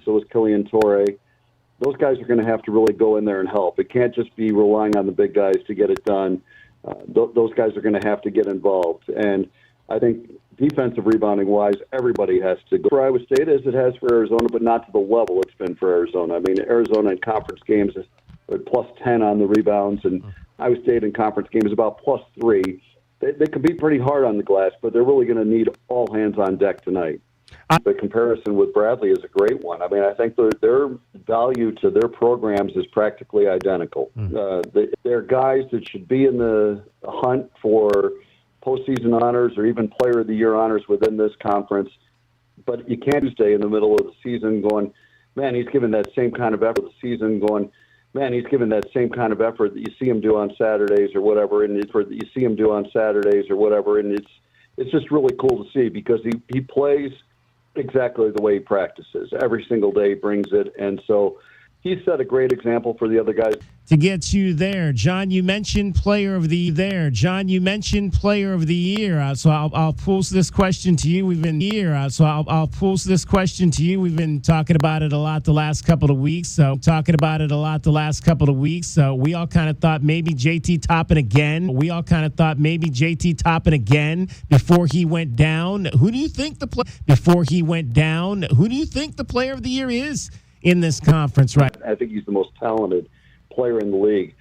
so is Killian Torre. Those guys are going to have to really go in there and help. It can't just be relying on the big guys to get it done. Those guys are going to have to get involved. And I think defensive rebounding-wise, everybody has to go for Iowa State as it has for Arizona, but not to the level it's been for Arizona. I mean, Arizona in conference games is plus 10 on the rebounds, and Iowa State in conference games is about plus 3. They compete pretty hard on the glass, but they're really going to need all hands on deck tonight. The comparison with Bradley is a great one. I mean, I think their value to their programs is practically identical. They're guys that should be in the hunt for postseason honors or even Player of the Year honors within this conference, but you can't stay in the middle of the season going, man, he's given that same kind of effort. The season going, man, he's given that same kind of effort that you see him do on Saturdays or whatever, and it's just really cool to see because he plays exactly the way he practices. Every single day he brings it, and so he set a great example for the other guys. To get you there, John, you mentioned player of the year. So I'll pose this question to you. We've been talking about it a lot the last couple of weeks. So we all kind of thought maybe JT topping again. Before he went down. Who do you think the player of the year is in this conference, right? I think he's the most talented player in the league.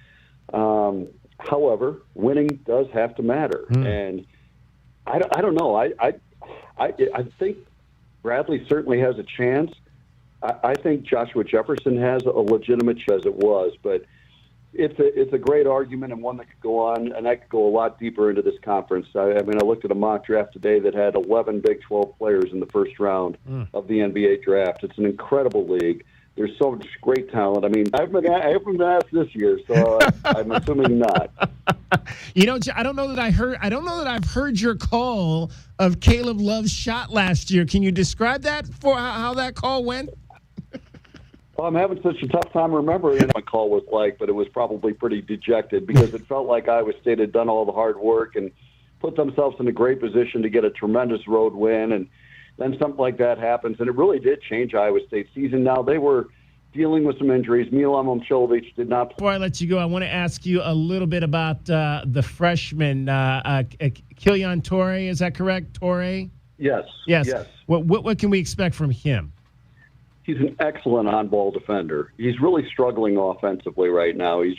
However, winning does have to matter. And I don't know. I think Bradley certainly has a chance. I think Joshua Jefferson has a legitimate chance as it was, but it's a great argument and one that could go on, and I could go a lot deeper into this conference. I mean, I looked at a mock draft today that had 11 Big 12 players in the first round of the NBA draft. It's an incredible league. There's so much great talent. I mean, I haven't been asked this year, so I'm assuming not. You know, I don't know that I've heard your call of Caleb Love's shot last year. Can you describe that for how that call went? Well, I'm having such a tough time remembering what my call was like, but it was probably pretty dejected because it felt like Iowa State had done all the hard work and put themselves in a great position to get a tremendous road win, and then something like that happens, and it really did change Iowa State's season. Now, they were dealing with some injuries. Milan Momcilovic did not play. Before I let you go, I want to ask you a little bit about the freshman, Killian Torre. Is that correct, Torre? Yes. What can we expect from him? He's an excellent on-ball defender. He's really struggling offensively right now. He's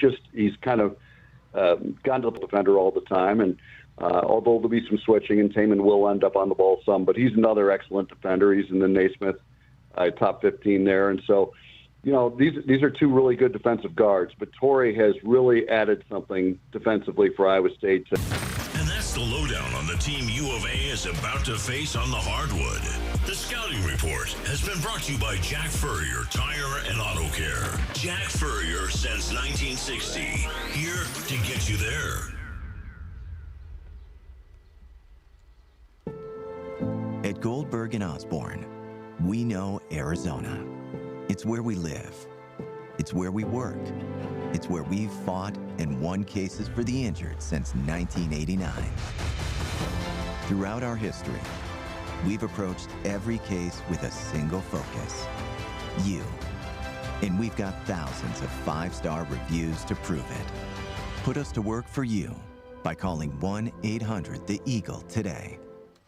kind of gone to the defender all the time, and although there'll be some switching, and Taman will end up on the ball some, but he's another excellent defender. He's in the Naismith top 15 there. And so, you know, these are two really good defensive guards, but Torrey has really added something defensively for Iowa State. And that's the lowdown on the team U of A is about to face on the hardwood. The Scouting Report has been brought to you by Jack Furrier Tire and Auto Care. Jack Furrier since 1960, here to get you there. At Goldberg and Osborne, we know Arizona. It's where we live. It's where we work. It's where we've fought and won cases for the injured since 1989. Throughout our history, we've approached every case with a single focus: you. And we've got thousands of 5-star reviews to prove it. Put us to work for you by calling 1-800-THE-EAGLE today.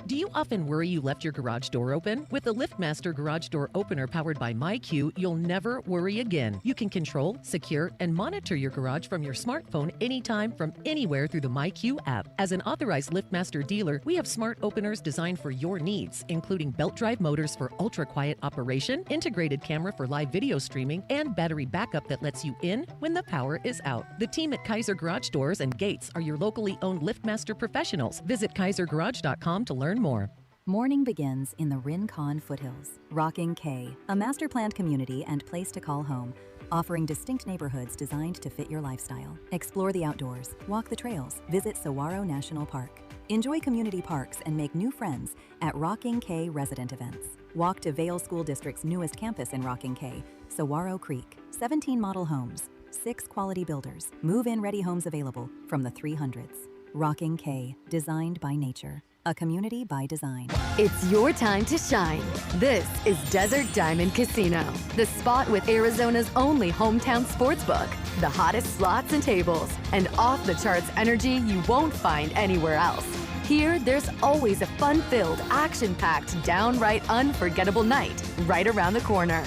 Do you often worry you left your garage door open? With the LiftMaster Garage Door Opener powered by MyQ, you'll never worry again. You can control, secure, and monitor your garage from your smartphone anytime from anywhere through the MyQ app. As an authorized LiftMaster dealer, we have smart openers designed for your needs, including belt drive motors for ultra-quiet operation, integrated camera for live video streaming, and battery backup that lets you in when the power is out. The team at Kaiser Garage Doors and Gates are your locally owned LiftMaster professionals. Visit kaisergarage.com to learn more. Morning begins in the Rincon foothills. Rocking K, a master-planned community and place to call home, offering distinct neighborhoods designed to fit your lifestyle. Explore the outdoors, walk the trails, visit Saguaro National Park. Enjoy community parks and make new friends at Rocking K resident events. Walk to Vail School District's newest campus in Rocking K, Saguaro Creek. 17 model homes, 6 quality builders, move-in ready homes available from the 300s. Rocking K, designed by nature. a community by design. It's your time to shine. This is Desert Diamond Casino, the spot with Arizona's only hometown sportsbook, the hottest slots and tables, and off-the-charts energy you won't find anywhere else. Here, there's always a fun-filled, action-packed, downright unforgettable night right around the corner.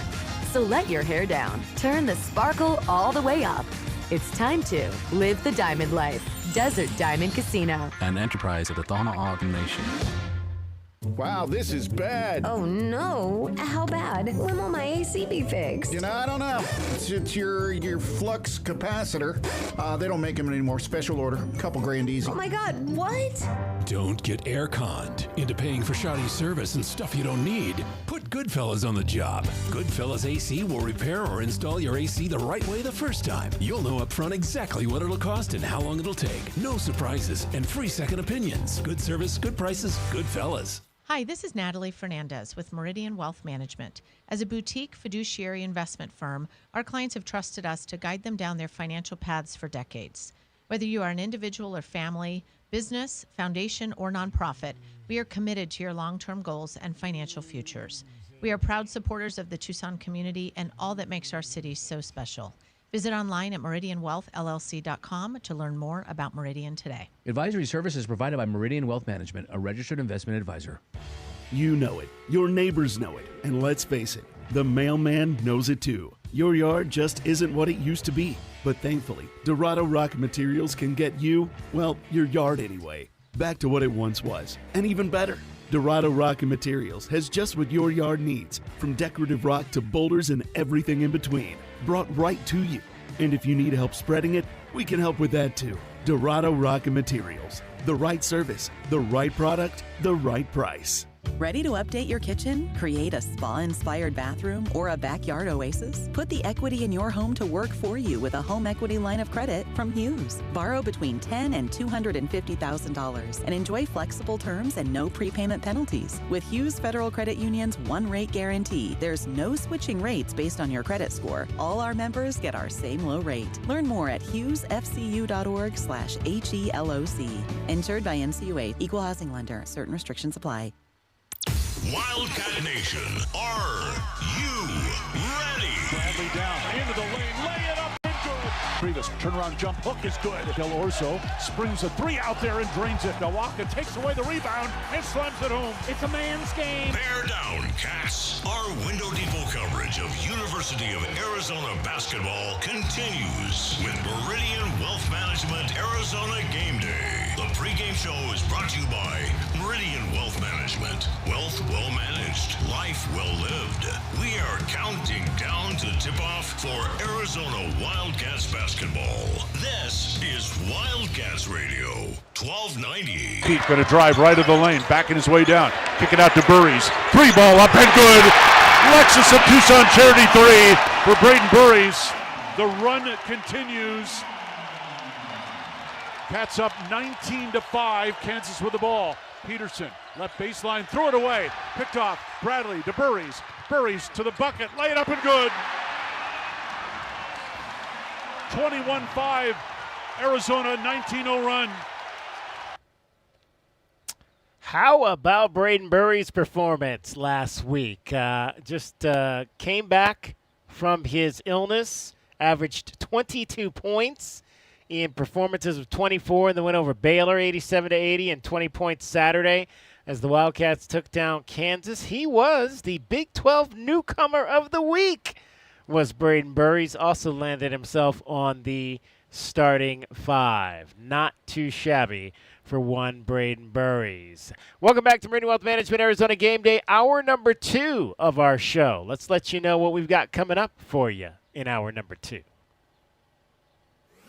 So let your hair down, turn the sparkle all the way up. It's time to live the diamond life. Desert Diamond Casino. An enterprise of the Dell'Orso Nation. Wow, this is bad. Oh no, how bad? When will my AC be fixed? I don't know. It's your flux capacitor. They don't make them anymore. Special order. Couple grand easy. Oh my God, what? Don't get air-conned into paying for shoddy service and stuff you don't need. Put Goodfellas on the job. Goodfellas AC will repair or install your AC the right way the first time. You'll know up front exactly what it'll cost and how long it'll take. No surprises and free second opinions. Good service, good prices, Goodfellas. Hi, this is Natalie Fernandez with Meridian Wealth Management. As a boutique fiduciary investment firm, our clients have trusted us to guide them down their financial paths for decades. Whether you are an individual or family, business, foundation, or nonprofit, we are committed to your long-term goals and financial futures. We are proud supporters of the Tucson community and all that makes our city so special. Visit online at meridianwealthllc.com to learn more about Meridian today. Advisory services provided by Meridian Wealth Management, a registered investment advisor. You know it. Your neighbors know it. And let's face it, the mailman knows it too. Your yard just isn't what it used to be. But thankfully, Dorado Rock Materials can get you, well, your yard anyway, back to what it once was. And even better. Dorado Rock Materials has just what your yard needs, from decorative rock to boulders and everything in between, brought right to you. And if you need help spreading it, we can help with that too. Dorado Rock Materials. The right service, the right product, the right price. Ready to update your kitchen, create a spa-inspired bathroom, or a backyard oasis? Put the equity in your home to work for you with a home equity line of credit from Hughes. Borrow between $10,000 and $250,000 and enjoy flexible terms and no prepayment penalties. With Hughes Federal Credit Union's one-rate guarantee, there's no switching rates based on your credit score. All our members get our same low rate. Learn more at hughesfcu.org/HELOC. Insured by NCUA. Equal housing lender. Certain restrictions apply. Wildcat Nation, are you ready? Bradley down into the lane, lay it up and good. Previous turnaround jump hook is good. Dell'Orso springs a three out there and drains it. Awaka takes away the rebound and slams it home. It's a man's game. Bear down, Cats. Our window depot coverage of University of Arizona basketball continues with Meridian Wealth Management Arizona Gameday. The pregame show is brought to you by Meridian Wealth Management. Wealth well managed, life well lived. We are counting down to tip-off for Arizona Wildcats basketball. This is Wildcats Radio, 1290. Pete's going to drive right of the lane, backing his way down. Kick it out to Burries. Three ball up and good. Lexus of Tucson Charity three for Braden Burries. The run continues. Cats up 19-5. Kansas with the ball. Peterson, left baseline, threw it away. Picked off. Bradley to Burries. Burries to the bucket. Lay it up and good. 21-5. Arizona 19-0 run. How about Braden Burries' performance last week? Just came back from his illness, averaged 22 points in performances of 24 in the win over Baylor, 87-80, and 20 points Saturday as the Wildcats took down Kansas. He was the Big 12 newcomer of the week, was Braden Burries. Also landed himself on the starting five. Not too shabby for one Braden Burries. Welcome back to Meridian Wealth Management Arizona Game Day, hour number 2 of our show. Let's let you know what we've got coming up for you in hour number 2.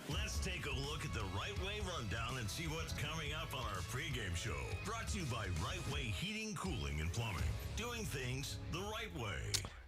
Let's take a look at the Right Way rundown and see what's coming up on our pregame show. Brought to you by Right Way Heating, Cooling, and Plumbing. Doing things the right way.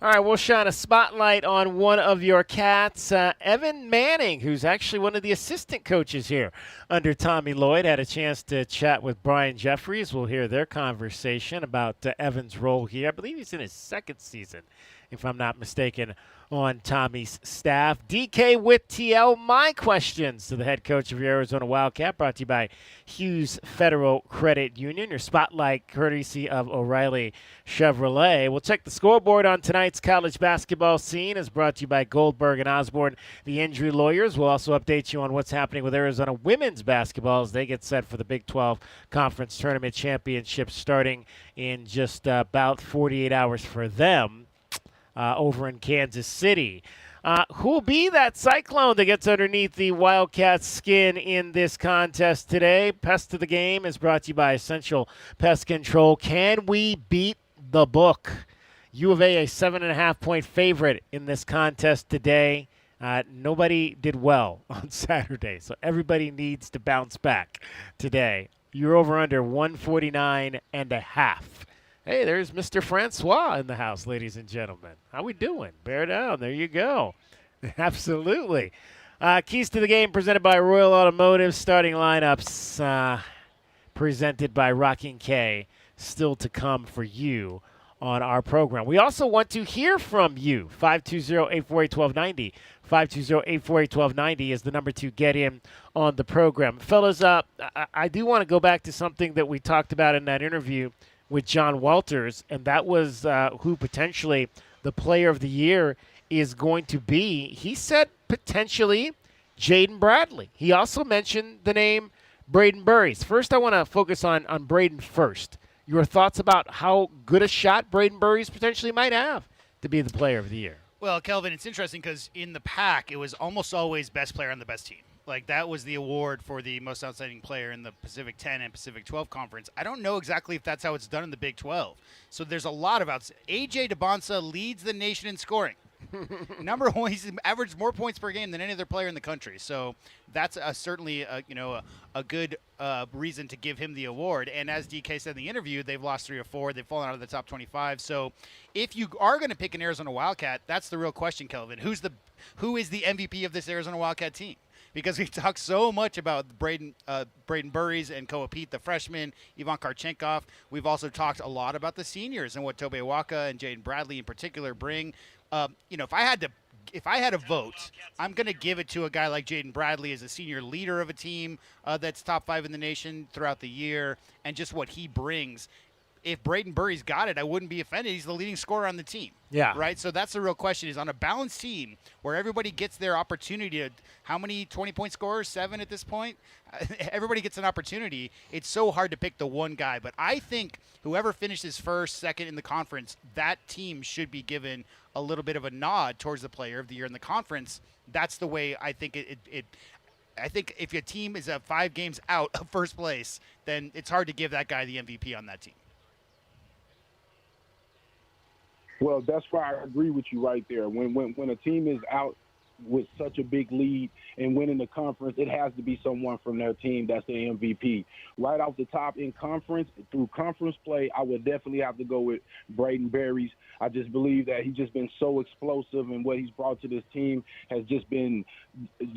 All right, we'll shine a spotlight on one of your Cats, Evan Manning, who's actually one of the assistant coaches here under Tommy Lloyd. Had a chance to chat with Brian Jeffries. We'll hear their conversation about Evan's role here. I believe he's in his second season if I'm not mistaken, on Tommy's staff. DK with TL, my questions to the head coach of your Arizona Wildcat, brought to you by Hughes Federal Credit Union, your spotlight courtesy of O'Reilly Chevrolet. We'll check the scoreboard on tonight's college basketball scene, is brought to you by Goldberg and Osborne, the injury lawyers. We'll also update you on what's happening with Arizona women's basketball as they get set for the Big 12 Conference Tournament Championship starting in just about 48 hours for them. Over in Kansas City. Who'll be that Cyclone that gets underneath the Wildcats' skin in this contest today? Pest of the Game is brought to you by Essential Pest Control. Can we beat the book? U of A 7.5-point favorite in this contest today. Nobody did well on Saturday, so everybody needs to bounce back today. You're over under 149.5. Hey, there's Mr. Francois in the house, ladies and gentlemen. How we doing? Bear down. There you go. Absolutely. Keys to the Game presented by Royal Automotive. Starting lineups presented by Rocking K. Still to come for you on our program. We also want to hear from you. 520-848-1290. 520-848-1290 is the number to get in on the program. Fellas, I do want to go back to something that we talked about in that interview with John Walters, and that was who potentially the player of the year is going to be. He said potentially Jaden Bradley. He also mentioned the name Braden Burries. First, I want to focus on Braden first. Your thoughts about how good a shot Braden Burries potentially might have to be the player of the year. Well, Kelvin, it's interesting because in the pack, it was almost always best player on the best team. Like, that was the award for the most outstanding player in the Pacific 10 and Pacific 12 conference. I don't know exactly if that's how it's done in the Big 12. So there's a lot of outs. A.J. DeBonsa leads the nation in scoring. Number one, he's averaged more points per game than any other player in the country. So that's certainly a good reason to give him the award. And as DK said in the interview, they've lost 3 or 4. They've fallen out of the top 25. So if you are going to pick an Arizona Wildcat, that's the real question, Kelvin. Who is the MVP of this Arizona Wildcat team? Because we talk so much about Braden Burries and Koa Pete, the freshman, Ivan Karchenkov. We've also talked a lot about the seniors and what Tobe Awaka and Jaden Bradley in particular bring. If I had a vote, I'm going to give it to a guy like Jaden Bradley as a senior leader of a team that's top 5 in the nation throughout the year, and just what he brings. If Braden Burries got it, I wouldn't be offended. He's the leading scorer on the team. Yeah. Right? So that's the real question, is on a balanced team where everybody gets their opportunity to, how many 20-point scorers? 7 at this point? Everybody gets an opportunity. It's so hard to pick the one guy. But I think whoever finishes first, second in the conference, that team should be given a little bit of a nod towards the player of the year in the conference. That's the way I think I think if your team is 5 games out of first place, then it's hard to give that guy the MVP on that team. Well, that's why I agree with you right there. When a team is out with such a big lead and winning the conference, it has to be someone from their team that's the MVP. Right off the top in conference, through conference play, I would definitely have to go with Braden Burries. I just believe that he's just been so explosive, and what he's brought to this team has just been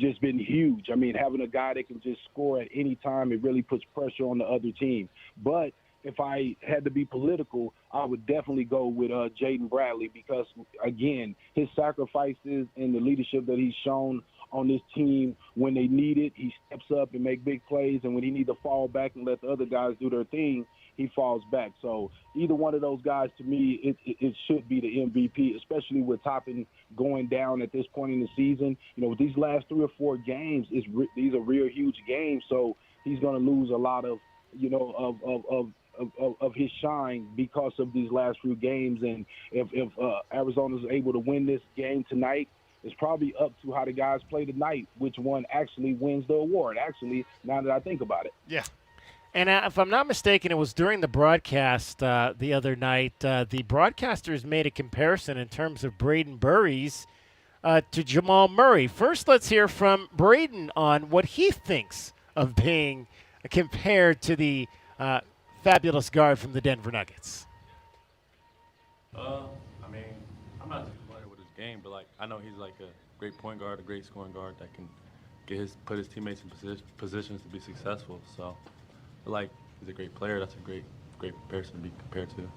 huge. I mean, having a guy that can just score at any time, it really puts pressure on the other team. But if I had to be political, I would definitely go with Jaden Bradley because, again, his sacrifices and the leadership that he's shown on this team, when they need it, he steps up and make big plays, and when he needs to fall back and let the other guys do their thing, he falls back. So either one of those guys, to me, it should be the MVP, especially with Toppin going down at this point in the season. You know, with these last 3 or 4 games, these are real huge games, so he's going to lose a lot of, of his shine because of these last few games. And if Arizona's able to win this game tonight, it's probably up to how the guys play tonight, which one actually wins the award, actually, now that I think about it. Yeah. And if I'm not mistaken, it was during the broadcast the other night, the broadcasters made a comparison in terms of Braden Burries to Jamal Murray. First, let's hear from Braden on what he thinks of being compared to the fabulous guard from the Denver Nuggets. I mean, I'm not too familiar with his game, but I know he's a great point guard, a great scoring guard that can put his teammates in positions to be successful. So, he's a great player. That's a great person to be compared to.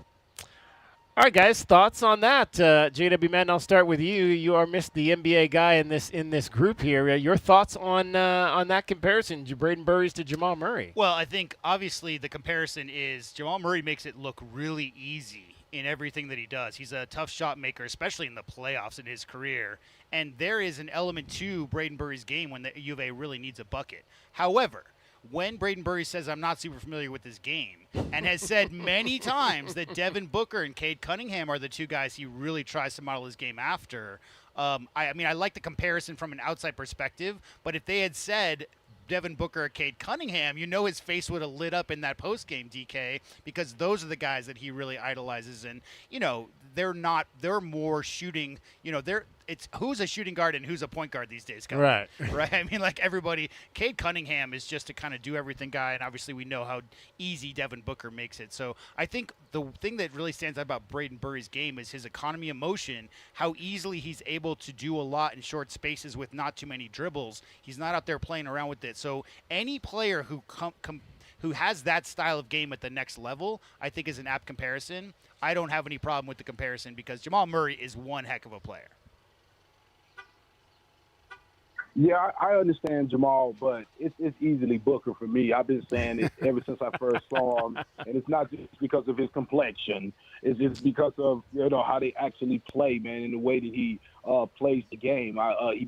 All right, guys, thoughts on that? JW Madden, I'll start with you. You are the NBA guy in this group here. Your thoughts on that comparison, Braden Burries to Jamal Murray? Well, I think obviously the comparison is Jamal Murray makes it look really easy in everything that he does. He's a tough shot maker, especially in the playoffs in his career. And there is an element to Braden Burries' game when the U of A really needs a bucket. However, when Braden Burries says, I'm not super familiar with this game, and has said many times that Devin Booker and Cade Cunningham are the two guys he really tries to model his game after, I mean, I like the comparison from an outside perspective, but if they had said Devin Booker or Cade Cunningham, you know his face would have lit up in that postgame, DK, because those are the guys that he really idolizes. And, you know, they're more shooting, you know, it's who's a shooting guard and who's a point guard these days, right? Right. I mean, like everybody, Cade Cunningham is just a kind of do everything guy, and obviously we know how easy Devin Booker makes it. So I think the thing that really stands out about Braden Burries' game is his economy of motion, how easily he's able to do a lot in short spaces with not too many dribbles. He's not out there playing around with it. So any player who has that style of game at the next level, I think is an apt comparison. I don't have any problem with the comparison because Jamal Murray is one heck of a player. Yeah, I understand Jamal, but it's easily Booker for me. I've been saying it ever since I first saw him, and it's not just because of his complexion. It's just because of how they actually play, man, and the way that he plays the game.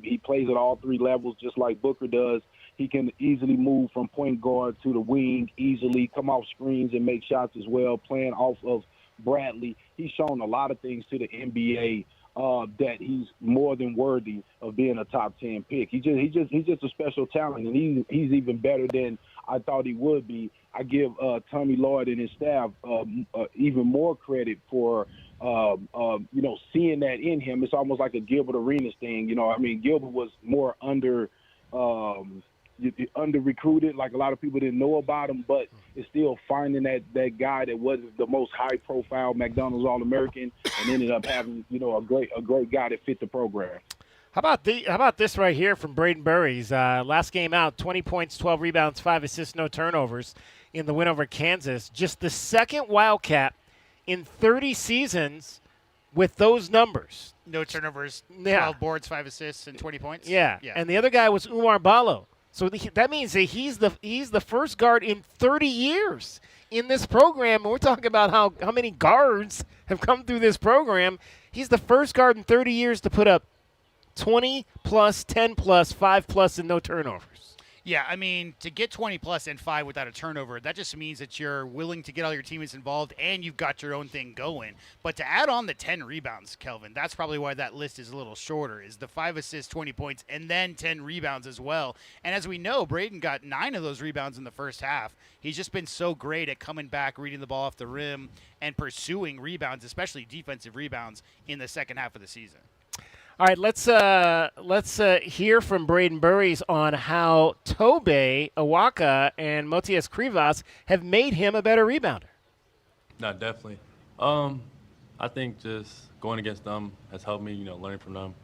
He plays at all three levels, just like Booker does. He can easily move from point guard to the wing, easily come off screens and make shots as well, playing off of Bradley. He's shown a lot of things to the NBA. That he's more than worthy of being a top 10 pick. He's just a special talent, and he's even better than I thought he would be. I give Tommy Lloyd and his staff even more credit for seeing that in him. It's almost like a Gilbert Arenas thing. I mean, Gilbert was more under recruited, like a lot of people didn't know about him, but it's still finding that guy that wasn't the most high profile McDonald's All-American and ended up having a great guy that fit the program. How about this right here from Braden Burries? Last game out, 20 points, 12 rebounds, 5 assists, no turnovers in the win over Kansas. Just the second Wildcat in 30 seasons with those numbers. No turnovers, 12 boards, 5 assists, and 20 points. Yeah. And the other guy was Umar Ballo. So that means that he's the first guard in 30 years in this program. And we're talking about how many guards have come through this program. He's the first guard in 30 years to put up 20 plus, 10 plus, 5 plus, and no turnovers. Yeah, I mean, to get 20 plus and 5 without a turnover, that just means that you're willing to get all your teammates involved and you've got your own thing going. But to add on the 10 rebounds, Kelvin, that's probably why that list is a little shorter, is the 5 assists, 20 points, and then 10 rebounds as well. And as we know, Braden got 9 of those rebounds in the first half. He's just been so great at coming back, reading the ball off the rim, and pursuing rebounds, especially defensive rebounds, in the second half of the season. All right, let's hear from Braden Burries on how Tobe, Awaka, and Motias Krivas have made him a better rebounder. No, definitely. I think just going against them has helped me, learning from them.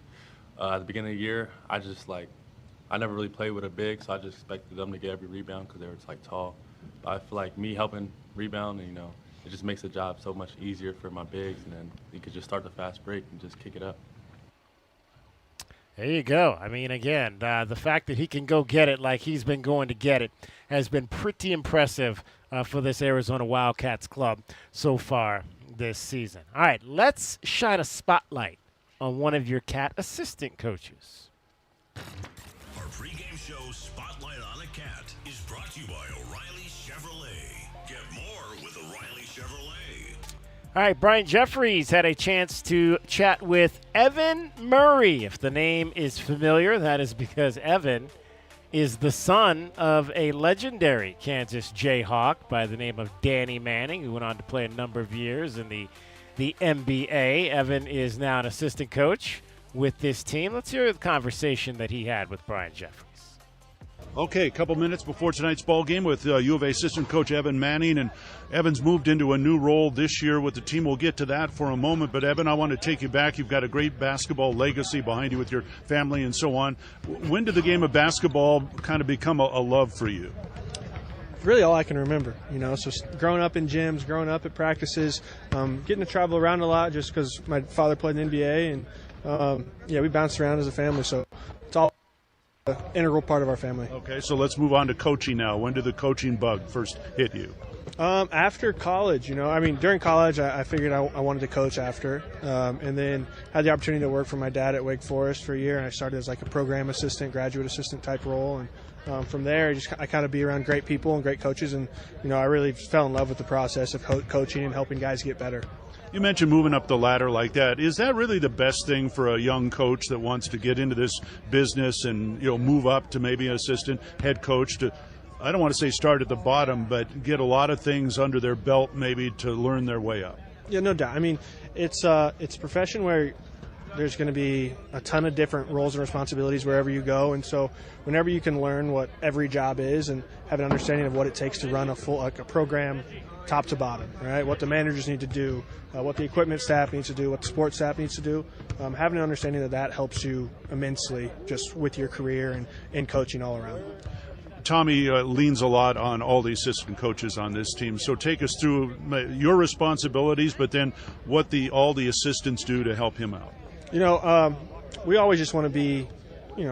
At the beginning of the year, I never really played with a big, so I just expected them to get every rebound because they were just tall. But I feel like me helping rebound, it just makes the job so much easier for my bigs, and then you could just start the fast break and just kick it up. There you go. I mean, again, the fact that he can go get it like he's been going to get it has been pretty impressive for this Arizona Wildcats club so far this season. All right, let's shine a spotlight on one of your Cat assistant coaches. Our pregame show, Spotlight on a Cat, is brought to you by O'Reilly Chevrolet. Get more with O'Reilly Chevrolet. All right, Brian Jeffries had a chance to chat with Evan Murray. If the name is familiar, that is because Evan is the son of a legendary Kansas Jayhawk by the name of Danny Manning, who went on to play a number of years in the NBA. Evan is now an assistant coach with this team. Let's hear the conversation that he had with Brian Jeffries. Okay, a couple minutes before tonight's ball game with U of A assistant coach Evan Manning, and Evan's moved into a new role this year with the team. We'll get to that for a moment, but Evan, I want to take you back. You've got a great basketball legacy behind you with your family and so on. When did the game of basketball kind of become a love for you? really all I can remember, So growing up in gyms, growing up at practices, getting to travel around a lot just because my father played in the NBA, and we bounced around as a family. So it's all an integral part of our family. Okay, so let's move on to coaching now. When did the coaching bug first hit you? After college, during college, I figured I wanted to coach after, and then had the opportunity to work for my dad at Wake Forest for a year, and I started as like a program assistant, graduate assistant type role, and from there, I kind of be around great people and great coaches, and I really fell in love with the process of coaching and helping guys get better. You mentioned moving up the ladder like that. Is that really the best thing for a young coach that wants to get into this business and move up to maybe an assistant head coach to, I don't want to say start at the bottom, but get a lot of things under their belt maybe to learn their way up? Yeah, no doubt. I mean, it's a profession where there's going to be a ton of different roles and responsibilities wherever you go, and so whenever you can learn what every job is and have an understanding of what it takes to run a program top to bottom, right? What the managers need to do, what the equipment staff needs to do, what the sports staff needs to do, having an understanding of that helps you immensely just with your career and coaching all around. Tommy leans a lot on all the assistant coaches on this team. So take us through your responsibilities, but then what all the assistants do to help him out. We always just want to be, we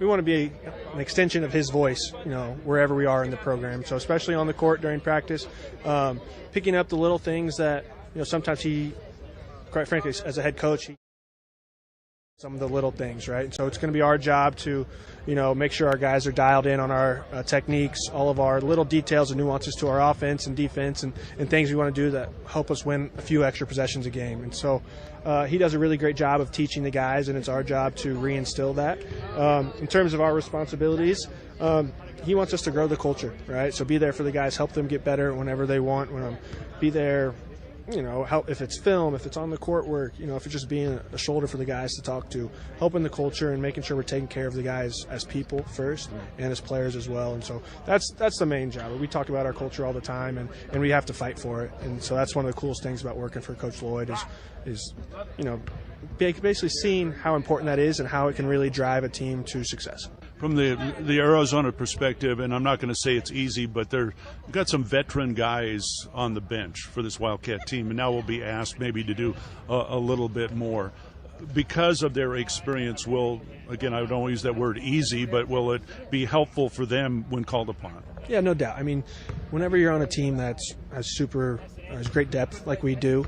want to be an extension of his voice, wherever we are in the program. So especially on the court during practice, picking up the little things that, sometimes he, quite frankly, as a head coach, some of the little things, right? And so it's going to be our job to, make sure our guys are dialed in on our techniques, all of our little details and nuances to our offense and defense and things we want to do that help us win a few extra possessions a game. And so he does a really great job of teaching the guys, and it's our job to reinstill that. In terms of our responsibilities, he wants us to grow the culture, right? So be there for the guys, help them get better whenever they want, be there, help if it's film, if it's on the court work, if it's just being a shoulder for the guys to talk to, helping the culture and making sure we're taking care of the guys as people first and as players as well. And so that's the main job. We talk about our culture all the time, and we have to fight for it. And so that's one of the coolest things about working for Coach Lloyd is basically seeing how important that is and how it can really drive a team to success. From the Arizona perspective, and I'm not going to say it's easy, but we've got some veteran guys on the bench for this Wildcat team, and now we'll be asked maybe to do a little bit more. Because of their experience, again, I don't use that word easy, but will it be helpful for them when called upon? Yeah, no doubt. I mean, whenever you're on a team that has great depth like we do,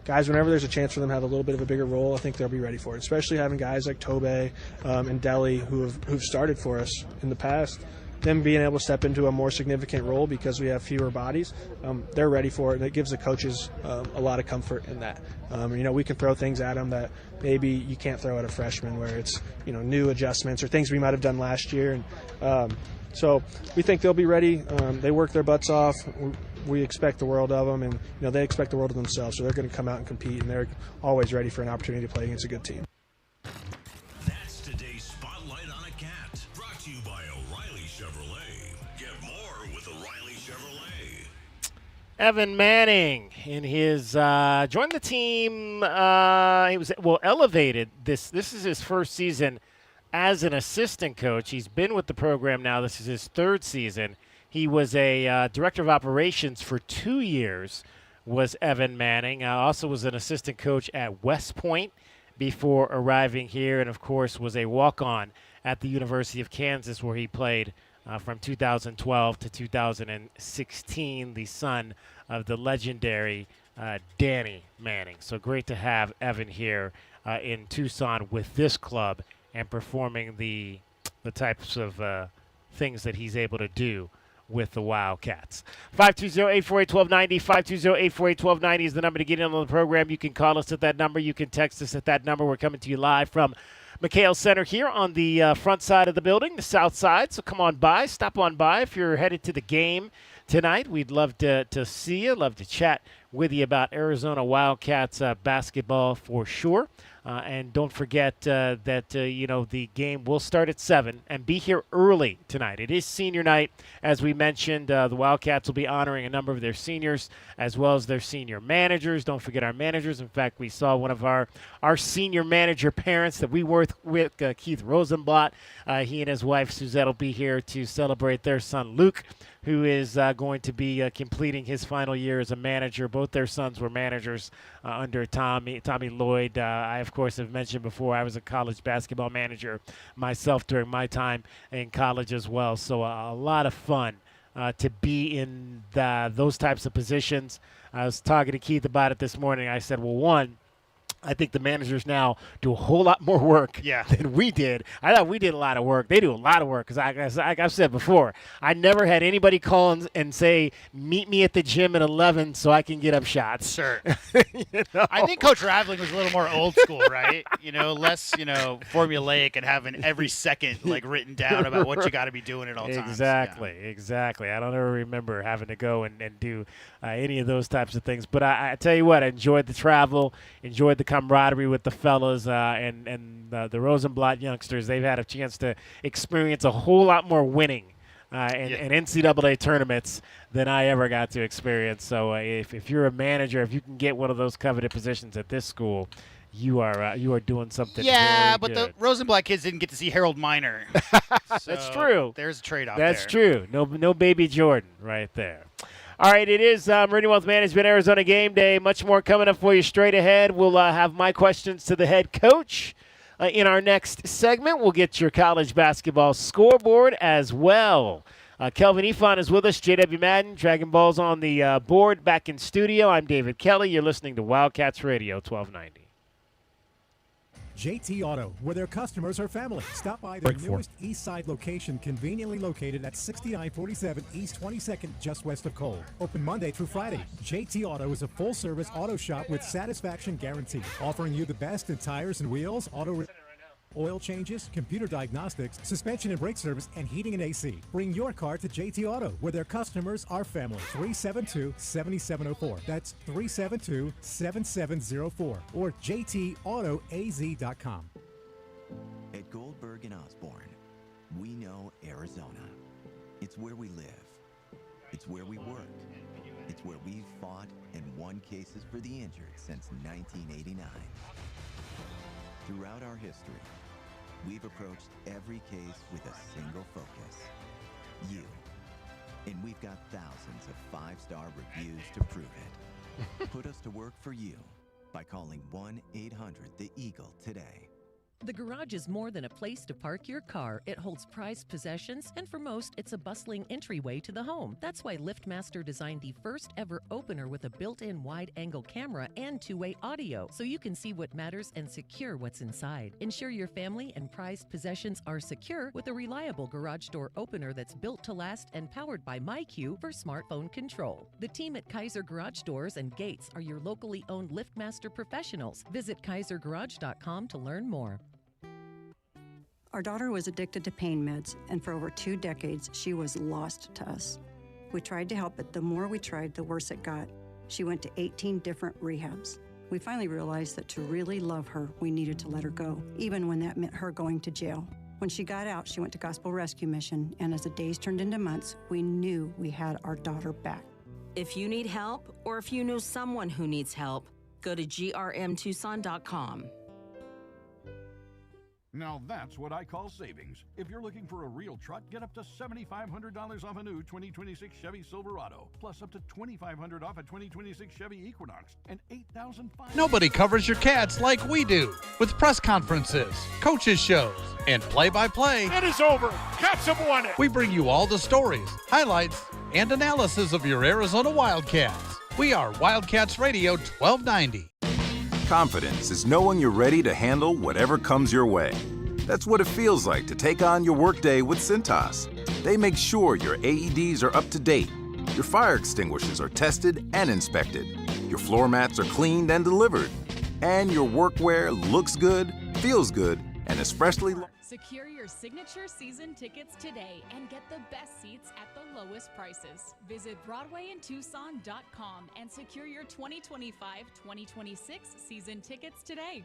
guys, whenever there's a chance for them to have a little bit of a bigger role, I think they'll be ready for it, especially having guys like Tobe and Deli who've started for us in the past. Them being able to step into a more significant role because we have fewer bodies, they're ready for it, and it gives the coaches a lot of comfort in that. We can throw things at them that maybe you can't throw at a freshman, where it's new adjustments or things we might have done last year. And so we think they'll be ready. They work their butts off. We expect the world of them, and they expect the world of themselves. So they're going to come out and compete, and they're always ready for an opportunity to play against a good team. That's today's Spotlight on a Cat, brought to you by O'Reilly Chevrolet. Get more with O'Reilly Chevrolet. Evan Manning in his joined the team. He was elevated. This is his first season as an assistant coach. He's been with the program now. This is his third season. He was a director of operations for 2 years, was Evan Manning. Also was an assistant coach at West Point before arriving here, and, of course, was a walk-on at the University of Kansas, where he played from 2012 to 2016, the son of the legendary Danny Manning. So great to have Evan here in Tucson with this club and performing the types of things that he's able to do with the Wildcats. 520-848-1290, 520-848-1290 is the number to get in on the program. You can call us at that number. You can text us at that number. We're coming to you live from McHale Center here on the front side of the building, the south side. So come on by, stop on by if you're headed to the game tonight. We'd love to see you, love to chat with you about Arizona Wildcats basketball for sure. And don't forget that the game will start at 7 and be here early tonight. It is senior night. As we mentioned, the Wildcats will be honoring a number of their seniors as well as their senior managers. Don't forget our managers. In fact, we saw one of our senior manager parents that we work with, Keith Rosenblatt. He and his wife, Suzette, will be here to celebrate their son, Luke, who is going to be completing his final year as a manager. Both their sons were managers under Tommy Lloyd. I, of course, have mentioned before, I was a college basketball manager myself during my time in college as well. So a lot of fun to be in those types of positions. I was talking to Keith about it this morning. I said, well, one, I think the managers now do a whole lot more work than we did. I thought we did a lot of work. They do a lot of work because, like I've said before, I never had anybody call and say, meet me at the gym at 11 so I can get up shots. Sure. I think Coach Raveling was a little more old school, right? Less, formulaic and having every second written down about what you got to be doing at all times. Exactly. I don't ever remember having to go and do any of those types of things. But I tell you what, I enjoyed the travel, enjoyed the camaraderie with the fellas and the Rosenblatt youngsters. They've had a chance to experience a whole lot more winning in NCAA tournaments than I ever got to experience. So if you're a manager, if you can get one of those coveted positions at this school, you are doing something very but good. the Rosenblatt kids didn't get to see Harold Miner. That's true. There's a trade-off there. That's true. No baby Jordan right there. All right, it is Meridian Wealth Management Arizona Game Day. Much more coming up for you straight ahead. We'll have my questions to the head coach in our next segment. We'll get your college basketball scoreboard as well. Kelvin Ifan is with us. J.W. Madden, Dragon Balls on the board. Back in studio, I'm David Kelly. You're listening to Wildcats Radio 1290. JT Auto, where their customers are family. Stop by their newest East Side location, conveniently located at 6947 East 22nd, just west of Cole. Open Monday through Friday. JT Auto is a full-service auto shop with satisfaction guarantee, offering you the best in tires and wheels, oil changes, computer diagnostics, suspension and brake service, and heating and AC. Bring your car to JT Auto, where their customers are family. 372-7704. That's 372-7704. Or jtautoaz.com. At Goldberg and Osborne, we know Arizona. It's where we live. It's where we work. It's where we've fought and won cases for the injured since 1989. Throughout our history, we've approached every case with a single focus: you. And we've got thousands of 5-star reviews to prove it. Put us to work for you by calling 1-800-THE-EAGLE today. The garage is more than a place to park your car. It holds prized possessions, and for most, it's a bustling entryway to the home. That's why LiftMaster designed the first ever opener with a built-in wide-angle camera and two-way audio, so you can see what matters and secure what's inside. Ensure your family and prized possessions are secure with a reliable garage door opener that's built to last and powered by MyQ for smartphone control. The team at Kaiser Garage Doors and Gates are your locally owned LiftMaster professionals. Visit kaisergarage.com to learn more. Our daughter was addicted to pain meds, and for over 2 decades, she was lost to us. We tried to help, but the more we tried, the worse it got. She went to 18 different rehabs. We finally realized that to really love her, we needed to let her go, even when that meant her going to jail. When she got out, she went to Gospel Rescue Mission, and as the days turned into months, we knew we had our daughter back. If you need help, or if you know someone who needs help, go to grmtucson.com. Now that's what I call savings. If you're looking for a real truck, get up to $7,500 off a new 2026 Chevy Silverado, plus up to $2,500 off a 2026 Chevy Equinox, and $8,500. Nobody covers your Cats like we do, with press conferences, coaches shows, and play-by-play. It is over. Cats have won it. We bring you all the stories, highlights, and analysis of your Arizona Wildcats. We are Wildcats Radio 1290. Confidence is knowing you're ready to handle whatever comes your way. That's what it feels like to take on your workday with Cintas. They make sure your AEDs are up to date, your fire extinguishers are tested and inspected, your floor mats are cleaned and delivered, and your workwear looks good, feels good, and is freshly... Secure your signature season tickets today and get the best seats at the lowest prices. Visit BroadwayInTucson.com and secure your 2025-2026 season tickets today.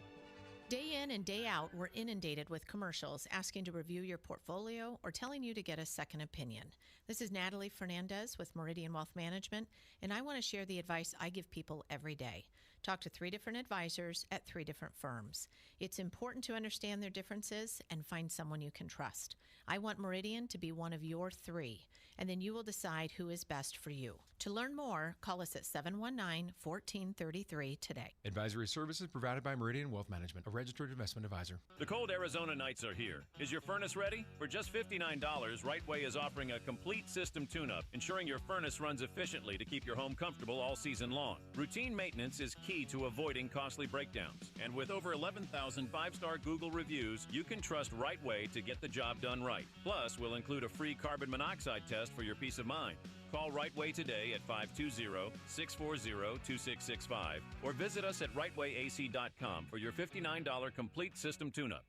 Day in and day out, we're inundated with commercials asking to review your portfolio or telling you to get a second opinion. This is Natalie Fernandez with Meridian Wealth Management, and I want to share the advice I give people every day. Talk to 3 different advisors at 3 different firms. It's important to understand their differences and find someone you can trust. I want Meridian to be one of your 3, and then you will decide who is best for you. To learn more, call us at 719-1433 today. Advisory services provided by Meridian Wealth Management, a registered investment advisor. The cold Arizona nights are here. Is your furnace ready? For just $59, Rightway is offering a complete system tune-up, ensuring your furnace runs efficiently to keep your home comfortable all season long. Routine maintenance is key to avoiding costly breakdowns. And with over 11,000 5-star Google reviews, you can trust Rightway to get the job done right. Plus, we'll include a free carbon monoxide test for your peace of mind. Call Rightway today at 520-640-2665 or visit us at rightwayac.com for your $59 complete system tune-up.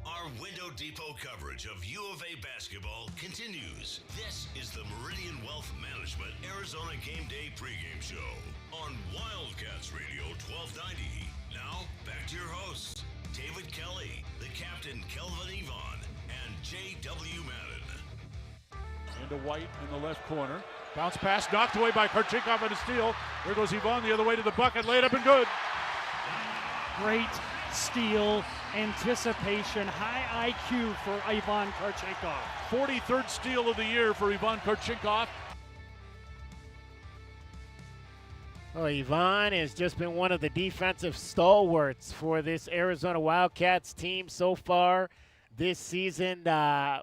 Our Window Depot coverage of U of A basketball continues. This is the Meridian Wealth Management Arizona Gameday pregame show on Wildcats Radio 1290. Now, back to your hosts, David Kelly, the captain Kelvin Yvonne, and J.W. Madden. Into White in the left corner. Bounce pass knocked away by Karchinkov and a steal. There goes Yvonne the other way to the bucket. Laid up and good. Great steal, anticipation, high IQ for Ivan Karchinkov. 43rd steal of the year for Ivan Karchinkov. Well, Ivan has just been one of the defensive stalwarts for this Arizona Wildcats team so far this season.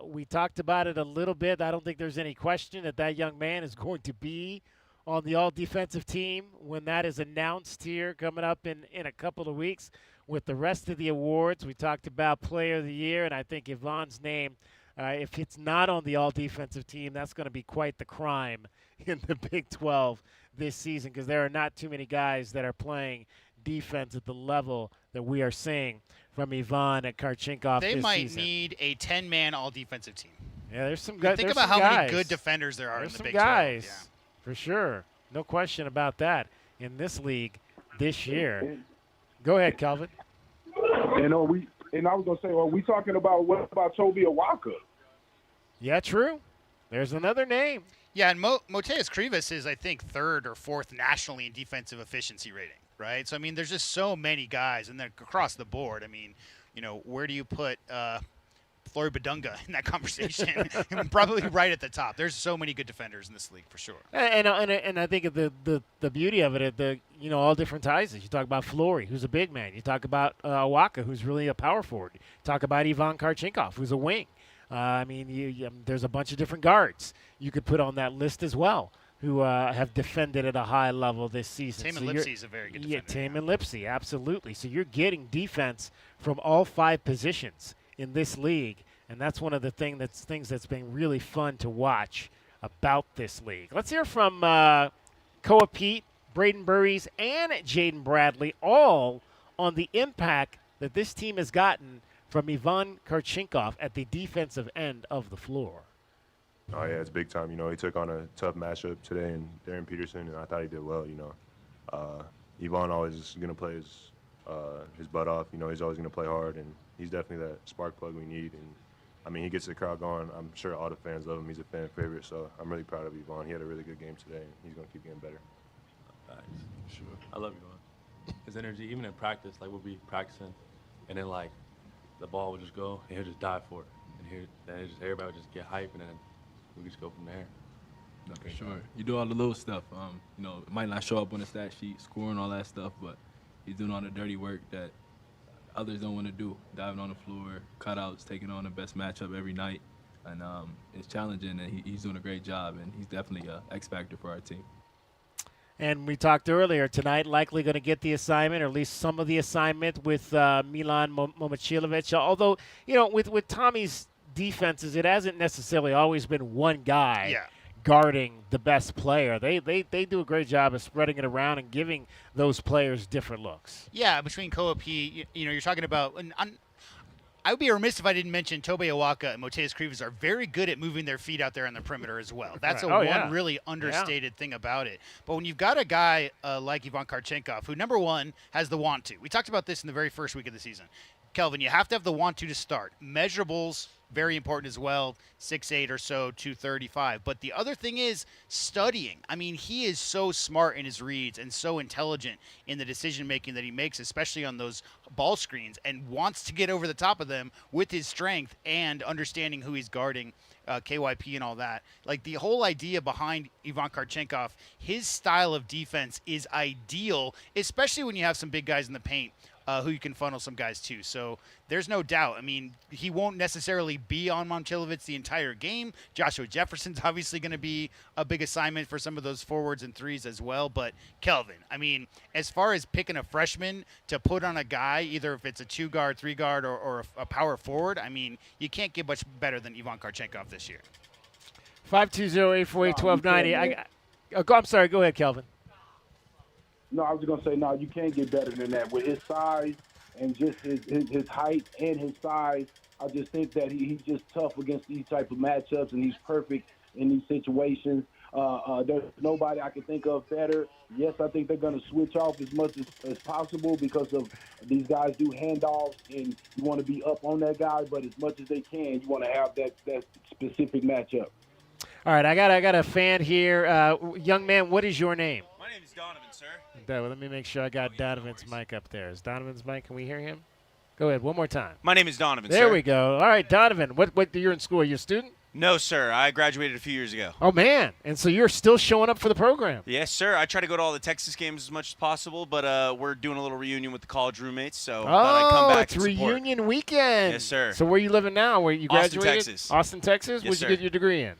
We talked about it a little bit. I don't think there's any question that that young man is going to be on the all-defensive team when that is announced here coming up in a couple of weeks with the rest of the awards. We talked about Player of the Year, and I think Ivan's name, if it's not on the all-defensive team, that's going to be quite the crime in the Big 12 this season because there are not too many guys that are playing defense at the level that we are seeing from Ivan at Karchinkov They this might season. need a 10-man all-defensive team. Yeah, there's some guys. Think about how many good defenders there are in the Big 12. There's some guys, for sure. No question about that in this league this year. Go ahead, Calvin. And I was gonna say, are we talking about what about Tobe Awaka? Yeah, true. There's another name. Yeah, and Moteus Krivas is, I think, 3rd or 4th nationally in defensive efficiency rating, right? So, I mean, there's just so many guys, and then across the board, I mean, you know, where do you put Flory Badunga in that conversation? Probably right at the top. There's so many good defenders in this league for sure. And I think the beauty of it, all different sizes. You talk about Flory, who's a big man. You talk about Awaka, who's really a power forward. You talk about Ivan Karchinkov, who's a wing. There's a bunch of different guards you could put on that list as well who have defended at a high level this season. Taman Lipsey is a very good defender. Yeah, Taman Lipsey, absolutely. So you're getting defense from all 5 positions in this league, and that's one of the things that's been really fun to watch about this league. Let's hear from Koa Pete, Braden Burries, and Jaden Bradley, all on the impact that this team has gotten from Ivan Karchinkov at the defensive end of the floor. Oh, yeah, it's big time. You know, he took on a tough matchup today in Darren Peterson, and I thought he did well, you know. Ivan always going to play his butt off. You know, he's always going to play hard, and he's definitely that spark plug we need. And, I mean, he gets the crowd going. I'm sure all the fans love him. He's a fan favorite, so I'm really proud of Ivan. He had a really good game today, and he's going to keep getting better. Sure. I love Ivan. His energy, even in practice, like we'll be practicing, and then like the ball would just go, and he'll just dive for it. And everybody would just get hype, and then we just go from there. No, for sure. You do all the little stuff. It might not show up on the stat sheet, scoring, all that stuff, but he's doing all the dirty work that others don't want to do. Diving on the floor, cutouts, taking on the best matchup every night. And it's challenging, and he's doing a great job, and he's definitely an X factor for our team. And we talked earlier tonight, likely going to get the assignment, or at least some of the assignment with Milan Momcilovic. Although, with Tommy's defenses, it hasn't necessarily always been one guy guarding the best player. They do a great job of spreading it around and giving those players different looks. Yeah, between Coop, you're talking about. I would be remiss if I didn't mention Tobe Awaka and Moteus Krivas are very good at moving their feet out there on the perimeter as well. That's one really understated thing about it. But when you've got a guy like Ivan Karchenkov, who, number one, has the want to. We talked about this in the very first week of the season. Kelvin, you have to have the want to start. Measurables, very important as well, 6'8" or so, 235. But the other thing is studying. I mean, he is so smart in his reads and so intelligent in the decision-making that he makes, especially on those ball screens, and wants to get over the top of them with his strength and understanding who he's guarding, KYP and all that. Like, the whole idea behind Ivan Karchenkov, his style of defense is ideal, especially when you have some big guys in the paint. Who you can funnel some guys to. So there's no doubt. I mean, he won't necessarily be on Momcilovic the entire game. Joshua Jefferson's obviously going to be a big assignment for some of those forwards and threes as well. But Kelvin, I mean, as far as picking a freshman to put on a guy, either if it's a 2-guard, 3-guard, or a power forward, I mean, you can't get much better than Ivan Karchenkov this year. 520-848-1290. I'm sorry. Go ahead, Kelvin. No, I was going to say, no, you can't get better than that. With his size and just his height and his size, I just think that he's just tough against these type of matchups, and he's perfect in these situations. There's nobody I can think of better. Yes, I think they're going to switch off as much as possible because of these guys do handoffs, and you want to be up on that guy, but as much as they can, you want to have that specific matchup. All right, I got a fan here. Young man, what is your name? My name is Donovan, sir. Let me make sure I got Donovan's mic up there. Is Donovan's mic? Can we hear him? Go ahead, one more time. My name is Donovan, There sir. we go. All right, Donovan, what you're in school? Are you a student? No, sir. I graduated a few years ago. Oh, man. And so you're still showing up for the program. Yes, sir. I try to go to all the Texas games as much as possible, but we're doing a little reunion with the college roommates, so thought I'd come back it's and support. reunion weekend. Yes, sir. So where are you living now? Where you graduated? Austin, Texas. Austin, Texas? Yes, What'd sir. you get your degree in?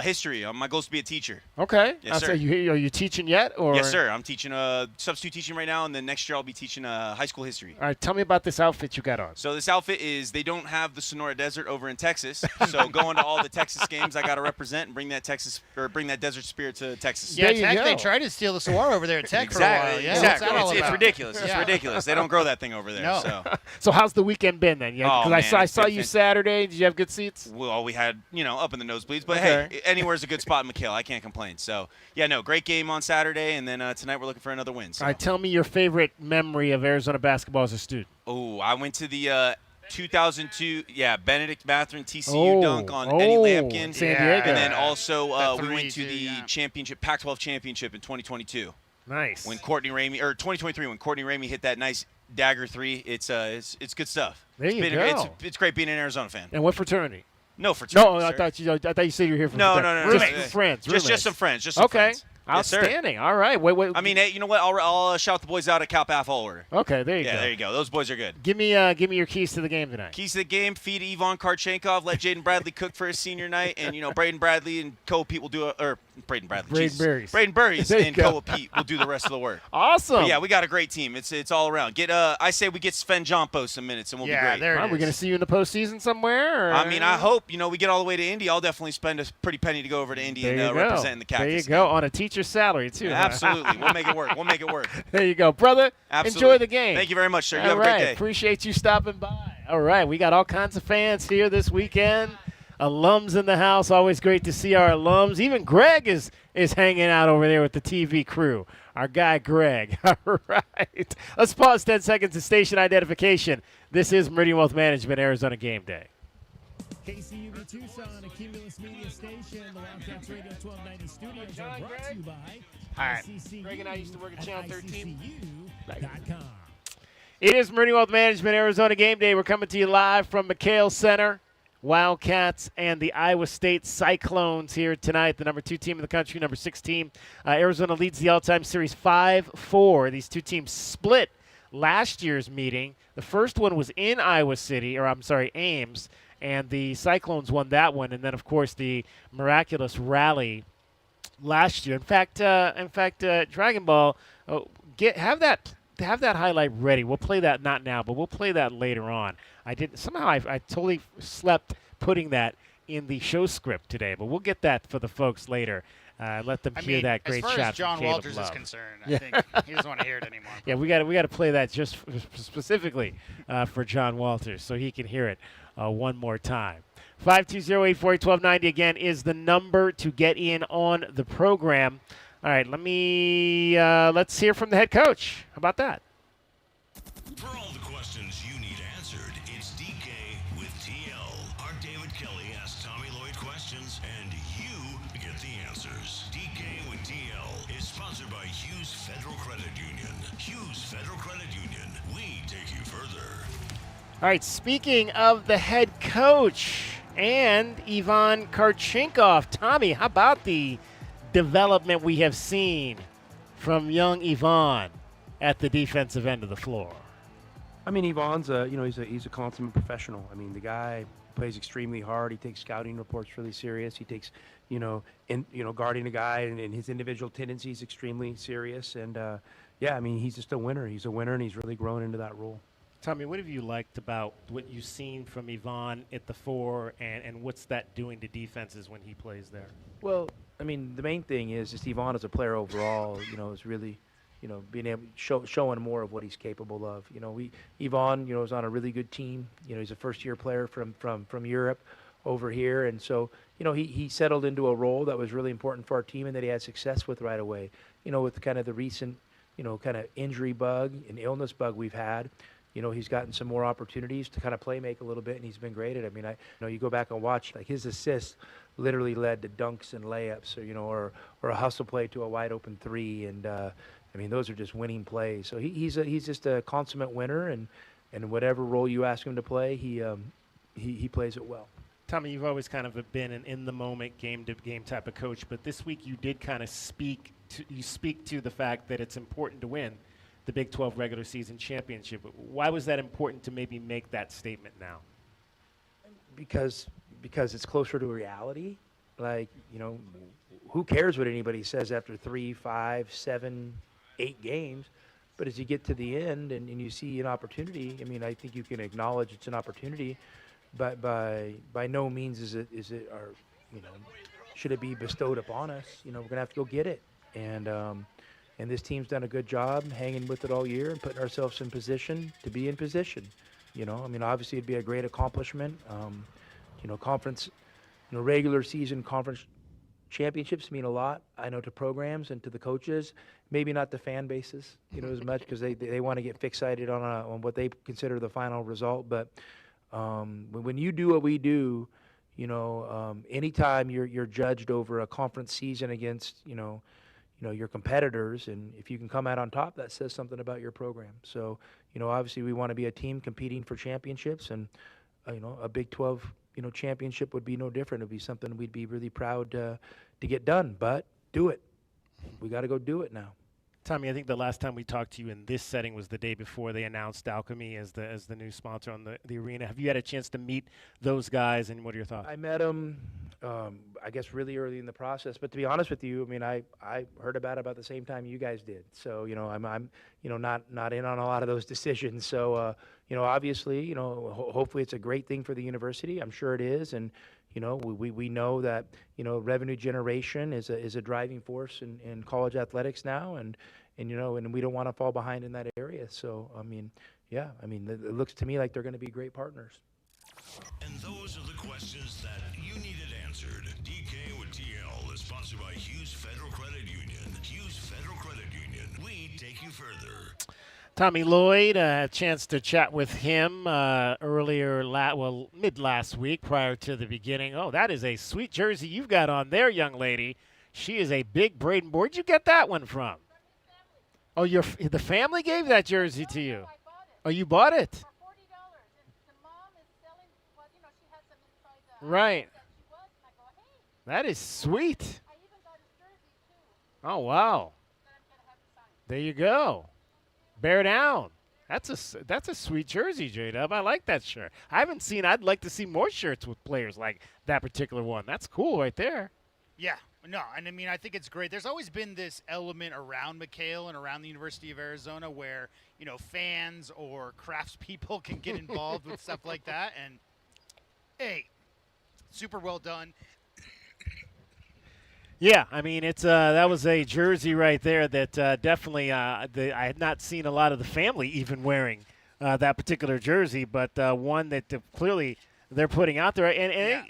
History. My goal is to be a teacher. Okay. Yes, sir. Are you teaching yet? Or? Yes, sir. I'm teaching substitute teaching right now, and then next year I'll be teaching high school history. All right. Tell me about this outfit you got on. So this outfit is they don't have the Sonora Desert over in Texas. So going to all the Texas games, I got to represent and bring that desert spirit to Texas. Yeah, Tech, they tried to steal the saguaro over there at Tech for a while. Yeah, exactly. What's that all It's about? ridiculous. It's ridiculous. They don't grow that thing over there. No. So how's the weekend been then? Yeah, because I saw you Saturday. Did you have good seats? Well, we had, up in the nosebleeds. But, Okay. hey, anywhere's a good spot in McHale. I can't complain. So, yeah, no, great game on Saturday. And then tonight we're looking for another win. So. All right. Tell me your favorite memory of Arizona basketball as a student. Oh, I went to the 2002, Benedict Mathurin TCU dunk on Eddie Lampkin. San Diego. And then also we went to the championship, Pac-12 championship in 2022. Nice. When Courtney Ramey, or 2023, when Courtney Ramey hit that nice dagger three, it's good stuff. There you go. It's great being an Arizona fan. And what fraternity? No fraternity. No, sir. I thought you said you were here for No. Just friends. Just some friends. Just some friends. Outstanding. Yes, all right. Wait. I mean, hey, you know what? I'll shout the boys out at Cal Path all order. Okay, there you go. Yeah, there you go. Those boys are good. Give me your keys to the game tonight. Keys to the game: feed Ivan Karchenkov, let Jaden Bradley cook for his senior night, and Braden Bradley and Pete will do Braden Bradley. Braden Burries and Pete will do the rest of the work. Awesome. But yeah, we got a great team. It's all around. I say we get Sven Jompo some minutes, and we'll be great. There it is. Are we going to see you in the postseason somewhere? Or? I mean, I hope we get all the way to Indy. I'll definitely spend a pretty penny to go over to Indy and represent the Cactus. There you go, on a teacher's salary too. Absolutely. We'll make it work. There you go, brother. Absolutely. Enjoy the game. Thank you very much, sir. You all have a right. great day. Appreciate you stopping by. All right. We got all kinds of fans here this weekend. Alums in the house. Always great to see our alums. Even Greg is hanging out over there with the TV crew. Our guy, Greg. All right. Let's pause 10 seconds to station identification. This is Meridian Wealth Management, Arizona Game Day. KCUB Tucson, a Cumulus Media Station. The Wildcats Radio 1290 studios are brought to you by ICCU. Greg and I used to work at Channel 13. ICCU.com. It is Meridian Wealth Management, Arizona Game Day. We're coming to you live from McHale Center. Wildcats and the Iowa State Cyclones here tonight, the number 2 team in the country, number 6 team. Arizona leads the all-time series 5-4. These two teams split last year's meeting. The first one was in Ames, and the Cyclones won that one. And then, of course, the miraculous rally last year. In fact, Dragon Ball, have that highlight ready. We'll play that not now, but we'll play that later on. I totally slept putting that in the show script today, but we'll get that for the folks later. Let them hear that great shot. As far as John from Caleb Walters Love. is concerned, I think he doesn't want to hear it anymore. Yeah, we got to play that just specifically for John Walters so he can hear it one more time. 520-848-1290 again is the number to get in on the program. All right, let's hear from the head coach. How about that? For all the questions you need answered, it's DK with TL. Our David Kelly asks Tommy Lloyd questions, and you get the answers. DK with TL is sponsored by Hughes Federal Credit Union. Hughes Federal Credit Union. We take you further. All right, speaking of the head coach and Ivan Karchinkov, Tommy, how about the development we have seen from young Ivan at the defensive end of the floor? I mean, Ivan's he's a consummate professional. I mean, the guy plays extremely hard. He takes scouting reports really serious. He takes, guarding a guy and his individual tendencies extremely serious. And I mean, he's just a winner. He's a winner, and he's really grown into that role. Tommy, what have you liked about what you've seen from Ivan at the 4, and what's that doing to defenses when he plays there? Well, I mean, the main thing is just Ivan as a player overall, is really, being able showing more of what he's capable of. Ivan, is on a really good team. He's a first-year player from Europe over here, and so, he settled into a role that was really important for our team and that he had success with right away. With kind of the recent, kind of injury bug and illness bug we've had. He's gotten some more opportunities to kind of play make a little bit, and he's been great at it. I mean, you go back and watch, like his assists literally led to dunks and layups, or a hustle play to a wide open 3, and I mean, those are just winning plays. So he's just a consummate winner, and whatever role you ask him to play, he plays it well. Tommy, you've always kind of been an in-the-moment, game-to-game type of coach, but this week you did kind of speak to the fact that it's important to win the Big 12 regular season championship. Why was that important to maybe make that statement now? Because it's closer to reality. Like, who cares what anybody says after 3, 5, 7, 8 games? But as you get to the end and you see an opportunity, I mean, I think you can acknowledge it's an opportunity, but by no means is it or should it be bestowed upon us? We're gonna have to go get it. And this team's done a good job hanging with it all year and putting ourselves in position to be in position. I mean, obviously it'd be a great accomplishment. Conference, regular season conference championships mean a lot, I know, to programs and to the coaches. Maybe not the fan bases, as much because they want to get fixated on what they consider the final result. But when you do what we do, anytime you're judged over a conference season against, your competitors, and if you can come out on top, that says something about your program. So, obviously we want to be a team competing for championships, and, a Big 12, championship would be no different. It'd be something we'd be really proud to get done, but do it. We got to go do it now. Tommy, I think the last time we talked to you in this setting was the day before they announced Alchemy as the new sponsor on the arena. Have you had a chance to meet those guys, and what are your thoughts? I met them, I guess, really early in the process. But to be honest with you, I mean, I heard about the same time you guys did. So, I'm not in on a lot of those decisions. So, obviously, hopefully it's a great thing for the university. I'm sure it is. And, we know that, revenue generation is a driving force in college athletics now. And we don't want to fall behind in that area. So, I mean, it looks to me like they're going to be great partners. And those are the questions that you needed answered. DK with TL is sponsored by Hughes Federal Credit Union. Hughes Federal Credit Union. We take you further. Tommy Lloyd, a chance to chat with him earlier, mid last week prior to the beginning. Oh, that is a sweet jersey you've got on there, young lady. She is a big Braden. Where'd you get that one from? Oh, the family gave that jersey to you. Oh, you bought it? Right. That is sweet. Oh, wow. There you go. Bear down. That's a sweet jersey, J-Dub. I like that shirt. I'd like to see more shirts with players like that particular one. That's cool right there. Yeah. No, and I mean, I think it's great. There's always been this element around McHale and around the University of Arizona where, fans or craftspeople can get involved with stuff like that. And, hey, super well done. Yeah, I mean it's that was a jersey right there that definitely I had not seen a lot of the family even wearing that particular jersey, but one that clearly they're putting out there, and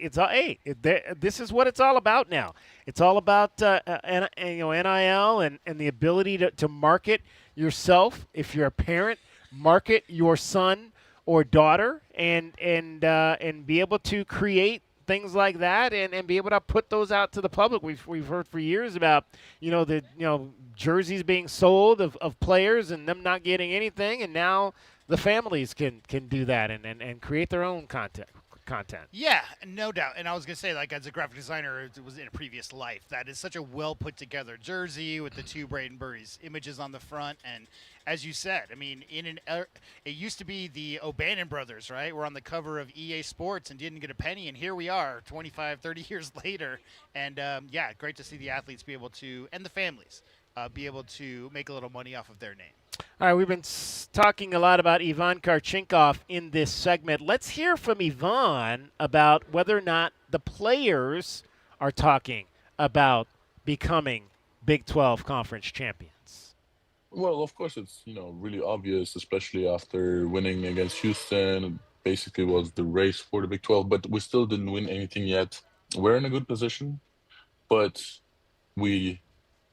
this is what it's all about now. It's all about NIL and the ability to market yourself. If you're a parent, market your son or daughter, and be able to create things like that, and be able to put those out to the public. We've heard for years about the jerseys being sold of players and them not getting anything, and now the families can do that and create their own content. Yeah, no doubt. And I was going to say, like, as a graphic designer, it was in a previous life. That is such a well put together jersey with the two Braden Burries images on the front. And as you said, I mean, it used to be the O'Bannon brothers, right? We're on the cover of EA Sports and didn't get a penny. And here we are 25, 30 years later. And, yeah, great to see the athletes be able to, and the families, be able to make a little money off of their name. All right, we've been talking a lot about Ivan Karchinkov in this segment. Let's hear from Ivan about whether or not the players are talking about becoming Big 12 conference champions. Well, of course, it's really obvious, especially after winning against Houston. It basically was the race for the Big 12, but we still didn't win anything yet. We're in a good position, but we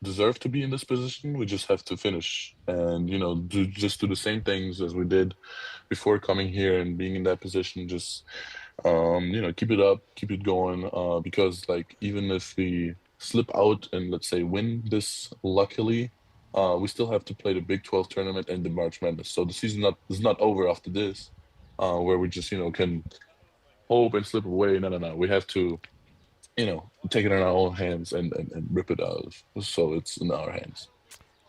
deserve to be in this position. We just have to finish and do the same things as we did before coming here and being in that position. Just keep it up, keep it going, because even if we slip out and let's say win this luckily, we still have to play the Big 12 tournament and the March Madness. So the season is not over after this, where we just can hope and slip away. No, we have to take it in our own hands and rip it out. So it's in our hands.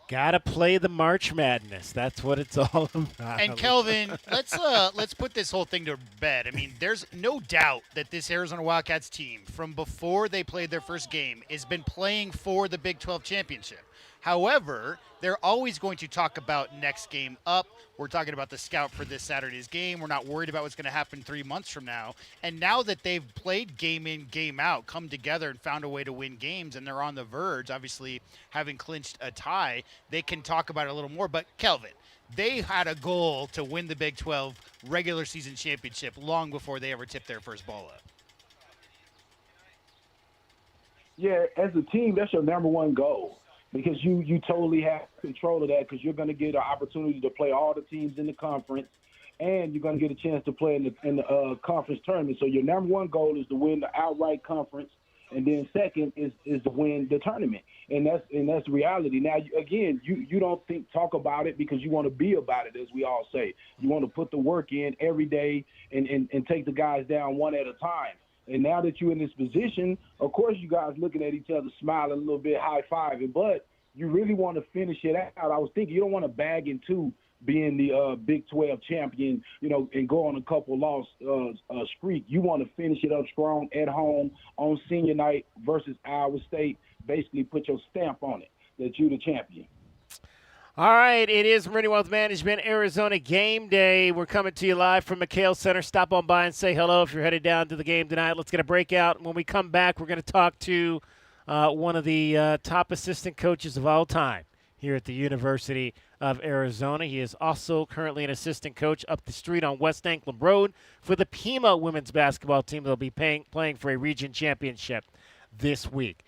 Gotta play the March Madness. That's what it's all about. And Kelvin, let's put this whole thing to bed. I mean, there's no doubt that this Arizona Wildcats team, from before they played their first game, has been playing for the Big 12 championship. However, they're always going to talk about next game up. We're talking about the scout for this Saturday's game. We're not worried about what's going to happen 3 months from now. And now that they've played game in, game out, come together and found a way to win games, and they're on the verge, obviously having clinched a tie, they can talk about it a little more. But, Kelvin, they had a goal to win the Big 12 regular season championship long before they ever tipped their first ball up. Yeah, as a team, that's your number one goal. Because you totally have control of that, because you're going to get an opportunity to play all the teams in the conference, and you're going to get a chance to play in the conference tournament. So your number one goal is to win the outright conference, and then second is to win the tournament, and that's reality. Now, again, you don't talk about it because you want to be about it, as we all say. You want to put the work in every day and take the guys down one at a time. And now that you're in this position, of course, you guys looking at each other, smiling a little bit, high-fiving, but you really want to finish it out. I was thinking you don't want to bag into being the Big 12 champion, and go on a couple loss streak. You want to finish it up strong at home on senior night versus Iowa State. Basically put your stamp on it that you're the champion. All right, it is Meridian Wealth Management Arizona Game Day. We're coming to you live from McHale Center. Stop on by and say hello if you're headed down to the game tonight. Let's get a breakout. When we come back, we're going to talk to one of the top assistant coaches of all time here at the University of Arizona. He is also currently an assistant coach up the street on West Anklam Road for the Pima women's basketball team. They'll be playing for a region championship this week.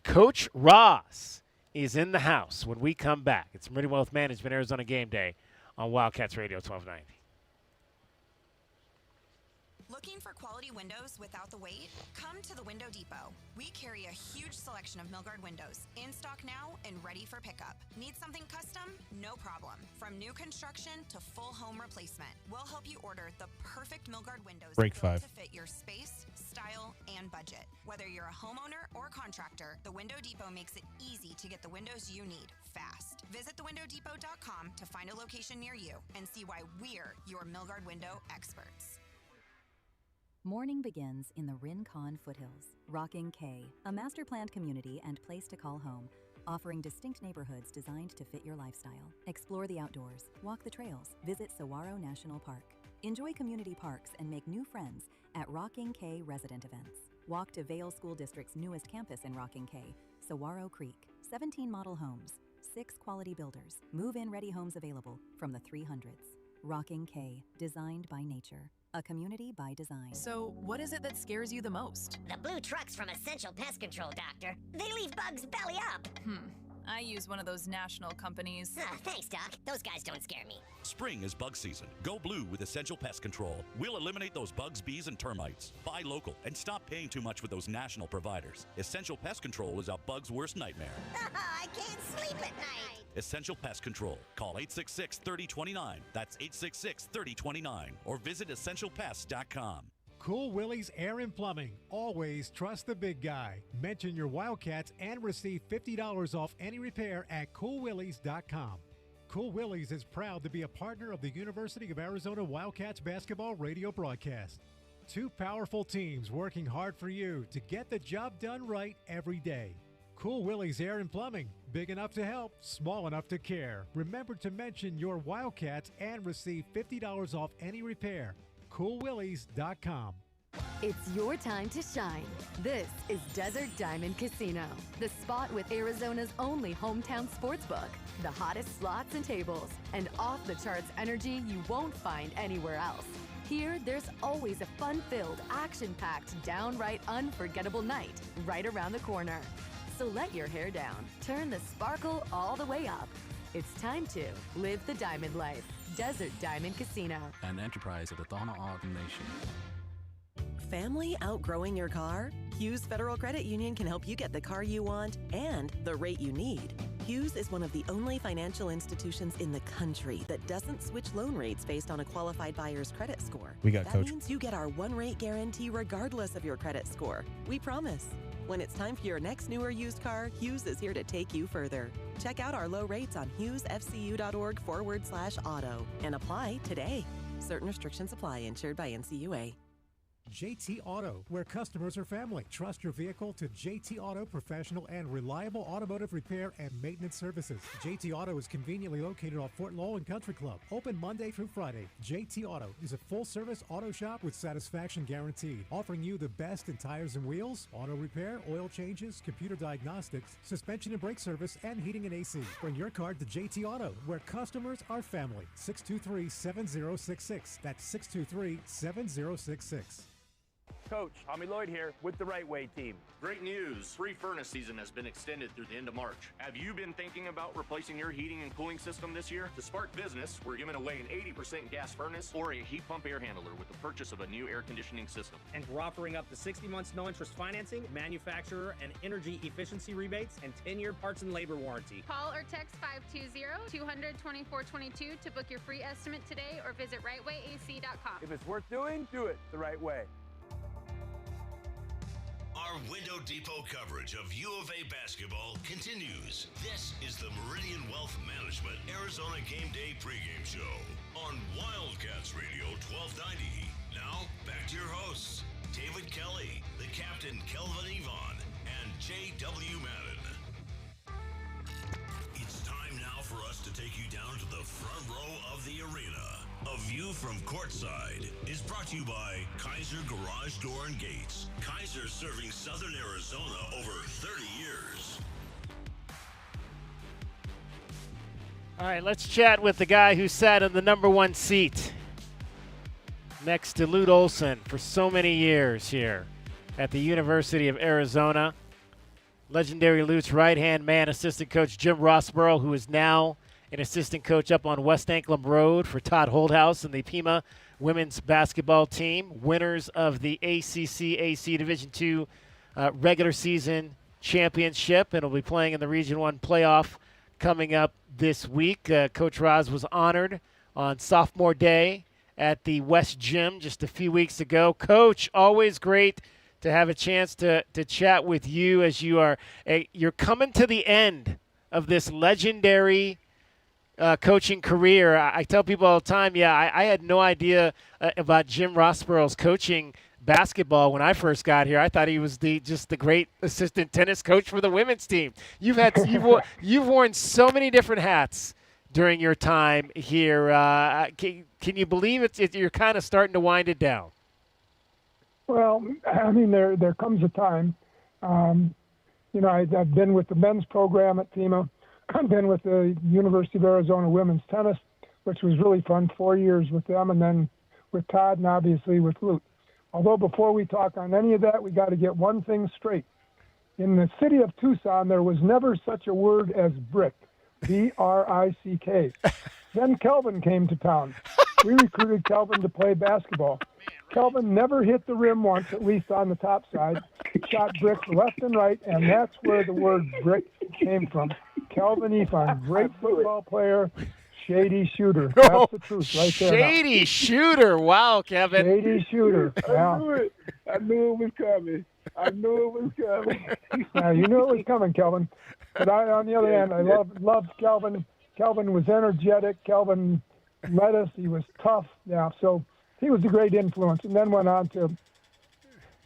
Coach Ross is in the house when we come back. It's Meridian Wealth Management Arizona Game Day on Wildcats Radio 1290. Looking for quality windows without the wait? Come to the Window Depot. We carry a huge selection of Milgard windows, in stock now and ready for pickup. Need something custom? No problem. From new construction to full home replacement, we'll help you order the perfect Milgard windows Break built 5. to fit your space, style, and budget. Whether you're a homeowner or contractor, the Window Depot makes it easy to get the windows you need fast. Visit thewindowdepot.com to find a location near you and see why we're your Milgard window experts. Morning begins in the Rincon Foothills. Rocking K, a master-planned community and place to call home, offering distinct neighborhoods designed to fit your lifestyle. Explore the outdoors, walk the trails, visit Saguaro National Park. Enjoy community parks and make new friends at Rocking K Resident Events. Walk to Vale School District's newest campus in Rocking K, Saguaro Creek. 17 model homes, 6 quality builders, move-in ready homes available from the 300s. Rocking K, designed by nature. A community by design. So, what is it that scares you the most? The blue trucks from Essential Pest Control, Doctor. They leave bugs belly up. I use one of those national companies. Thanks, Doc. Those guys don't scare me. Spring is bug season. Go blue with Essential Pest Control. We'll eliminate those bugs, bees, and termites. Buy local and stop paying too much with those national providers. Essential Pest Control is a bug's worst nightmare. I can't sleep at night. Essential Pest Control. Call 866-3029. That's 866-3029. Or visit essentialpest.com. Cool Willie's Air and Plumbing. Always trust the big guy. Mention your Wildcats and receive $50 off any repair at coolwillies.com. Cool Willie's is proud to be a partner of the University of Arizona Wildcats basketball radio broadcast. 2 powerful teams working hard for you to get the job done right every day. Cool Willie's Air and Plumbing. Big enough to help, small enough to care. Remember to mention your Wildcats and receive $50 off any repair. CoolWillies.com. It's your time to shine. This is Desert Diamond Casino, the spot with Arizona's only hometown sportsbook, the hottest slots and tables, and off-the-charts energy you won't find anywhere else. Here, there's always a fun-filled, action-packed, downright unforgettable night right around the corner. So let your hair down, turn the sparkle all the way up. It's time to live the diamond life. Desert Diamond Casino. An enterprise of the Thana Ogden Nation. Family outgrowing your car? Hughes Federal Credit Union can help you get the car you want and the rate you need. Hughes is one of the only financial institutions in the country that doesn't switch loan rates based on a qualified buyer's credit score. That means you get our one-rate guarantee regardless of your credit score. We promise. When it's time for your next new or used car, Hughes is here to take you further. Check out our low rates on hughesfcu.org/auto and apply today. Certain restrictions apply. Insured by NCUA. JT Auto, where customers are family. Trust your vehicle to JT Auto professional and reliable automotive repair and maintenance services. JT Auto is conveniently located off Fort Lowell and Country Club. Open Monday through Friday. JT Auto is a full-service auto shop with satisfaction guaranteed, offering you the best in tires and wheels, auto repair, oil changes, computer diagnostics, suspension and brake service, and heating and AC. Bring your car to JT Auto, where customers are family. 623-7066. That's 623-7066. Coach, Tommy Lloyd here with the Right Way team. Great news. Free furnace season has been extended through the end of March. Have you been thinking about replacing your heating and cooling system this year? To spark business, we're giving away an 80% gas furnace or a heat pump air handler with the purchase of a new air conditioning system. And we're offering up to 60 months no interest financing, manufacturer and energy efficiency rebates, and 10-year parts and labor warranty. Call or text 520-200-2422 to book your free estimate today or visit rightwayac.com. If it's worth doing, do it the right way. Our Window Depot coverage of U of A basketball continues. This is the Meridian Wealth Management Arizona Gameday pregame show on Wildcats Radio 1290. Now, back to your hosts, David Kelly, the captain Kelvin Yvonne, and J.W. Madden. It's time now for us to take you down to the front row of the arena. A view from courtside is brought to you by Kaiser Garage Door and Gates. Kaiser serving Southern Arizona over 30 years. All right, let's chat with the guy who sat in the number 1 seat next to Lute Olson for so many years here at the University of Arizona. Legendary Lute's right-hand man, assistant coach Jim Rossborough, who is now an assistant coach up on West Anklam Road for Todd Holdhouse and the Pima women's basketball team, winners of the ACC Division II regular season championship, and will be playing in the Region 1 playoff coming up this week. Coach Roz was honored on sophomore day at the West Gym just a few weeks ago. Coach, always great to have a chance to chat with you as you're coming to the end of this legendary coaching career. I tell people all the time, I had no idea about Jim Rossborough's coaching basketball when I first got here. I thought he was just the great assistant tennis coach for the women's team. You've worn so many different hats during your time here. Can you believe you're kind of starting to wind it down? Well, I mean, there comes a time. I've been with the men's program at FEMA. I've been with the University of Arizona women's tennis, which was really fun, 4 years with them, and then with Todd and obviously with Lute. Although before we talk on any of that, we got to get one thing straight. In the city of Tucson, there was never such a word as brick, B-R-I-C-K. Then Kelvin came to town. We recruited Kelvin to play basketball. Kelvin never hit the rim once, at least on the top side. Shot bricks left and right, and that's where the word brick came from. Kelvin Ifan, great football player, shady shooter. That's the truth right there. Shady shooter. Wow, Kevin. Shady shooter. I knew it. I knew it was coming. Yeah, you knew it was coming, Kelvin. But on the other hand, I loved Kelvin. Kelvin was energetic. Kelvin led us. He was tough. Yeah, so he was a great influence, and then went on to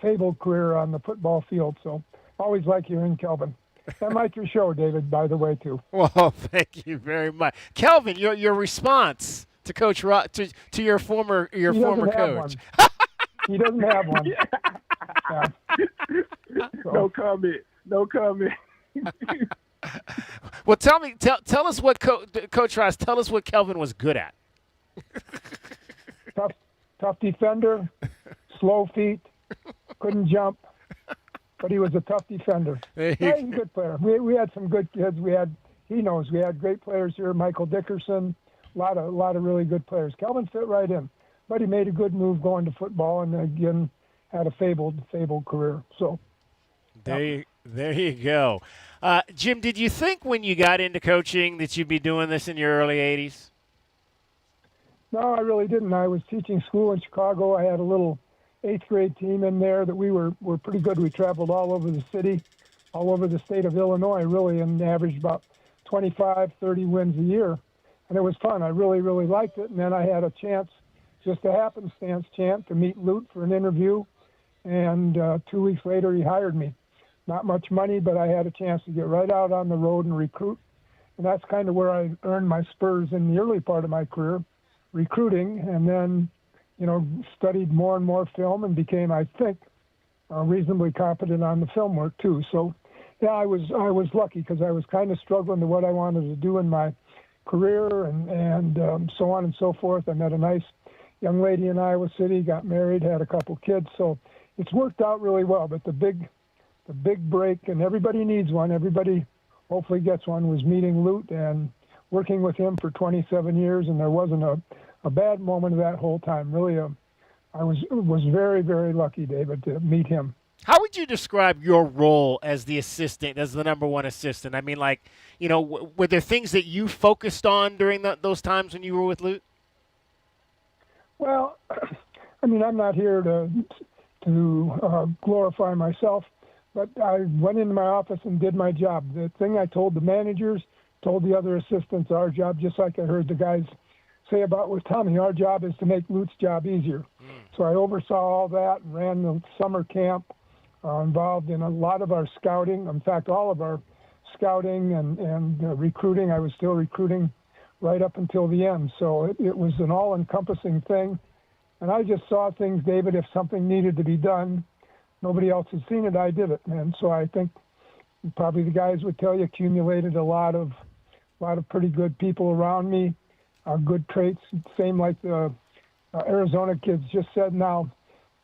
fabled career on the football field. So always like hearing Kelvin. And like your show, David, by the way, too. Well, thank you very much, Kelvin. Your response to Coach to your former coach. He doesn't have one. Yeah. No comment. Well, tell us what Coach Ross. Tell us what Kelvin was good at. Tough defender, slow feet, couldn't jump, but he was a tough defender. He's a good player. We had some good kids. We had great players here. Michael Dickerson, a lot of really good players. Kelvin fit right in, but he made a good move going to football, and again had a fabled career. So there you go. Jim, did you think when you got into coaching that you'd be doing this in your early 80s? No, I really didn't. I was teaching school in Chicago. I had a little 8th grade team in there that we were pretty good. We traveled all over the city, all over the state of Illinois, really, and averaged about 25, 30 wins a year. And it was fun. I really, really liked it. And then I had a chance, just a happenstance chance, to meet Lute for an interview. And 2 weeks later, he hired me. Not much money, but I had a chance to get right out on the road and recruit. And that's kind of where I earned my spurs in the early part of my career, recruiting, and then, studied more and more film and became, I think, reasonably competent on the film work too. So, yeah, I was lucky because I was kind of struggling to what I wanted to do in my career and so on and so forth. I met a nice young lady in Iowa City, got married, had a couple kids. So it's worked out really well. But the big break, and everybody needs one, everybody hopefully gets one, was meeting Lute and working with him for 27 years, and there wasn't a bad moment of that whole time. Really, I was very, very lucky, David, to meet him. How would you describe your role as the assistant, as the number one assistant? I mean, were there things that you focused on during those times when you were with Lute? Well, I mean, I'm not here to glorify myself, but I went into my office and did my job. The thing I told the managers, told the other assistants, our job, just like I heard the guys say about with Tommy, our job is to make Lute's job easier. So I oversaw all that and ran the summer camp, involved in a lot of our scouting. In fact, all of our scouting and recruiting. I was still recruiting right up until the end. So it was an all-encompassing thing. And I just saw things, David, if something needed to be done, nobody else had seen it, I did it. And so I think probably the guys would tell you, accumulated a lot of pretty good people around me, good traits, same like the Arizona kids just said. Now,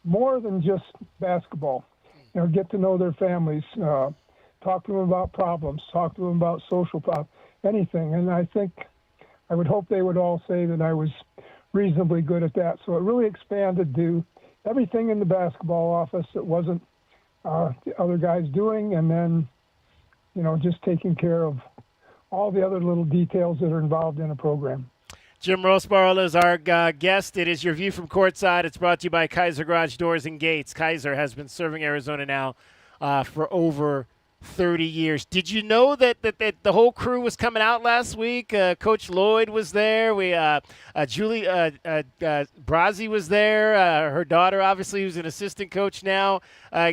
more than just basketball, get to know their families, talk to them about problems, talk to them about social problems, anything. And I think I would hope they would all say that I was reasonably good at that. So it really expanded to everything in the basketball office that wasn't the other guys doing, and then, just taking care of all the other little details that are involved in a program. Jim Rosbarl is our guest. It is Your View from Courtside. It's brought to you by Kaiser Garage Doors and Gates. Kaiser has been serving Arizona now for over 30 years. Did you know that the whole crew was coming out last week? Coach Lloyd was there. Julie Brazzi was there. Her daughter, obviously, who's an assistant coach now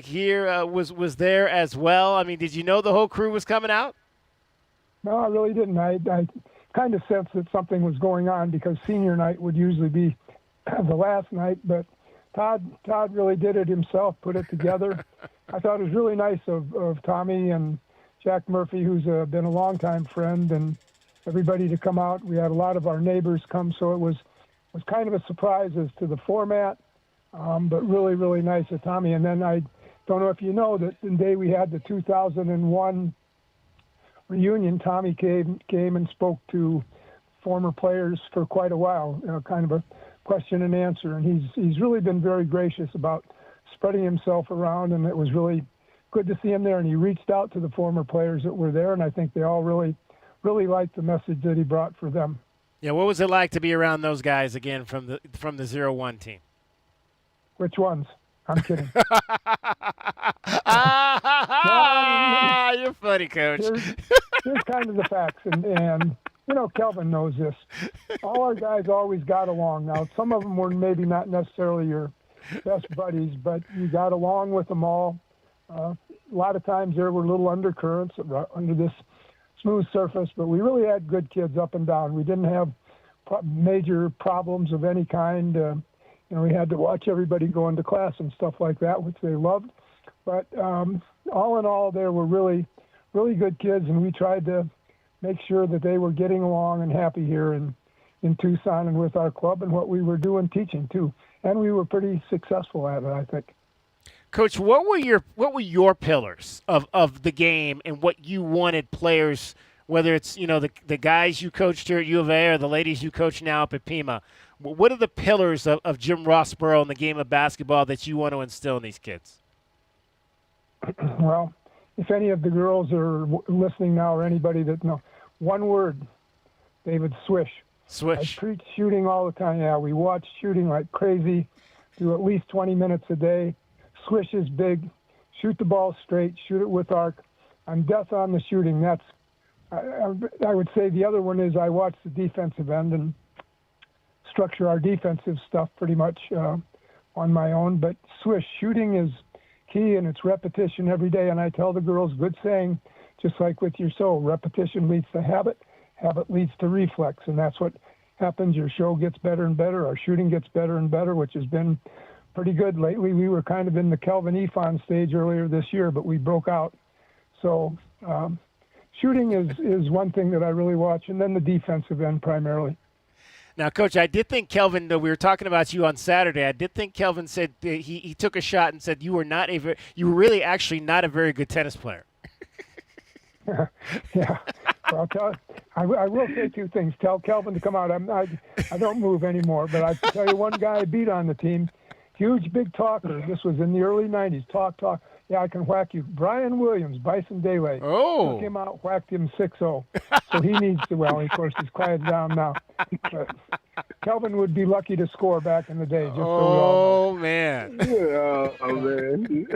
here, was there as well. I mean, did you know the whole crew was coming out? No, I really didn't. I kind of sensed that something was going on because senior night would usually be the last night. But Todd really did it himself, put it together. I thought it was really nice of Tommy and Jack Murphy, who's been a longtime friend, and everybody to come out. We had a lot of our neighbors come, so it was kind of a surprise as to the format, but really, really nice of Tommy. And then I don't know if you know that the day we had the 2001 reunion, Tommy came and spoke to former players for quite a while, kind of a question and answer. And he's really been very gracious about spreading himself around, and it was really good to see him there. And he reached out to the former players that were there, and I think they all really liked the message that he brought for them. Yeah, what was it like to be around those guys again from the 0-1 team? Which ones? I'm kidding. You're funny, Coach. Here's kind of the facts, and Kelvin knows this. All our guys always got along. Now, some of them were maybe not necessarily your best buddies, but you got along with them all. A lot of times there were little undercurrents under this smooth surface, but we really had good kids up and down. We didn't have major problems of any kind. We had to watch everybody go into class and stuff like that, which they loved. But all in all, they were really, really good kids, and we tried to make sure that they were getting along and happy here in Tucson and with our club and what we were doing teaching too. And we were pretty successful at it, I think. Coach, what were your pillars of the game and what you wanted players, whether it's the guys you coached here at U of A or the ladies you coach now up at Pima? What are the pillars of Jim Rossborough in the game of basketball that you want to instill in these kids? Well, if any of the girls are listening now or anybody that knows, one word, David, swish. Swish. I preach shooting all the time. Yeah, we watch shooting like crazy, do at least 20 minutes a day. Swish is big. Shoot the ball straight. Shoot it with arc. I'm death on the shooting. That's, I would say the other one is I watch the defensive end and structure our defensive stuff pretty much on my own. But swish, shooting is key, and it's repetition every day. And I tell the girls, good saying, just like with your soul, repetition leads to habit. Habit leads to reflex, and that's what happens. Your show gets better and better. Our shooting gets better and better, which has been pretty good lately. We were kind of in the Kelvin Efon stage earlier this year, but we broke out. So shooting is one thing that I really watch, and then the defensive end primarily. Now, Coach, I did think Kelvin, though we were talking about you on Saturday, I did think Kelvin said he took a shot and said you were really actually not a very good tennis player. Yeah. Well, I will say two things. Tell Kelvin to come out. I don't move anymore, but I tell you one guy I beat on the team, huge, big talker. This was in the early 90s. Talk. Yeah, I can whack you. Brian Williams, Bison Daylight. Oh. Took him out, whacked him 6-0. So he needs to, of course, he's quieted down now. But Kelvin would be lucky to score back in the day. Just so man. Yeah, man.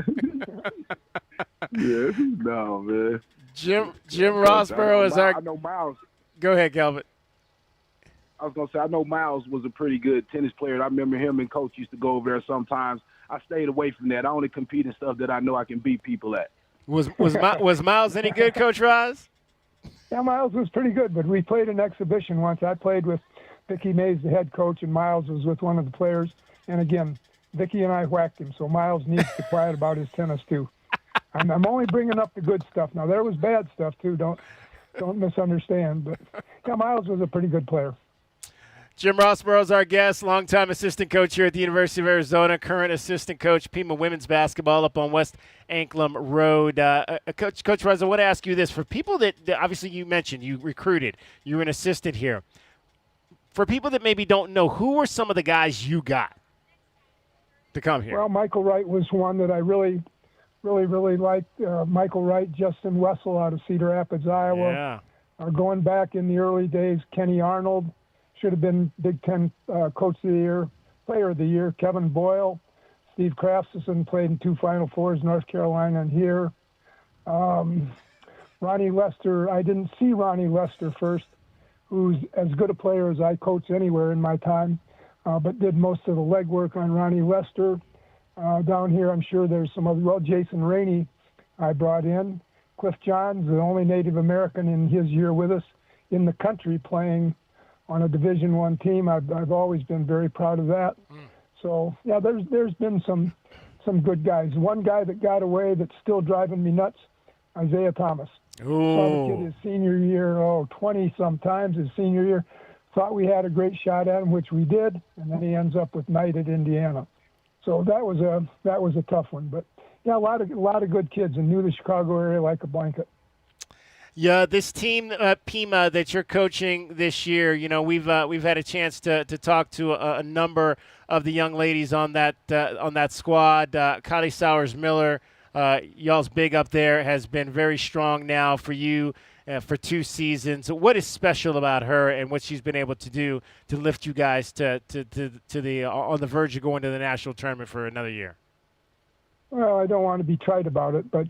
Yeah, no, man. Jim Rossborough is our. I know Miles. Go ahead, Kelvin. I was gonna say I know Miles was a pretty good tennis player. I remember him and Coach used to go over there sometimes. I stayed away from that. I only compete in stuff that I know I can beat people at. Was Miles any good, Coach Roz? Yeah, Miles was pretty good, but we played an exhibition once. I played with Vicki Mays, the head coach, and Miles was with one of the players. And again, Vicki and I whacked him, so Miles needs to quiet about his tennis too. I'm only bringing up the good stuff now. There was bad stuff too. Don't misunderstand. But yeah, Miles was a pretty good player. Jim Rossborough is our guest, longtime assistant coach here at the University of Arizona, current assistant coach, Pima women's basketball up on West Anklam Road. Coach Ross, I want to ask you this. For people that obviously you mentioned, you recruited, you were an assistant here. For people that maybe don't know, who were some of the guys you got to come here? Well, Michael Wright was one that I really liked. Michael Wright, Justin Wessel out of Cedar Rapids, Iowa. Yeah. Going back in the early days, Kenny Arnold. Should have been Big Ten Coach of the Year, Player of the Year. Kevin Boyle, Steve Craftsison played in 2 Final Fours, North Carolina and here. Ronnie Lester, I didn't see Ronnie Lester first, who's as good a player as I coached anywhere in my time, but did most of the legwork on Ronnie Lester. Down here, I'm sure there's some other. Well, Jason Rainey I brought in. Cliff Johns, the only Native American in his year with us. in the country playing on a Division I team. I've always been very proud of that. So yeah, there's been some good guys. One guy that got away that's still driving me nuts, Isaiah Thomas. Saw the kid his senior year, 20 sometimes his senior year. Thought we had a great shot at him, which we did, and then he ends up with Knight at Indiana. So that was a tough one. But yeah, a lot of good kids, and knew the Chicago area like a blanket. Yeah, this team, Pima, that you're coaching this year, you know, we've had a chance to talk to a number of the young ladies on that squad. Kylie Sowers-Miller, y'all's big up there, has been very strong now for you for 2 seasons. What is special about her and what she's been able to do to lift you guys to the on the verge of going to the national tournament for another year? Well, I don't want to be trite about it, but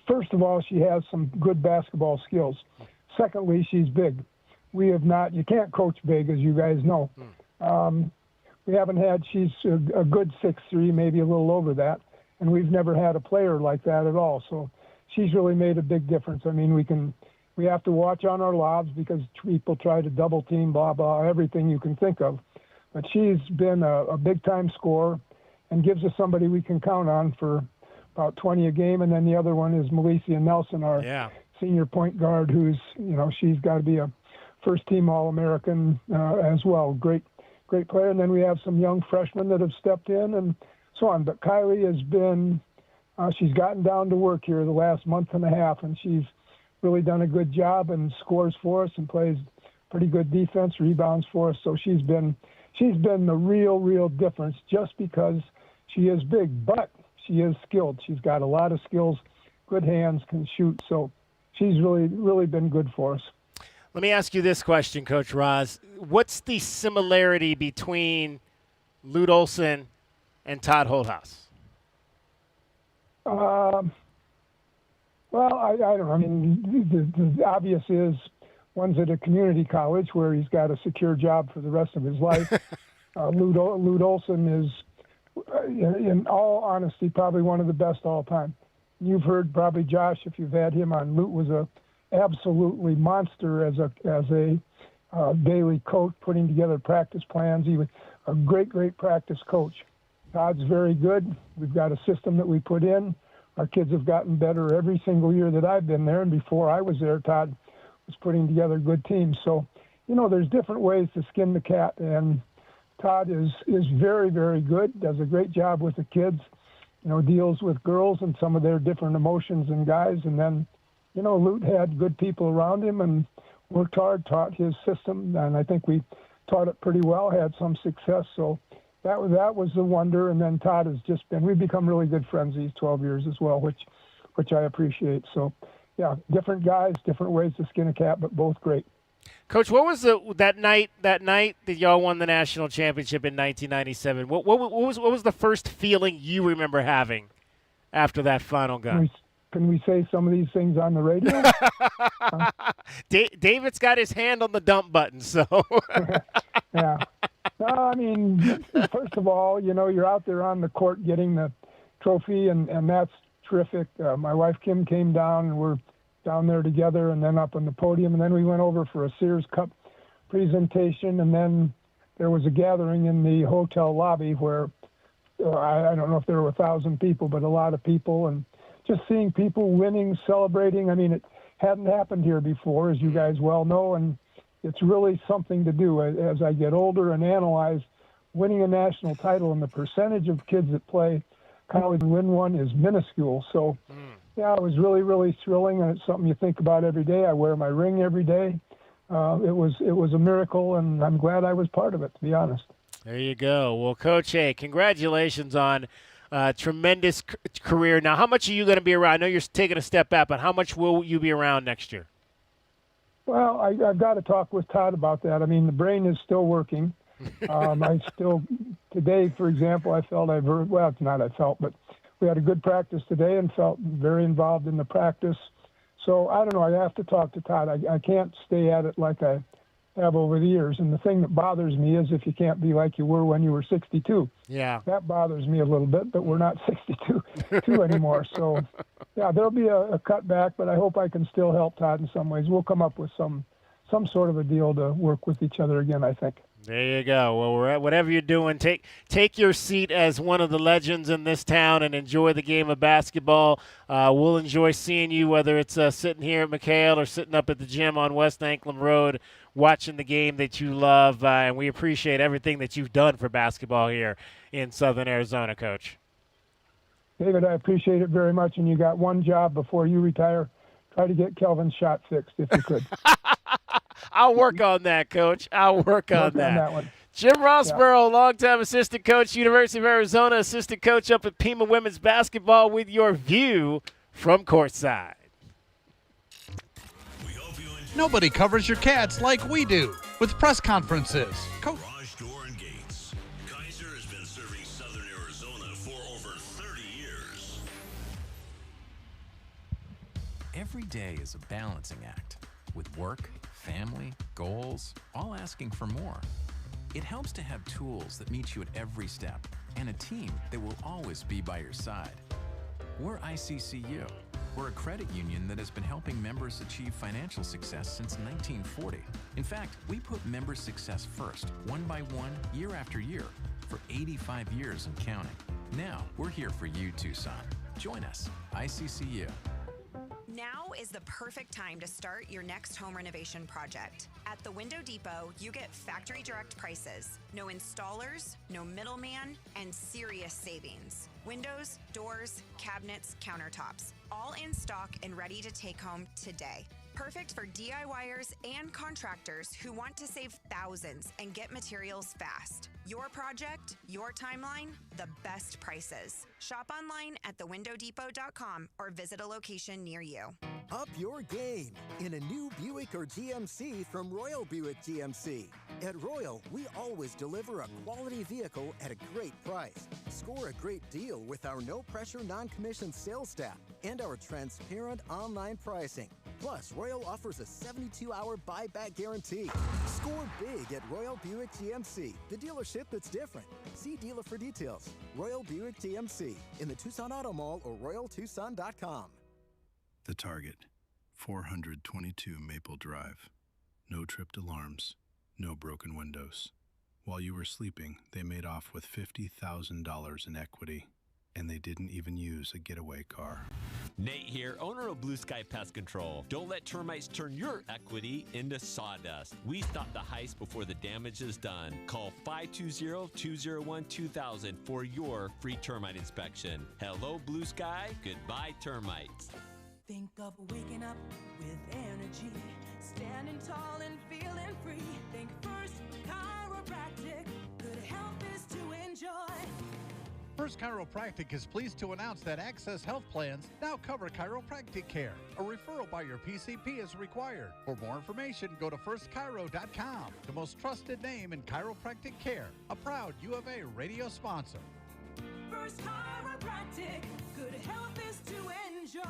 first of all, she has some good basketball skills. Secondly, she's big. You can't coach big, as you guys know. We haven't had, she's a good 6'3", maybe a little over that, and we've never had a player like that at all. So she's really made a big difference. I mean, we have to watch on our lobs because people try to double team, blah, blah, everything you can think of. But she's been a big-time scorer and gives us somebody we can count on for about 20 a game. And then the other one is Malicia Nelson, our senior point guard, who's, she's got to be a first-team All-American as well. Great player. And then we have some young freshmen that have stepped in and so on. But Kylie has been, she's gotten down to work here the last month and a half, and she's really done a good job and scores for us and plays pretty good defense, rebounds for us. So she's been the real difference just because she is big, but she is skilled. She's got a lot of skills, good hands, can shoot. So she's really been good for us. Let me ask you this question, Coach Roz. What's the similarity between Lute Olson and Todd Holthouse? Well, I don't know. I mean, the obvious is one's at a community college where he's got a secure job for the rest of his life. Lute Olson is, in all honesty, probably one of the best all time. You've heard probably Josh, if you've had him on. Lute was a absolutely monster as a daily coach, putting together practice plans. He was a great practice coach. Todd's very good. We've got a system that we put in. Our kids have gotten better every single year that I've been there, and before I was there, Todd was putting together good teams. So, there's different ways to skin the cat, and Todd is very good, does a great job with the kids, deals with girls and some of their different emotions and guys. And then, Lute had good people around him and worked hard, taught his system, and I think we taught it pretty well, had some success. So that was the wonder. And then Todd has just been, we've become really good friends these 12 years as well, which I appreciate. So, yeah, different guys, different ways to skin a cat, but both great. Coach, what was that night that y'all won the national championship in 1997? What was the first feeling you remember having after that final gun? Can we say some of these things on the radio? David's got his hand on the dump button, so. Yeah. No, I mean, first of all, you're out there on the court getting the trophy, and that's terrific. My wife Kim came down, and we're down there together, and then up on the podium, and then we went over for a Sears Cup presentation, and then there was a gathering in the hotel lobby where I don't know if there were 1,000 people, but a lot of people, and just seeing people winning, celebrating. I mean, it hadn't happened here before, as you guys well know, and it's really something to do. As I get older and analyze winning a national title, and the percentage of kids that play college and win one is minuscule. So, yeah, it was really thrilling, and it's something you think about every day. I wear my ring every day. It was a miracle, and I'm glad I was part of it, to be honest. There you go. Well, Coach, hey, congratulations on tremendous career. Now, how much are you going to be around? I know you're taking a step back, but how much will you be around next year? Well, I've got to talk with Todd about that. I mean, the brain is still working. Today, for example, but we had a good practice today and felt very involved in the practice. So I don't know. I have to talk to Todd. I can't stay at it like I have over the years. And the thing that bothers me is if you can't be like you were when you were 62. Yeah. That bothers me a little bit, but we're not 62 anymore. So, yeah, there'll be a cutback, but I hope I can still help Todd in some ways. We'll come up with some some sort of a deal to work with each other again, I think. There you go. Well, whatever you're doing, take your seat as one of the legends in this town and enjoy the game of basketball. We'll enjoy seeing you, whether it's sitting here at McHale or sitting up at the gym on West Anklam Road, watching the game that you love. And we appreciate everything that you've done for basketball here in Southern Arizona, Coach. David, I appreciate it very much. And you got one job before you retire. Try to get Kelvin's shot fixed if you could. I'll work on that, Coach. I'll work on that one. Jim Rossborough, longtime assistant coach, University of Arizona, assistant coach up at Pima Women's Basketball with your view from courtside. Nobody covers your Cats like we do with press conferences. Garage door and gates. Kaiser has been serving Southern Arizona for over 30 years. Every day is a balancing act with work, family, goals, all asking for more. It helps to have tools that meet you at every step and a team that will always be by your side. We're ICCU. We're a credit union that has been helping members achieve financial success since 1940. In fact, we put member success first, one by one, year after year, for 85 years and counting. Now, we're here for you, Tucson. Join us, ICCU. Now is the perfect time to start your next home renovation project. At the Window Depot, you get factory direct prices, no installers, no middleman, and serious savings. Windows, doors, cabinets, countertops, all in stock and ready to take home today. Perfect for DIYers and contractors who want to save thousands and get materials fast. Your project, your timeline, the best prices. Shop online at thewindowdepot.com or visit a location near you. Up your game in a new Buick or GMC from Royal Buick GMC. At Royal, we always deliver a quality vehicle at a great price. Score a great deal with our no-pressure, non-commissioned sales staff and our transparent online pricing. Plus, Royal offers a 72-hour buyback guarantee. Score big at Royal Buick GMC, the dealership that's different. See dealer for details. Royal Buick GMC in the Tucson Auto Mall or RoyalTucson.com. The Target, 422 Maple Drive. No tripped alarms, no broken windows. While you were sleeping, they made off with $50,000 in equity, and they didn't even use a getaway car. Nate here, owner of Blue Sky Pest Control. Don't let termites turn your equity into sawdust. We stop the heist before the damage is done. Call 520-201-2000 for your free termite inspection. Hello, Blue Sky. Goodbye, termites. Think of waking up with energy, standing tall and feeling free. Think First Chiropractic, good health is to enjoy. First Chiropractic is pleased to announce that Access Health Plans now cover chiropractic care. A referral by your PCP is required. For more information, go to firstchiro.com, the most trusted name in chiropractic care. A proud U of A radio sponsor. First Chiropractic, good health is to enjoy.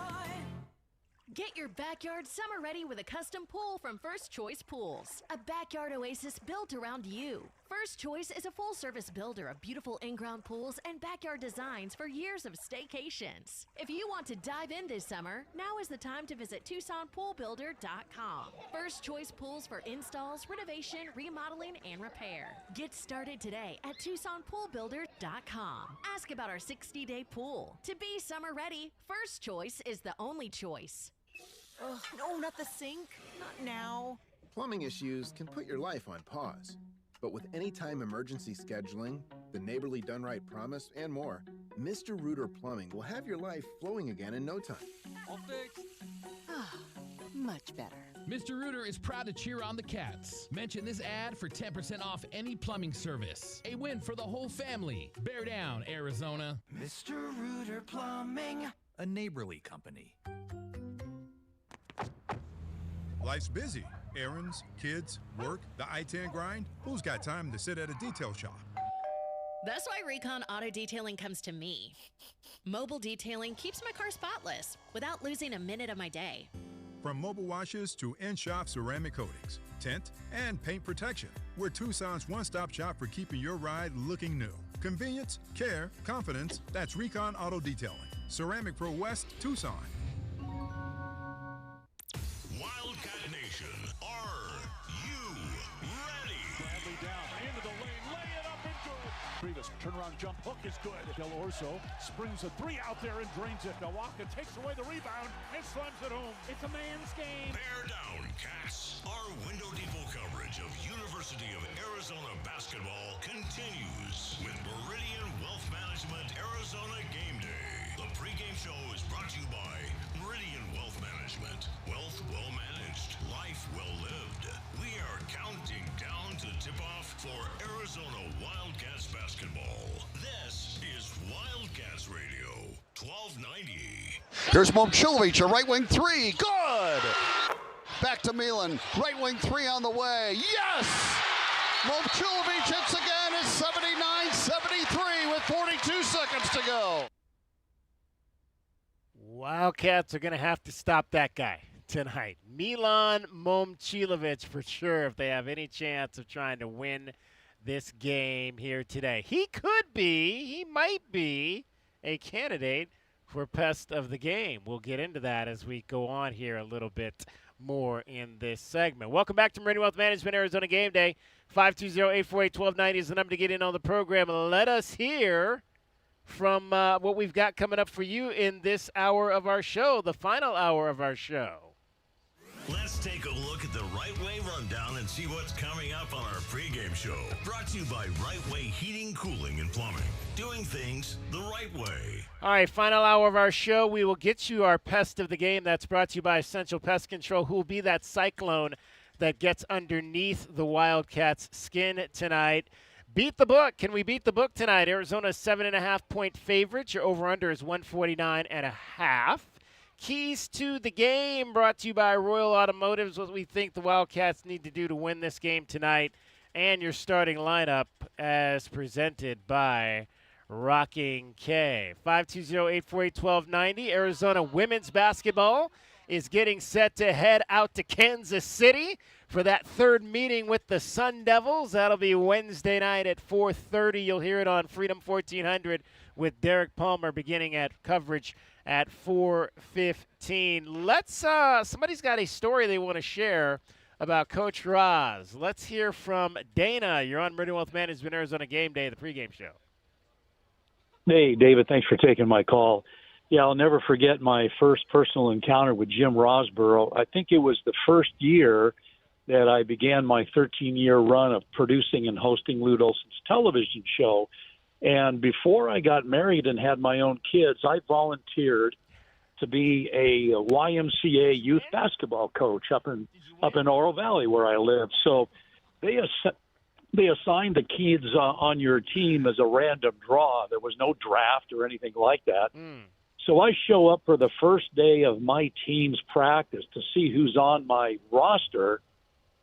Get your backyard summer ready with a custom pool from First Choice Pools. A backyard oasis built around you. First Choice is a full-service builder of beautiful in-ground pools and backyard designs for years of staycations. If you want to dive in this summer, now is the time to visit TucsonPoolBuilder.com. First Choice Pools for installs, renovation, remodeling, and repair. Get started today at TucsonPoolBuilder.com. Ask about our 60-day pool. To be summer ready, First Choice is the only choice. Oh, no, not the sink. Not now. Plumbing issues can put your life on pause. But with anytime emergency scheduling, the neighborly done right promise, and more, Mr. Reuter Plumbing will have your life flowing again in no time. All fixed. Much better. Mr. Reuter is proud to cheer on the Cats. Mention this ad for 10% off any plumbing service. A win for the whole family. Bear down, Arizona. Mr. Reuter Plumbing, a neighborly company. Life's busy. Errands, kids, work, the I-10 grind. Who's got time to sit at a detail shop? That's why Recon Auto Detailing comes to me. Mobile detailing keeps my car spotless without losing a minute of my day. From mobile washes to in-shop ceramic coatings, tint, and paint protection, we're Tucson's one-stop shop for keeping your ride looking new. Convenience, care, confidence, that's Recon Auto Detailing. Ceramic Pro West, Tucson. Wildcat Nation, R Rivas, turnaround jump hook is good. Dell'Orso springs a three out there and drains it. Awaka takes away the rebound and slams it home. It's a man's game. Bear down, Cats. Our Window Depot coverage of University of Arizona basketball continues with Meridian Wealth Management Arizona Gameday. The pregame show is brought to you by Meridian Wealth Management. Wealth well managed, life well lived. We are counting down to tip-off for Arizona Wildcats basketball. This is Wildcats Radio, 1290. Here's Momcilovic, a right wing three. Good! Back to Milan. Right wing three on the way. Yes! Momcilovic hits again. It's 79-73 with 42 seconds to go. Wildcats are going to have to stop that guy tonight. Milan Momcilovic for sure if they have any chance of trying to win this game here today. He might be a candidate for Pest of the Game. We'll get into that as we go on here a little bit more in this segment. Welcome back to Meridian Wealth Management Arizona Game Day. 520-848-1290 is the number to get in on the program. Let us hear from what we've got coming up for you in this hour of our show, the final hour of our show. Let's take a look at the Right Way Rundown and see what's coming up on our pregame show. Brought to you by Right Way Heating, Cooling, and Plumbing. Doing things the right way. All right, final hour of our show. We will get you our Pest of the Game. That's brought to you by Essential Pest Control, who will be that cyclone that gets underneath the Wildcats' skin tonight. Beat the book. Can we beat the book tonight? Arizona's 7.5-point favorite. Your over-under is 149.5. Keys to the game brought to you by Royal Automotives, what we think the Wildcats need to do to win this game tonight, and your starting lineup as presented by Rocking K. 520-848-1290. Arizona women's basketball is getting set to head out to Kansas City for that third meeting with the Sun Devils. That'll be Wednesday night at 4:30. You'll hear it on Freedom 1400 with Derek Palmer beginning at coverage at 4:15. Somebody's got a story they want to share about Coach Roz. Let's hear from Dana. You're on Meridian Wealth Management Arizona Game Day, the pregame show. Hey, David, thanks for taking my call. Yeah, I'll never forget my first personal encounter with Jim Rosborough. I think it was the first year that I began my 13-year run of producing and hosting Lute Olson's television show. And before I got married and had my own kids, I volunteered to be a YMCA youth basketball coach up in Oro Valley where I live. So they assigned the kids on your team as a random draw. There was no draft or anything like that. So I show up for the first day of my team's practice to see who's on my roster,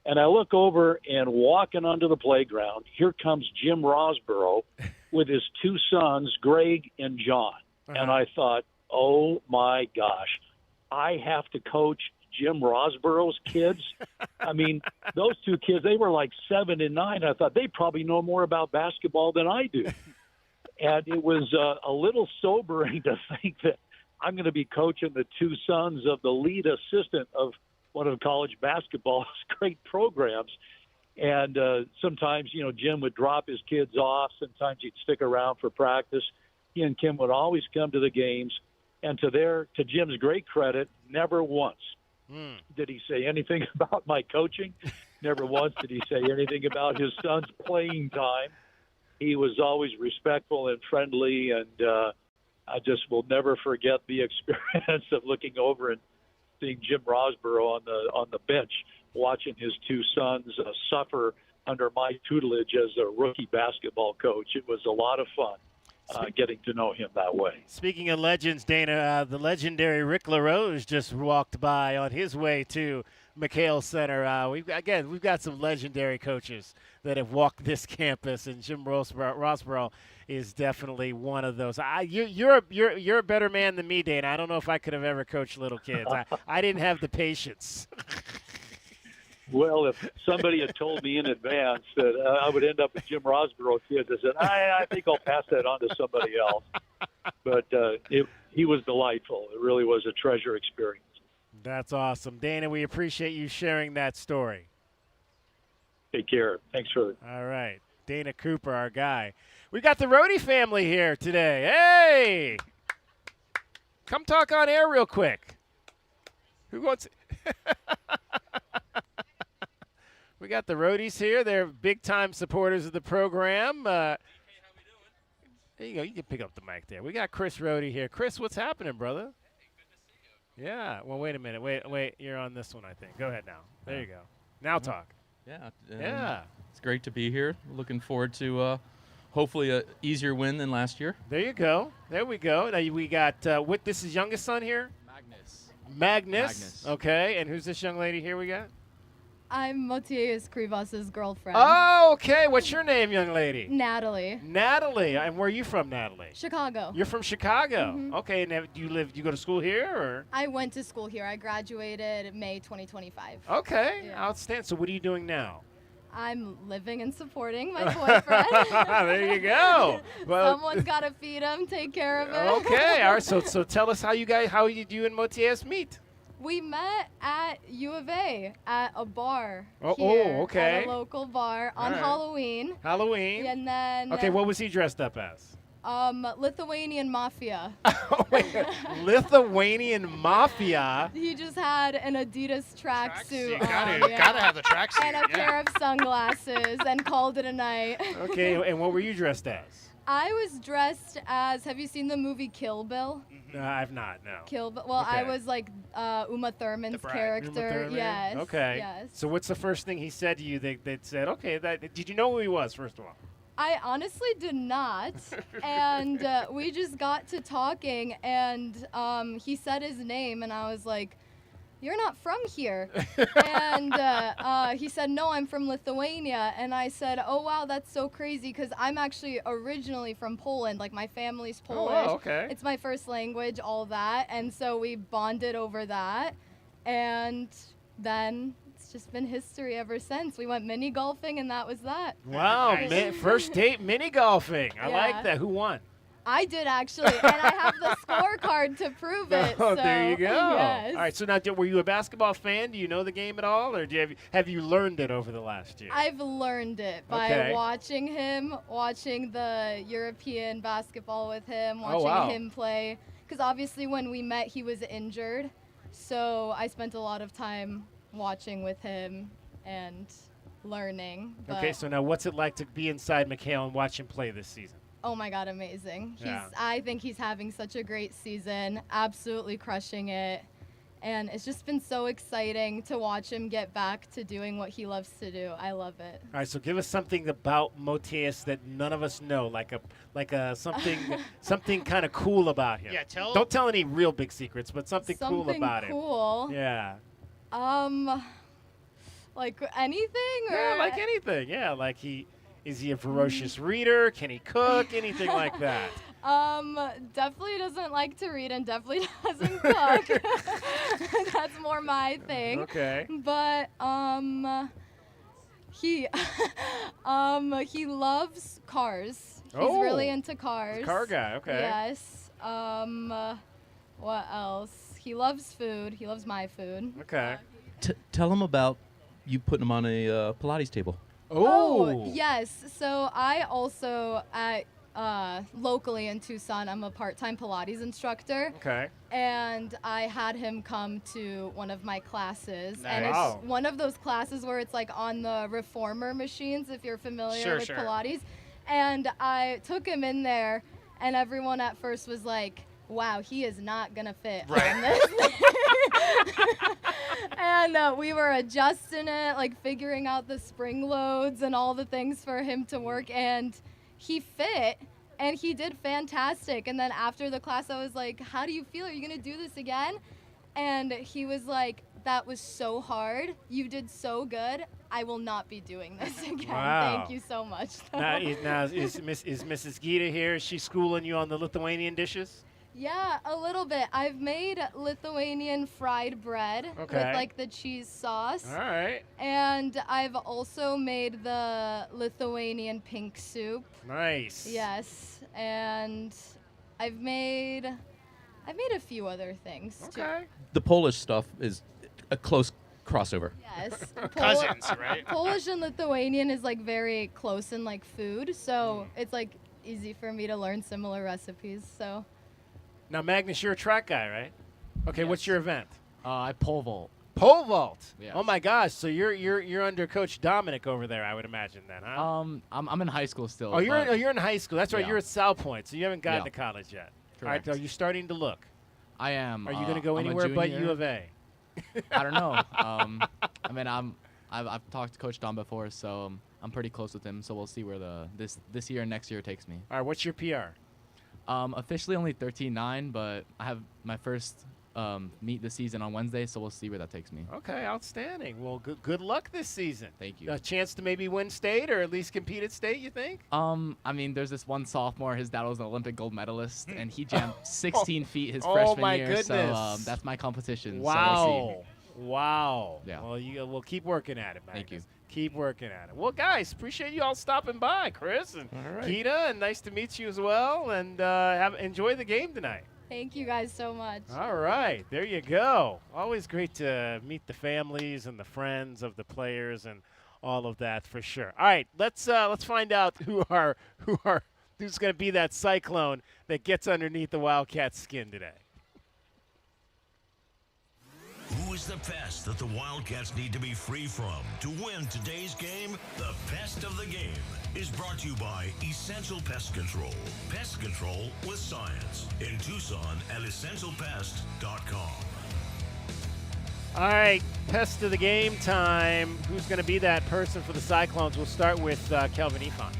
and I look over and walking onto the playground, here comes Jim Rosborough with his two sons, Greg and John. And I thought, oh, my gosh, I have to coach Jim Rosborough's kids? I mean, those two kids, they were like 7 and 9. I thought they probably know more about basketball than I do. And it was a little sobering to think that I'm going to be coaching the two sons of the lead assistant of one of college basketball's great programs. And sometimes, Jim would drop his kids off. Sometimes he'd stick around for practice. He and Kim would always come to the games. And to Jim's great credit, never once did he say anything about my coaching. Never once did he say anything about his son's playing time. He was always respectful and friendly, and I just will never forget the experience of looking over and seeing Jim Rosborough on the bench, watching his two sons suffer under my tutelage as a rookie basketball coach. It was a lot of fun getting to know him that way. Speaking of legends, Dana, the legendary Rick LaRose just walked by on his way to McHale Center. We've got some legendary coaches that have walked this campus, and Jim Rosborough is definitely one of those. You're a better man than me, Dana. I don't know if I could have ever coached little kids. I didn't have the patience. Well, if somebody had told me in advance that I would end up with Jim Rosborough kids, I said, I think I'll pass that on to somebody else. But he was delightful. It really was a treasure experience. That's awesome. Dana, we appreciate you sharing that story. Take care. Thanks for it. All right. Dana Cooper, our guy. We got the Roadie family here today. Hey! Come talk on air real quick. Who wants? We got the Roadies here. They're big-time supporters of the program. There you go. You can pick up the mic there. We got Chris Roadie here. Chris, what's happening, brother? Yeah. Well, wait a minute. Wait. You're on this one, I think. Go ahead now. There you go. Now talk. Yeah. Yeah. It's great to be here. Looking forward to hopefully a easier win than last year. There you go. There we go. Now we got this is youngest son here? Magnus. Okay. And who's this young lady here we got? I'm Motiejus Krivas' girlfriend. Oh, okay. What's your name, young lady? Natalie. Natalie. And where are you from, Natalie? Chicago. You're from Chicago. Okay. And do you go to school here, or? I went to school here. I graduated May 2025. Okay. Yeah. Outstanding. So what are you doing now? I'm living and supporting my boyfriend. There you go. Well, someone's got to feed him, take care of him. Okay. All right. So tell us how you and Motiejus meet. We met at U of A at a bar okay. At a local bar on Halloween. Halloween. And then. Okay, what was he dressed up as? Lithuanian Mafia. Lithuanian Mafia? He just had an Adidas tracksuit Gotta have the tracksuit. And a pair of sunglasses and called it a night. Okay, and what were you dressed as? I was dressed as, have you seen the movie Kill Bill? No, I've not, no. Kill Bill. Well, Okay. I was like Uma Thurman's character. Uma Thurman? Yes. Okay. Yes. So what's the first thing he said to you that said, okay, did you know who he was, first of all? I honestly did not. And we just got to talking, and he said his name, and I was like, you're not from here. And he said, no, I'm from Lithuania. And I said, oh, wow, that's so crazy, because I'm actually originally from Poland. Like, my family's Polish. Oh, wow, okay. It's my first language, all that. And so we bonded over that. And then it's just been history ever since. We went mini golfing, and that was that. Wow, first date mini golfing. I like that. Who won? I did, actually, and I have the scorecard to prove it. Oh, so, there you go. Yes. All right, so now, were you a basketball fan? Do you know the game at all, or have you learned it over the last year? I've learned it by watching him, watching the European basketball with him, watching him play. Because obviously when we met, he was injured, so I spent a lot of time watching with him and learning. Okay, so now what's it like to be inside McHale and watch him play this season? Oh my God, amazing. Yeah. I think he's having such a great season, absolutely crushing it. And it's just been so exciting to watch him get back to doing what he loves to do. I love it. All right, so give us something about Motiejus that none of us know, like something kind of cool about him. Yeah, Don't tell any real big secrets, but something cool about him. Cool. Yeah. Like anything? Yeah, or? like anything. Yeah, like is he a ferocious reader? Can he cook? Anything like that? Definitely doesn't like to read and definitely doesn't cook. That's more my thing. Okay. But he loves cars. He's really into cars. Car guy. Okay. Yes. What else? He loves food. He loves my food. Okay. Tell him about you putting him on a Pilates table. Oh, yes. So I also locally in Tucson, I'm a part-time Pilates instructor. Okay. And I had him come to one of my classes. Nice. And it's one of those classes where it's like on the reformer machines, if you're familiar with Pilates. And I took him in there, and everyone at first was like, wow, he is not going to fit on this thing. And we were adjusting it, like figuring out the spring loads and all the things for him to work. And he fit, and he did fantastic. And then after the class, I was like, how do you feel? Are you going to do this again? And he was like, that was so hard. You did so good. I will not be doing this again. Wow. Thank you so much. Now is Mrs. Gita here? Is she schooling you on the Lithuanian dishes? Yeah, a little bit. I've made Lithuanian fried bread with like the cheese sauce. All right. And I've also made the Lithuanian pink soup. Nice. Yes, and I've made a few other things too. The Polish stuff is a close crossover. Yes. Cousins, right? Polish and Lithuanian is like very close in like food, so it's like easy for me to learn similar recipes. So. Now, Magnus, you're a track guy, right? Okay, Yes. What's your event? I pole vault. Pole vault. Yes. Oh my gosh! So you're under Coach Dominic over there, I would imagine then, huh? I'm in high school still. Oh, you're in high school. That's right. Yeah. You're at South Point, so you haven't gotten Yeah. to college yet. Correct. All right. Are you starting to look? I am. Are you going to go I'm a anywhere but junior. U of A? I don't know. I mean, I've talked to Coach Dom before, so I'm pretty close with him. So we'll see where this year and next year takes me. All right. What's your PR? Officially only 13.9, but I have my first meet this season on Wednesday, so we'll see where that takes me. Okay, outstanding. Well, good luck this season. Thank you. A chance to maybe win state or at least compete at state, you think? I mean, there's this one sophomore. His dad was an Olympic gold medalist, and he jumped 16 feet his Oh, freshman my year. goodness. So that's my competition. Wow. So we'll see. Wow. Yeah. Well, we'll keep working at it, Magnus. Thank you. Keep working at it. Well, guys, appreciate you all stopping by, Chris and right. Keita, and nice to meet you as well. And enjoy the game tonight. Thank you guys so much. All right, there you go. Always great to meet the families and the friends of the players and all of that for sure. All right, let's find out who's going to be that Cyclone that gets underneath the Wildcats' skin today. Who is the pest that the Wildcats need to be free from to win today's game? The Pest of the Game is brought to you by Essential Pest Control. Pest control with science. In Tucson at essentialpest.com. All right, pest of the game time. Who's going to be that person for the Cyclones? We'll start with Kelvin Ifan.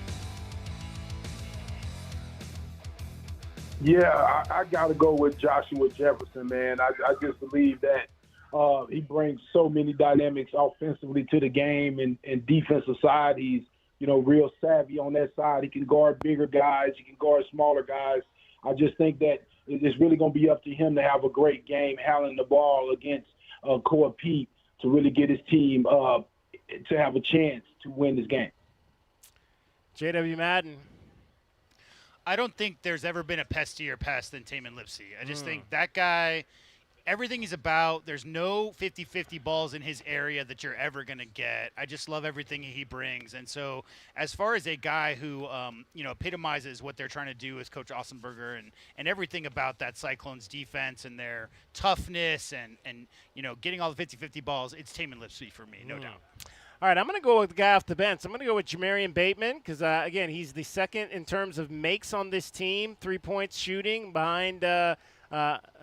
Yeah, I got to go with Joshua Jefferson, man. I just believe that he brings so many dynamics offensively to the game, and defensive side, he's, real savvy on that side. He can guard bigger guys. He can guard smaller guys. I just think that it's really going to be up to him to have a great game, handling the ball against Core Pete to really get his team to have a chance to win this game. J.W. Madden. I don't think there's ever been a pestier pest than Taman Lipsey. I just think that guy, everything he's about, there's no 50-50 balls in his area that you're ever going to get. I just love everything he brings. And so as far as a guy who, epitomizes what they're trying to do with Coach Ossenberger and everything about that Cyclones defense and their toughness and getting all the 50-50 balls, it's Taman Lipsey for me, no doubt. All right, I'm going to go with the guy off the bench. I'm going to go with Jamarian Bateman because, again, he's the second in terms of makes on this team, 3-point shooting behind Milan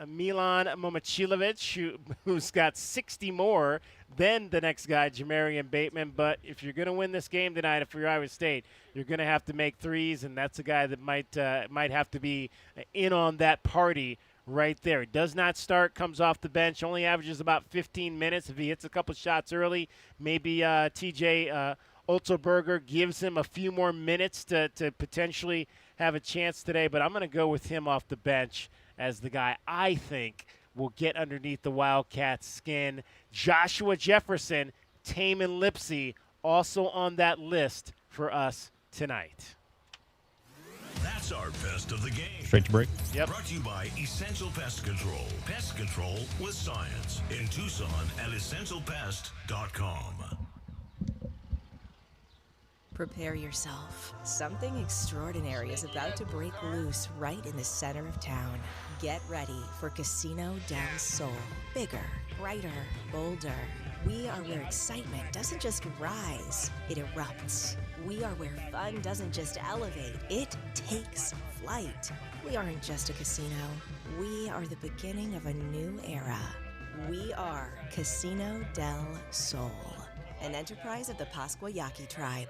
Momacilovic, who's got 60 more than the next guy, Jamarian Bateman. But if you're going to win this game tonight for Iowa State, you're going to have to make threes, and that's a guy that might have to be in on that party right there. He does not start, comes off the bench, only averages about 15 minutes. If he hits a couple shots early, maybe TJ Otzelberger gives him a few more minutes to potentially have a chance today. But I'm going to go with him off the bench as the guy I think will get underneath the Wildcats' skin. Joshua Jefferson, Taman Lipsey, also on that list for us tonight. That's our Pest of the Game. Straight to break. Yep. Brought to you by Essential Pest Control. Pest control with science. In Tucson at essentialpest.com. Prepare yourself. Something extraordinary is about to break loose right in the center of town. Get ready for Casino Del Sol. Bigger, brighter, bolder. We are where excitement doesn't just rise, it erupts. We are where fun doesn't just elevate, it takes flight. We aren't just a casino. We are the beginning of a new era. We are Casino Del Sol, an enterprise of the Pasquayaki tribe.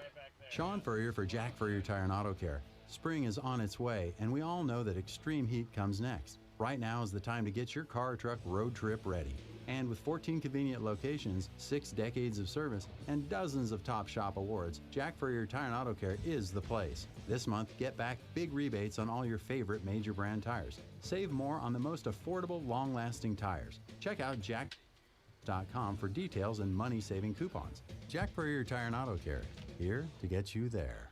Sean Furrier for Jack Furrier Tire and Auto Care. Spring is on its way, and we all know that extreme heat comes next. Right now is the time to get your car or truck road trip ready. And with 14 convenient locations, 6 decades of service, and dozens of top shop awards, Jack Furrier Tire and Auto Care is the place. This month, get back big rebates on all your favorite major brand tires. Save more on the most affordable, long-lasting tires. Check out jack.com for details and money-saving coupons. Jack Furrier Tire and Auto Care, here to get you there.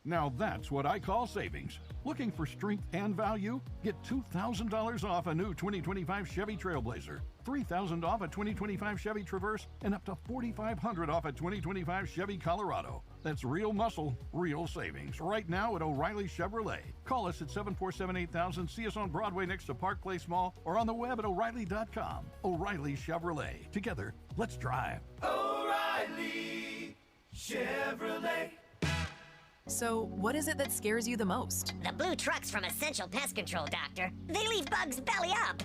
Now that's what I call savings. Looking for strength and value? Get $2,000 off a new 2025 Chevy Trailblazer, $3,000 off a 2025 Chevy Traverse, and up to $4,500 off a 2025 Chevy Colorado. That's real muscle, real savings. Right now at O'Reilly Chevrolet. Call us at 747-8000. See us on Broadway next to Park Place Mall or on the web at O'Reilly.com. O'Reilly Chevrolet. Together, let's drive. O'Reilly Chevrolet. So, what is it that scares you the most? The blue trucks from Essential Pest Control, Doctor. They leave bugs belly up.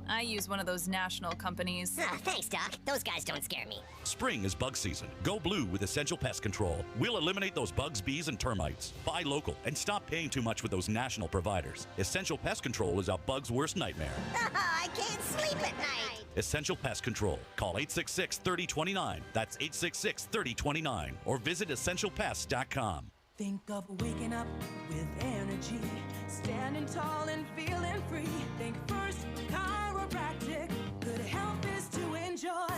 I use one of those national companies. Thanks, Doc. Those guys don't scare me. Spring is bug season. Go blue with Essential Pest Control. We'll eliminate those bugs, bees, and termites. Buy local and stop paying too much with those national providers. Essential Pest Control is a bug's worst nightmare. I can't sleep at night. Essential Pest Control. Call 866-3029. That's 866-3029. Or visit essentialpest.com. Think of waking up with energy, standing tall and feeling free. Think First Chiropractic, good health is to enjoy.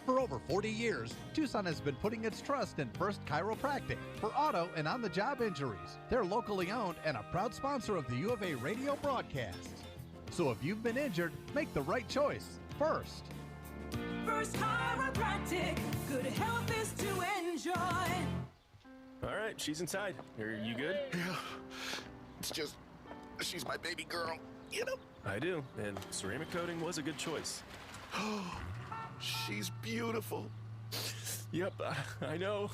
For over 40 years, Tucson has been putting its trust in First Chiropractic for auto and on-the-job injuries. They're locally owned and a proud sponsor of the U of A radio broadcasts. So if you've been injured, make the right choice. First. First Chiropractic, good health is to enjoy. All right, she's inside. Are you good? Yeah. It's just, she's my baby girl, you know? I do, and ceramic coating was a good choice. She's beautiful. Yep, I know.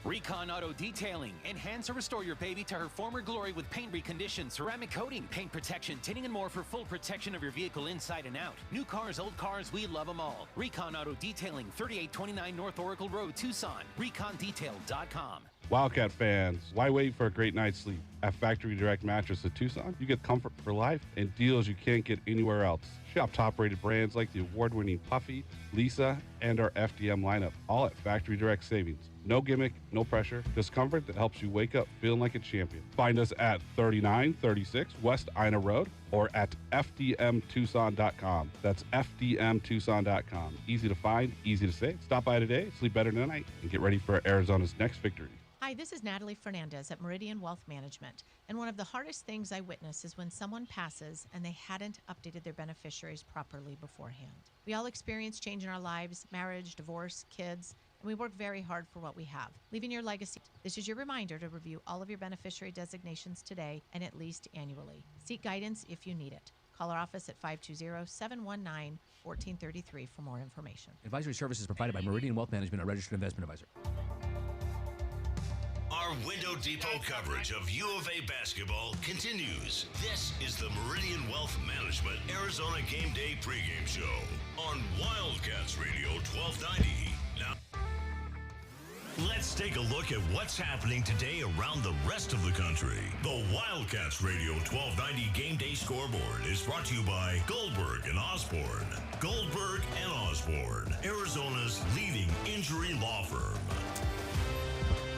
Recon Auto Detailing. Enhance or restore your baby to her former glory with paint recondition, ceramic coating, paint protection, tinting, and more for full protection of your vehicle inside and out. New cars, old cars, we love them all. Recon Auto Detailing, 3829 North Oracle Road, Tucson. ReconDetail.com. Wildcat fans, why wait for a great night's sleep? At Factory Direct Mattress at Tucson, you get comfort for life and deals you can't get anywhere else. Shop top-rated brands like the award-winning Puffy, Lisa, and our FDM lineup, all at Factory Direct Savings. No gimmick, no pressure, just comfort that helps you wake up feeling like a champion. Find us at 3936 West Ina Road or at fdmtucson.com. That's fdmtucson.com. Easy to find, easy to save. Stop by today, sleep better tonight, and get ready for Arizona's next victory. Hi, this is Natalie Fernandez at Meridian Wealth Management. And one of the hardest things I witness is when someone passes and they hadn't updated their beneficiaries properly beforehand. We all experience change in our lives, marriage, divorce, kids, and we work very hard for what we have. Leaving your legacy. This is your reminder to review all of your beneficiary designations today and at least annually. Seek guidance if you need it. Call our office at 520-719-1433 for more information. Advisory services provided by Meridian Wealth Management, a registered investment advisor. Our Window Depot coverage of U of A basketball continues. This is the Meridian Wealth Management Arizona Gameday pregame show on Wildcats Radio 1290. Now, let's take a look at what's happening today around the rest of the country. The Wildcats Radio 1290 Gameday scoreboard is brought to you by Goldberg and Osborne. Goldberg and Osborne, Arizona's leading injury law firm.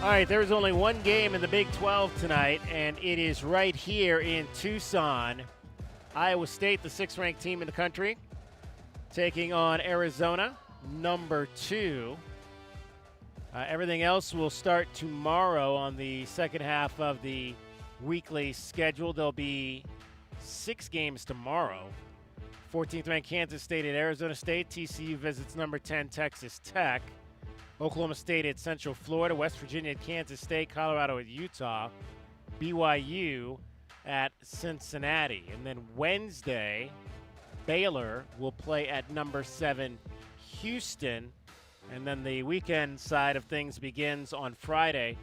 All right, there's only one game in the Big 12 tonight, and it is right here in Tucson. Iowa State, the 6th-ranked team in the country, taking on Arizona, number 2. Everything else will start tomorrow on the second half of the weekly schedule. There'll be 6 games tomorrow. 14th-ranked Kansas State at Arizona State. TCU visits number 10 Texas Tech. Oklahoma State at Central Florida, West Virginia at Kansas State, Colorado at Utah, BYU at Cincinnati. And then Wednesday, Baylor will play at number 7 Houston. And then the weekend side of things begins on Friday,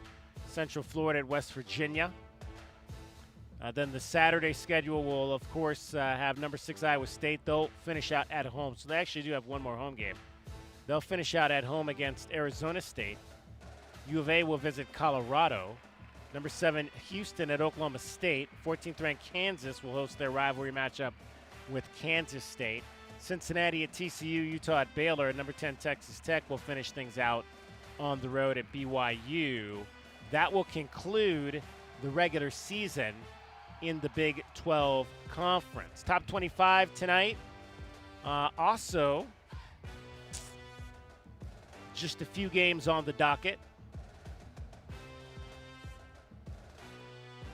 Central Florida at West Virginia. Then the Saturday schedule will, of course, have number 6 Iowa State. They'll finish out at home. So they actually do have one more home game. They'll finish out at home against Arizona State. U of A will visit Colorado. Number 7, Houston at Oklahoma State. 14th-ranked Kansas will host their rivalry matchup with Kansas State. Cincinnati at TCU, Utah at Baylor. Number 10, Texas Tech will finish things out on the road at BYU. That will conclude the regular season in the Big 12 Conference. Top 25 tonight. Also, just a few games on the docket.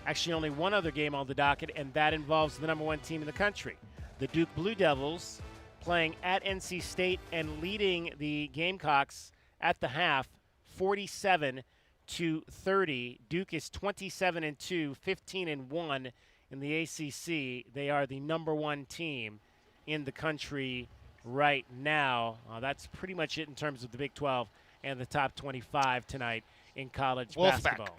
Actually, only one other game on the docket, and that involves the number 1 team in the country. The Duke Blue Devils playing at NC State and leading the Gamecocks at the half 47-30. Duke is 27-2, 15-1 in the ACC. They are the number 1 team in the country right now. That's pretty much it in terms of the Big 12 and the top 25 tonight in college basketball.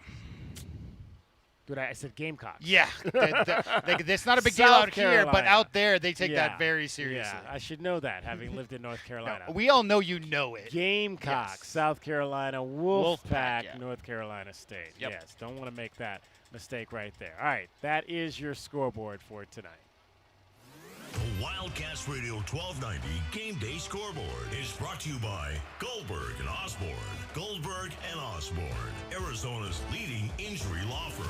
I said Gamecocks. Yeah. It's not a big deal South out here, but out there they take that very seriously. Yeah, I should know that, having lived in North Carolina. No, we all know you know it. Gamecocks, yes. South Carolina, Wolfpack, yeah. North Carolina State. Yep. Yes, don't want to make that mistake right there. All right, that is your scoreboard for tonight. The Wildcats Radio 1290 Game Day Scoreboard is brought to you by Goldberg and Osborne. Goldberg and Osborne, Arizona's leading injury law firm.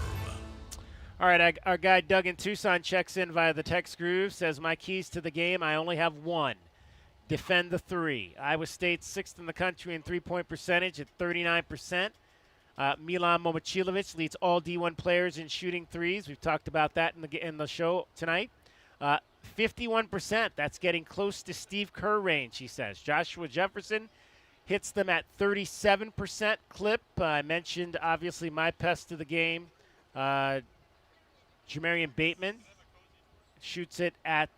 All right, our guy Doug in Tucson checks in via the text groove, says, my keys to the game, I only have one. Defend the three. Iowa State's 6th in the country in three-point percentage at 39%. Milan Momcilovic leads all D1 players in shooting threes. We've talked about that in the show tonight. 51%. That's getting close to Steve Kerr range, he says. Joshua Jefferson hits them at 37% clip. I mentioned, obviously, my pest of the game. Jamarian Bateman shoots it at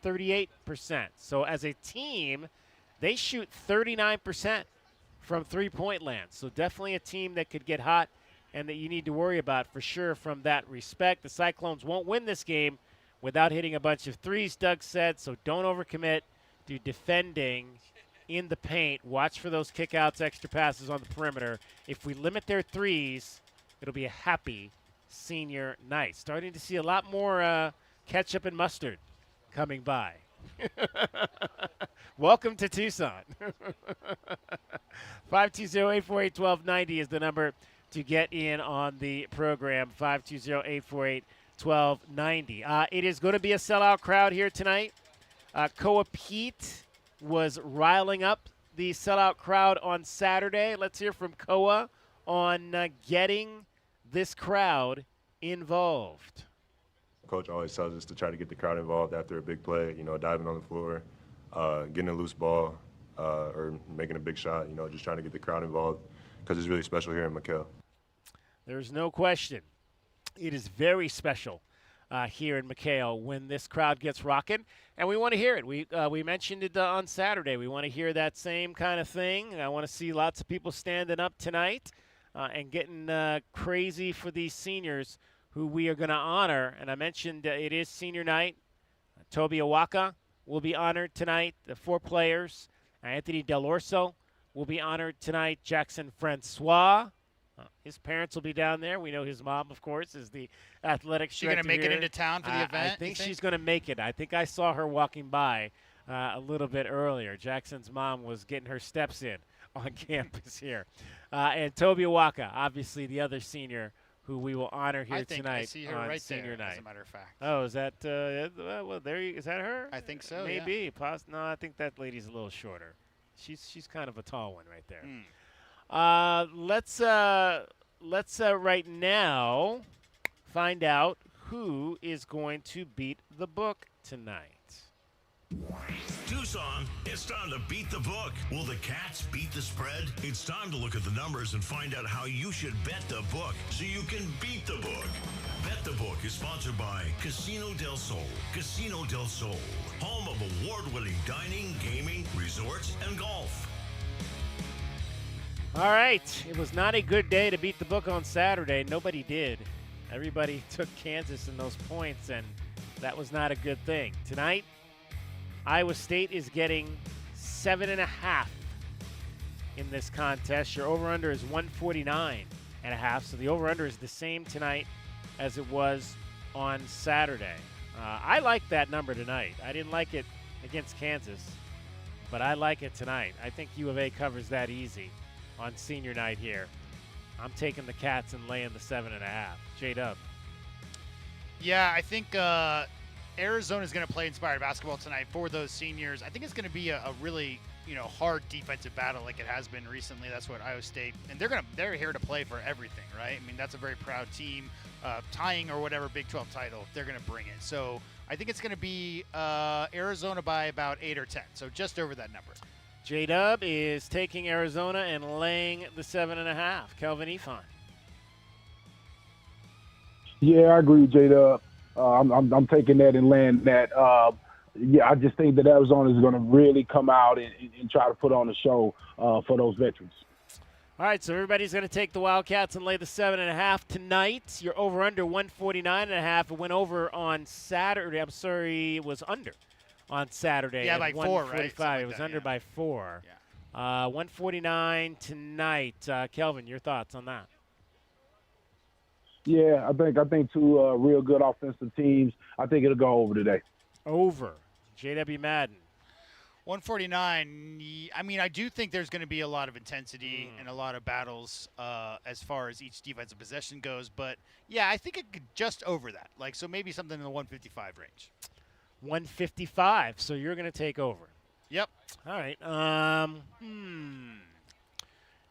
38%. So as a team, they shoot 39% from three-point land. So definitely a team that could get hot and that you need to worry about for sure from that respect. The Cyclones won't win this game without hitting a bunch of threes, Doug said, so don't overcommit to defending in the paint. Watch for those kickouts, extra passes on the perimeter. If we limit their threes, it'll be a happy senior night. Starting to see a lot more ketchup and mustard coming by. Welcome to Tucson. 520-848-1290 is the number to get in on the program. 520-848-1290. It is going to be a sellout crowd here tonight. Koa Pete was riling up the sellout crowd on Saturday. Let's hear from Koa on getting this crowd involved. Coach always tells us to try to get the crowd involved after a big play, diving on the floor, getting a loose ball, or making a big shot, just trying to get the crowd involved because it's really special here in McHale. There's no question. It is very special here in McHale when this crowd gets rocking, and we want to hear it. We mentioned it on Saturday. We want to hear that same kind of thing. I want to see lots of people standing up tonight and getting crazy for these seniors who we are going to honor. And I mentioned it is senior night. Tobe Awaka will be honored tonight. The 4 players. Anthony Dell'Orso will be honored tonight. Jackson Francois. His parents will be down there. We know his mom, of course, is the athletic director. She's going to make it into town for the event? I think she's going to make it. I think I saw her walking by a little bit earlier. Jackson's mom was getting her steps in on campus here. And Tobe Awaka, obviously the other senior who we will honor here tonight. I see her on right senior there, night. as a matter of fact. Oh, is that is that her? I think so. Maybe. Yeah. No, I think that lady's a little shorter. She's kind of a tall one right there. Let's right now find out who is going to beat the book tonight. Tucson, it's time to beat the book. Will the Cats beat the spread? It's time to look at the numbers and find out how you should bet the book so you can beat the book. Bet the Book is sponsored by Casino del Sol. Casino del Sol, home of award-winning dining, gaming, resorts, and golf. All right. It was not a good day to beat the book on Saturday. Nobody did. Everybody took Kansas in those points, and that was not a good thing. Tonight, Iowa State is getting 7.5 in this contest. Your over-under is 149.5, so the over-under is the same tonight as it was on Saturday. I like that number tonight. I didn't like it against Kansas, but I like it tonight. I think U of A covers that easy on senior night here. I'm taking the Cats and laying the 7.5. J-Dub. Yeah, I think Arizona's going to play inspired basketball tonight for those seniors. I think it's going to be a really hard defensive battle like it has been recently. That's what Iowa State, and they're here to play for everything, right? I mean, that's a very proud team, tying or whatever Big 12 title, they're going to bring it. So I think it's going to be Arizona by about 8 or 10, so just over that number. J-Dub is taking Arizona and laying the 7.5. Kelvin Efon. Yeah, I agree with J-Dub. I'm taking that and laying that. Yeah, I just think that Arizona is going to really come out and try to put on a show for those veterans. All right, so everybody's going to take the Wildcats and lay the 7.5 tonight. You're over under 149.5. It went over on Saturday. I'm sorry, it was under on Saturday. Yeah, at by 4, right? It was under by 4. Yeah. 149 tonight. Kelvin, your thoughts on that? Yeah, I think two real good offensive teams. I think it'll go over today. Over. J.W. Madden. 149. I mean, I do think there's going to be a lot of intensity and a lot of battles as far as each defensive possession goes. But, yeah, I think it could just over that. Like, so maybe something in the 155 range. 155. So you're going to take over. Yep. All right.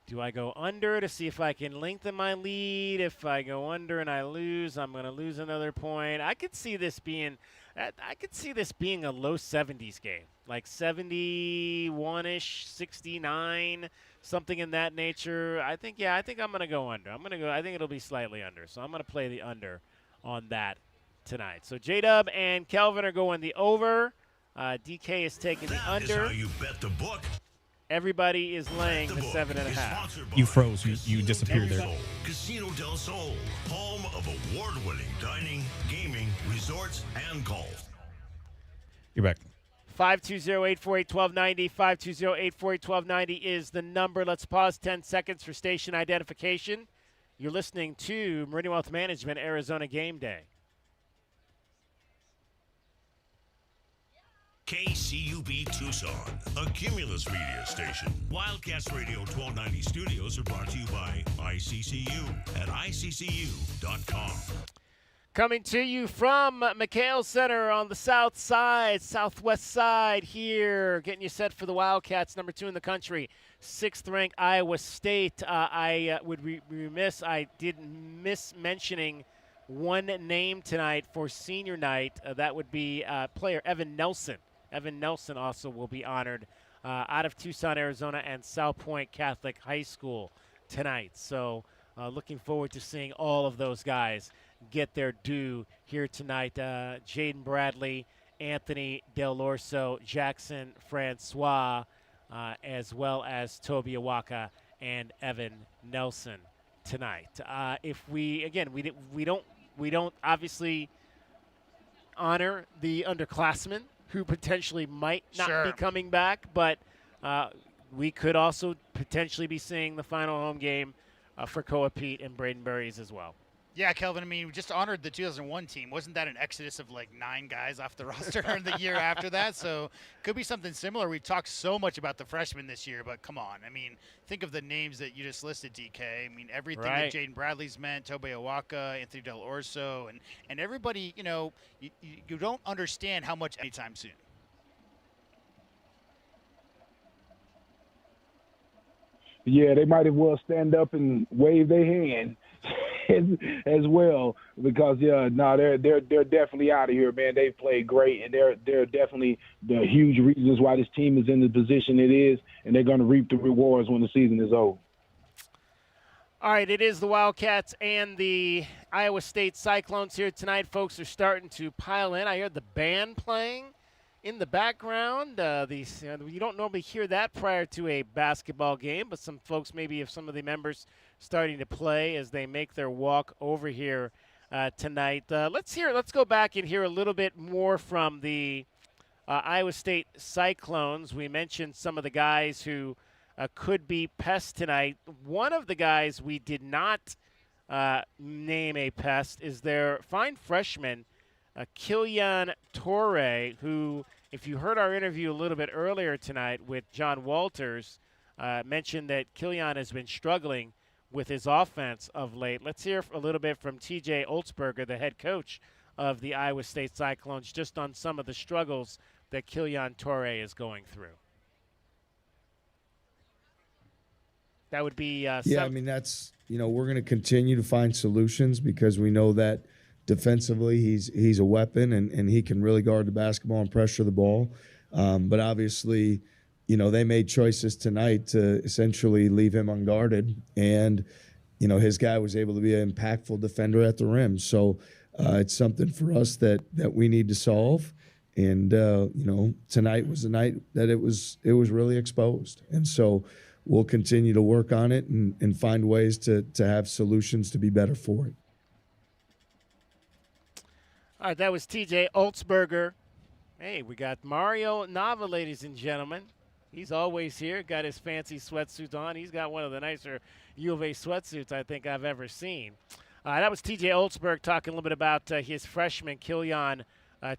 Do I go under to see if I can lengthen my lead? If I go under and I lose, I'm going to lose another point. I could see this being a low 70s game, like 71-ish, 69, something in that nature. I think I'm going to go under. I think it'll be slightly under. So I'm going to play the under on that tonight. So J-Dub and Kelvin are going the over. DK is taking the under. That is how you bet the book. Everybody is laying the 7.5. You froze. You disappeared there. Casino del Sol, home of award-winning dining, gaming, resorts, and golf. You're back. 520-848-1290. 520-848-1290 is the number. Let's pause 10 seconds for station identification. You're listening to Meridian Wealth Management, Arizona Game Day. KCUB Tucson, a Cumulus media station. Wildcats Radio 1290 studios are brought to you by ICCU at ICCU.com. Coming to you from McHale Center on the south side, southwest side here, getting you set for the Wildcats, number 2 in the country, 6th-ranked Iowa State. I would be remiss, I did miss mentioning one name tonight for senior night. That would be player Evan Nelson. Evan Nelson also will be honored out of Tucson, Arizona, and South Point Catholic High School tonight. So looking forward to seeing all of those guys get their due here tonight. Jaden Bradley, Anthony Dell'Orso, Jackson Francois, as well as Tobe Awaka and Evan Nelson tonight. If we don't obviously honor the underclassmen who potentially might not be coming back, but we could also potentially be seeing the final home game for Koa Pete and Braden Burries as well. Yeah, Kelvin, I mean, we just honored the 2001 team. Wasn't that an exodus of like 9 guys off the roster the year after that? So could be something similar. We talked so much about the freshmen this year, but come on. I mean, think of the names that you just listed, DK. I mean, everything that Jaden Bradley's meant, Tobe Awaka, Anthony Dell'Orso, and everybody, you know, you don't understand how much anytime soon. Yeah, they might as well stand up and wave their hand as well, because they're definitely out of here, man. They've played great, and they're definitely the huge reasons why this team is in the position it is, and they're going to reap the rewards when the season is over. All right, it is the Wildcats and the Iowa State Cyclones here tonight. Folks are starting to pile in. I heard the band playing in the background. You don't normally hear that prior to a basketball game, but some folks, maybe if some of the members starting to play as they make their walk over here tonight. Let's go back and hear a little bit more from the Iowa State Cyclones. We mentioned some of the guys who could be pests tonight. One of the guys we did not name a pest is their fine freshman, Killian Torre, who, if you heard our interview a little bit earlier tonight with John Walters, mentioned that Killian has been struggling with his offense of late. Let's hear a little bit from TJ Olsberger, the head coach of the Iowa State Cyclones, just on some of the struggles that Killian Torre is going through. That would be I mean, that's, we're going to continue to find solutions, because we know that defensively he's a weapon, and he can really guard the basketball and pressure the ball. But obviously they made choices tonight to essentially leave him unguarded, and his guy was able to be an impactful defender at the rim. So it's something for us that we need to solve. And tonight was the night that it was really exposed, and so we'll continue to work on it and find ways to have solutions to be better for it. All right, that was TJ Olsberger. Hey, we got Mario Nava, ladies and gentlemen. He's always here, got his fancy sweatsuit on. He's got one of the nicer U of A sweatsuits I think I've ever seen. That was TJ Olsberg talking a little bit about his freshman, Killian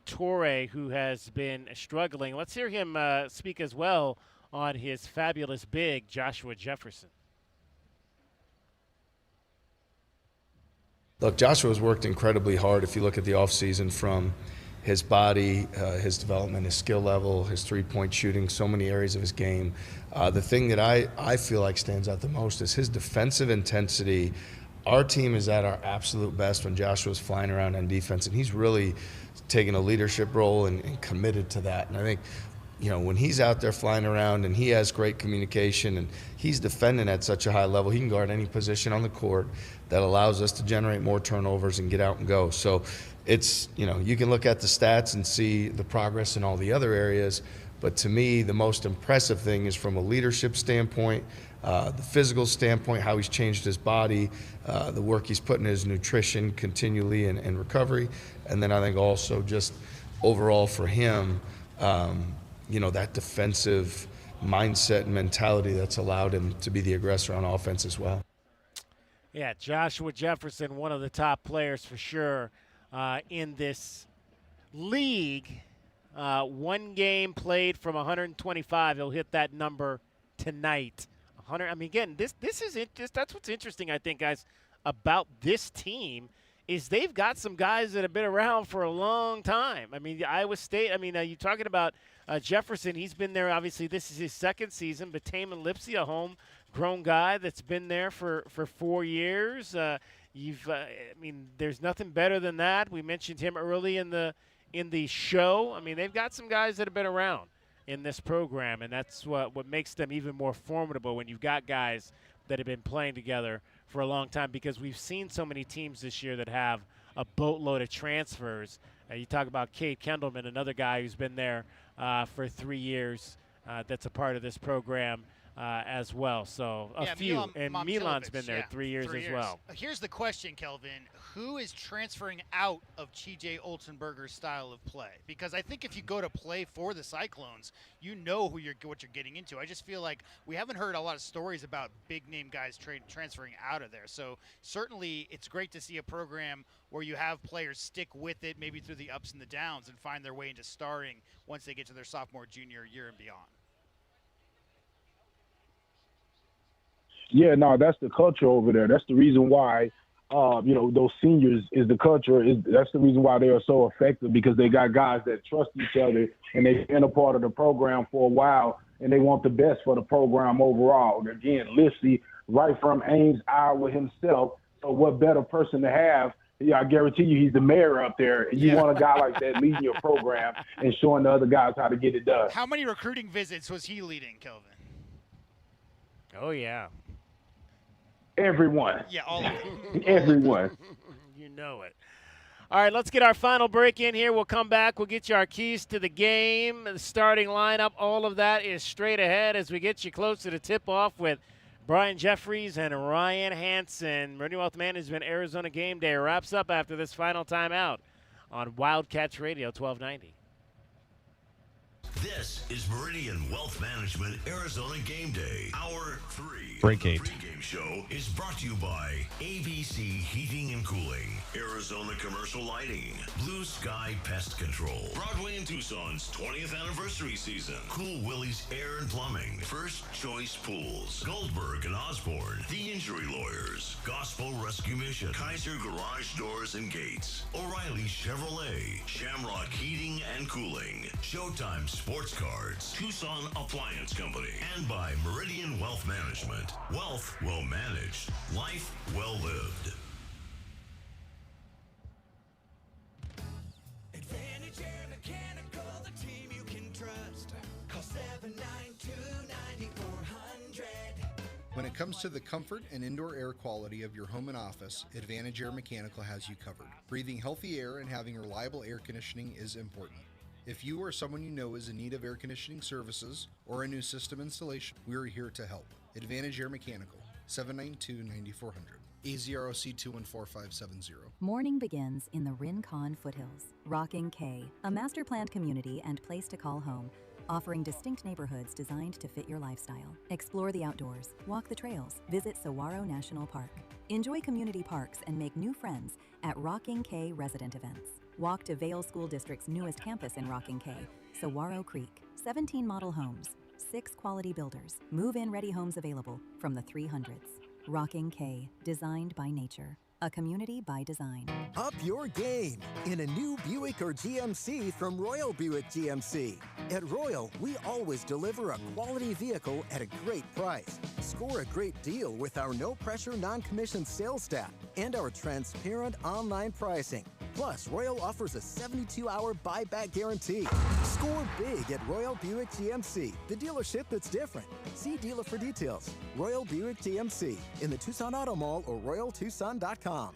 Torre, who has been struggling. Let's hear him speak as well on his fabulous big, Joshua Jefferson. Look, Joshua's worked incredibly hard if you look at the offseason, from his body, his development, his skill level, his three-point shooting, so many areas of his game. The thing that I feel like stands out the most is his defensive intensity. Our team is at our absolute best when Joshua's flying around on defense, and he's really taken a leadership role and committed to that. And I think, when he's out there flying around and he has great communication and he's defending at such a high level, he can guard any position on the court. That allows us to generate more turnovers and get out and go. So it's, you can look at the stats and see the progress in all the other areas, but to me, the most impressive thing is from a leadership standpoint, the physical standpoint, how he's changed his body, the work he's put in his nutrition continually and recovery, and then I think also just overall for him, that defensive mindset and mentality that's allowed him to be the aggressor on offense as well. Yeah, Joshua Jefferson, one of the top players for sure in this league. One game played from 125. He'll hit that number tonight. 100. I mean, again, this is it. That's what's interesting, I think, guys, about this team is they've got some guys that have been around for a long time. I mean, Iowa State. I mean, you're talking about Jefferson. He's been there. Obviously, this is his second season. But Taman Lipsey, a homegrown guy that's been there for 4 years. I mean, there's nothing better than that. We mentioned him early in the show. I mean, they've got some guys that have been around in this program, and that's what makes them even more formidable when you've got guys that have been playing together for a long time, because we've seen so many teams this year that have a boatload of transfers. You talk about Cade Kendallman, another guy who's been there for 3 years that's a part of this program as well. So a few. And Milan's been there 3 years as well. Here's the question, Kelvin. Who is transferring out of TJ Olsenberger's style of play? Because I think if you go to play for the Cyclones, you know what you're getting into. I just feel like we haven't heard a lot of stories about big-name guys transferring out of there. So certainly it's great to see a program where you have players stick with it, maybe through the ups and the downs, and find their way into starting once they get to their sophomore, junior year and beyond. Yeah, no, that's the culture over there. That's the reason why, those seniors is the culture. That's the reason why they are so effective, because they got guys that trust each other and they've been a part of the program for a while and they want the best for the program overall. And again, Lipsey, right from Ames, Iowa himself. So what better person to have? Yeah, I guarantee you he's the mayor up there. And you want a guy like that leading your program and showing the other guys how to get it done. How many recruiting visits was he leading, Kelvin? Oh, yeah. Everyone. Yeah, all of them. Everyone. You know it. All right, let's get our final break in here. We'll come back. We'll get you our keys to the game, the starting lineup. All of that is straight ahead as we get you close to the tip-off with Brian Jeffries and Ryan Hansen. Meridian Wealth Management, Arizona Game Day wraps up after this final timeout on Wildcats Radio 1290. This is Meridian Wealth Management Arizona Game Day. Hour 3 Break of the 8. pregame show is brought to you by ABC Heating and Cooling, Arizona Commercial Lighting, Blue Sky Pest Control, Broadway and Tucson's 20th anniversary season, Cool Willie's Air and Plumbing, First Choice Pools, Goldberg and Osborne, The Injury Lawyers, Gospel Rescue Mission, Kaiser Garage Doors and Gates, O'Reilly Chevrolet, Shamrock Heating and Cooling, Showtime Sports Cards, Tucson Appliance Company, and by Meridian Wealth Management. Wealth well managed, life well lived. Advantage Air Mechanical, the team you can trust. Call When it comes to the comfort and indoor air quality of your home and office, Advantage Air Mechanical has you covered. Breathing healthy air and having reliable air conditioning is important. If you or someone you know is in need of air conditioning services or a new system installation, we are here to help. Advantage Air Mechanical, 792-9400. AZROC 214570. Morning begins in the Rincon foothills. Rocking K, a master planned community and place to call home, offering distinct neighborhoods designed to fit your lifestyle. Explore the outdoors, walk the trails, visit Saguaro National Park. Enjoy community parks and make new friends at Rocking K resident events. Walk to Vale School District's newest campus in Rocking K, Saguaro Creek. 17 model homes, 6 quality builders, move-in ready homes available from the 300s. Rocking K, designed by nature. A community by design. Up your game in a new Buick or GMC from Royal Buick GMC. At Royal, we always deliver a quality vehicle at a great price. Score a great deal with our no-pressure, non-commissioned sales staff and our transparent online pricing. Plus, Royal offers a 72-hour buyback guarantee. Score big at Royal Buick GMC, the dealership that's different. See dealer for details. Royal Buick GMC in the Tucson Auto Mall or RoyalTucson.com.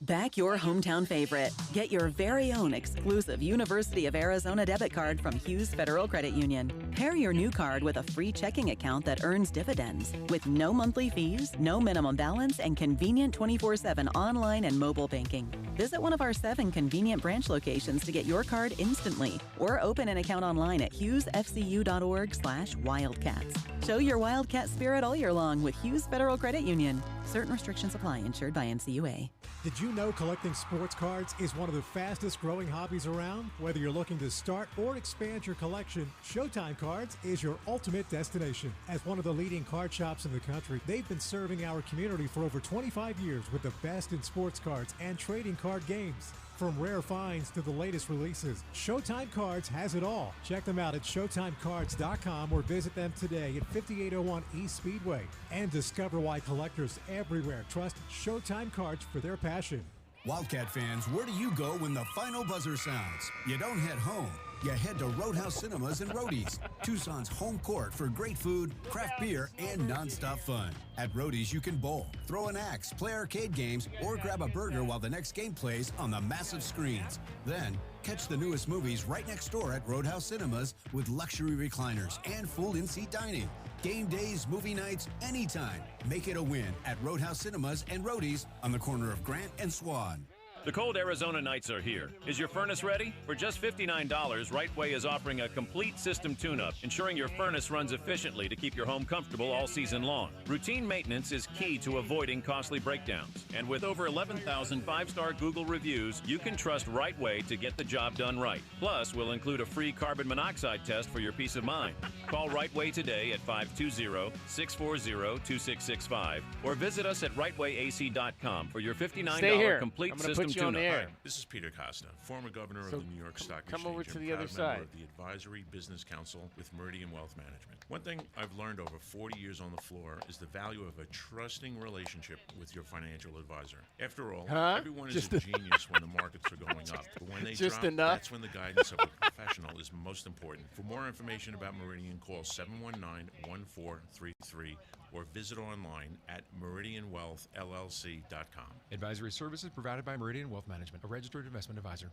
Back your hometown favorite. Get your very own exclusive University of Arizona debit card from Hughes Federal Credit Union. Pair your new card with a free checking account that earns dividends with no monthly fees, no minimum balance, and convenient 24/7 online and mobile banking. Visit one of our 7 convenient branch locations to get your card instantly or open an account online at hughesfcu.org/wildcats. Show your Wildcat spirit all year long with Hughes Federal Credit Union. Certain restrictions apply, insured by NCUA. Did you know collecting sports cards is one of the fastest growing hobbies around? Whether you're looking to start or expand your collection, Showtime Cards is your ultimate destination. As one of the leading card shops in the country, they've been serving our community for over 25 years with the best in sports cards and trading card games. From rare finds to the latest releases, Showtime Cards has it all. Check them out at ShowtimeCards.com or visit them today at 5801 East Speedway. And discover why collectors everywhere trust Showtime Cards for their passion. Wildcat fans, where do you go when the final buzzer sounds? You don't head home. You head to Roadhouse Cinemas and Roadies, Tucson's home court for great food, craft beer, and nonstop fun. At Roadies, you can bowl, throw an axe, play arcade games, or grab a burger while the next game plays on the massive screens. Then, catch the newest movies right next door at Roadhouse Cinemas with luxury recliners and full in-seat dining. Game days, movie nights, anytime. Make it a win at Roadhouse Cinemas and Roadies on the corner of Grant and Swan. The cold Arizona nights are here. Is your furnace ready? For just $59, Right Way is offering a complete system tune-up, ensuring your furnace runs efficiently to keep your home comfortable all season long. Routine maintenance is key to avoiding costly breakdowns. And with over 11,000 5-star Google reviews, you can trust Right Way to get the job done right. Plus, we'll include a free carbon monoxide test for your peace of mind. Call Right Way today at 520-640-2665 or visit us at rightwayac.com for your $59 complete system tune-up. Hi, this is Peter Costa, former governor of the New York Stock Exchange. Come over to the and other proud member side. of the Advisory Business Council with Meridian Wealth Management. One thing I've learned over 40 years on the floor is the value of a trusting relationship with your financial advisor. After all, everyone is a genius when the markets are going up, but when they drop, that's when the guidance of a professional is most important. For more information about Meridian, call 719-1433 or visit online at meridianwealthllc.com. Advisory services provided by Meridian Wealth Management, a registered investment advisor.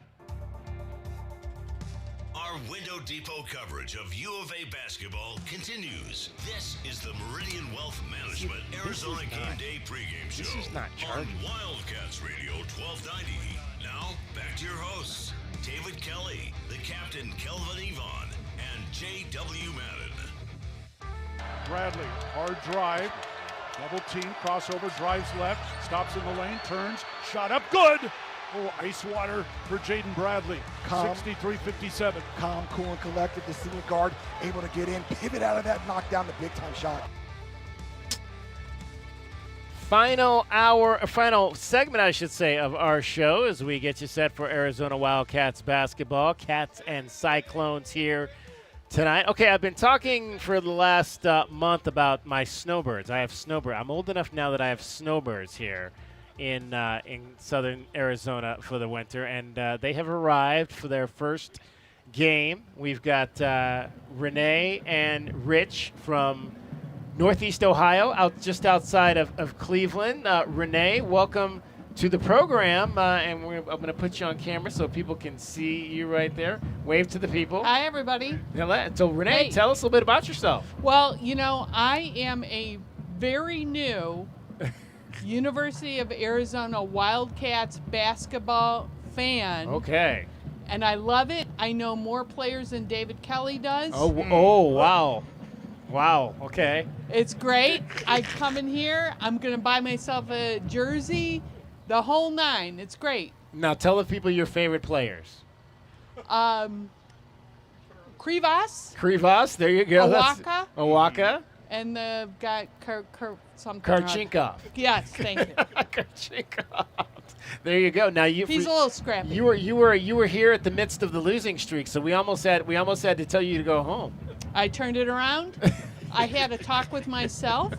Our Window Depot coverage of U of A basketball continues. This is the Meridian Wealth Management Arizona Gameday pregame show on Wildcats Radio 1290. Now, back to your hosts, David Kelly, the captain Kelvin Yvonne, and J.W. Madden. Bradley, hard drive, double team, crossover, drives left, stops in the lane, turns, shot up, good! Oh, ice water for Jaden Bradley, 63-57. Calm, cool, and collected, the senior guard able to get in, pivot out of that, knock down the big-time shot. Final segment, I should say, of our show as we get you set for Arizona Wildcats basketball. Cats and Cyclones here tonight. Okay, I've been talking for the last month about my snowbirds. I have snowbirds. I'm old enough now that I have snowbirds here in southern Arizona for the winter, and they have arrived for their first game. We've got Renee and Rich from Northeast Ohio, just outside of Cleveland. Renee, welcome to the program, and I'm going to put you on camera so people can see you right there. Wave to the people. Hi, everybody. So, Renee, tell us a little bit about yourself. Well, I am a very new University of Arizona Wildcats basketball fan. Okay. And I love it. I know more players than David Kelly does. Oh, wow. Wow, okay. It's great. I come in here. I'm going to buy myself a jersey, the whole nine. It's great. Now, tell the people your favorite players. Krivas, there you go. Awaka. Awaka. And the guy, something. Karchinkov. Yes, thank you. Karchinkov. There you go. Now he's a little scrappy. You were here at the midst of the losing streak, so we almost had to tell you to go home. I turned it around. I had a talk with myself,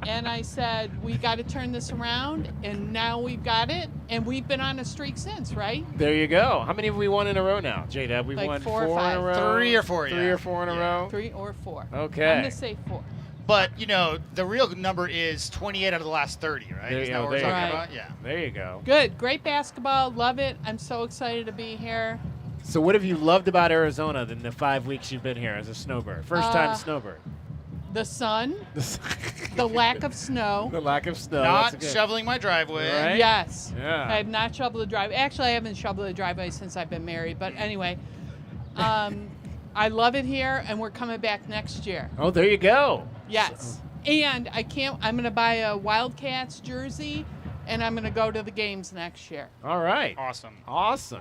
and I said, we got to turn this around, and now we've got it, and we've been on a streak since, right? There you go. How many have we won in a row now, J-Dub? We've won 4 or 5. in a row? 3 or 4, Three or four in a row? 3 or 4. Okay. I'm going to say 4. But, the real number is 28 out of the last 30, right? Isn't that what we're talking about? Yeah. There you go. Good. Great basketball. Love it. I'm so excited to be here. So what have you loved about Arizona in the 5 weeks you've been here as a snowbird? First-time snowbird. The sun. The lack of snow. The lack of snow. Not shoveling my driveway. Right? Yes. Yeah. I have not shoveled the driveway. Actually, I haven't shoveled the driveway since I've been married. But anyway, I love it here, and we're coming back next year. Oh, there you go. Yes. And I'm going to buy a Wildcats jersey, and I'm going to go to the games next year. All right. Awesome.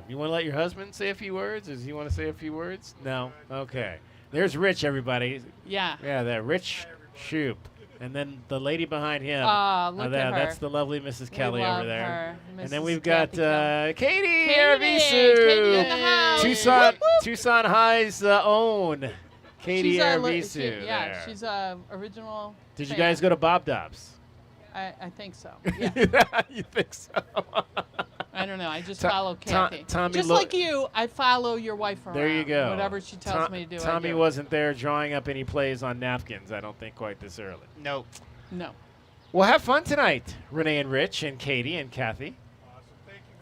You want to let your husband say a few words? Does he want to say a few words? No? Okay. There's Rich, everybody. Yeah. Yeah, that Rich Shoop. And then the lady behind him. Look at her. That's the lovely Mrs. Kelly over there. Her. And then we've got Katie Katie Aravisu. in the house. Tucson High's own Katie She's Aravisu. Yeah, she's original. Did you fan. guys go to Bob Dobbs? I think so. Yeah. You think so? I don't know. I just follow Kathy. Tommy just like you, I follow your wife around. There you go. Whatever she tells me to do, Tommy I do. wasn't there drawing up any plays on napkins, I don't think, quite this early. Nope. No. Well, have fun tonight, Renee and Rich and Katie and Kathy.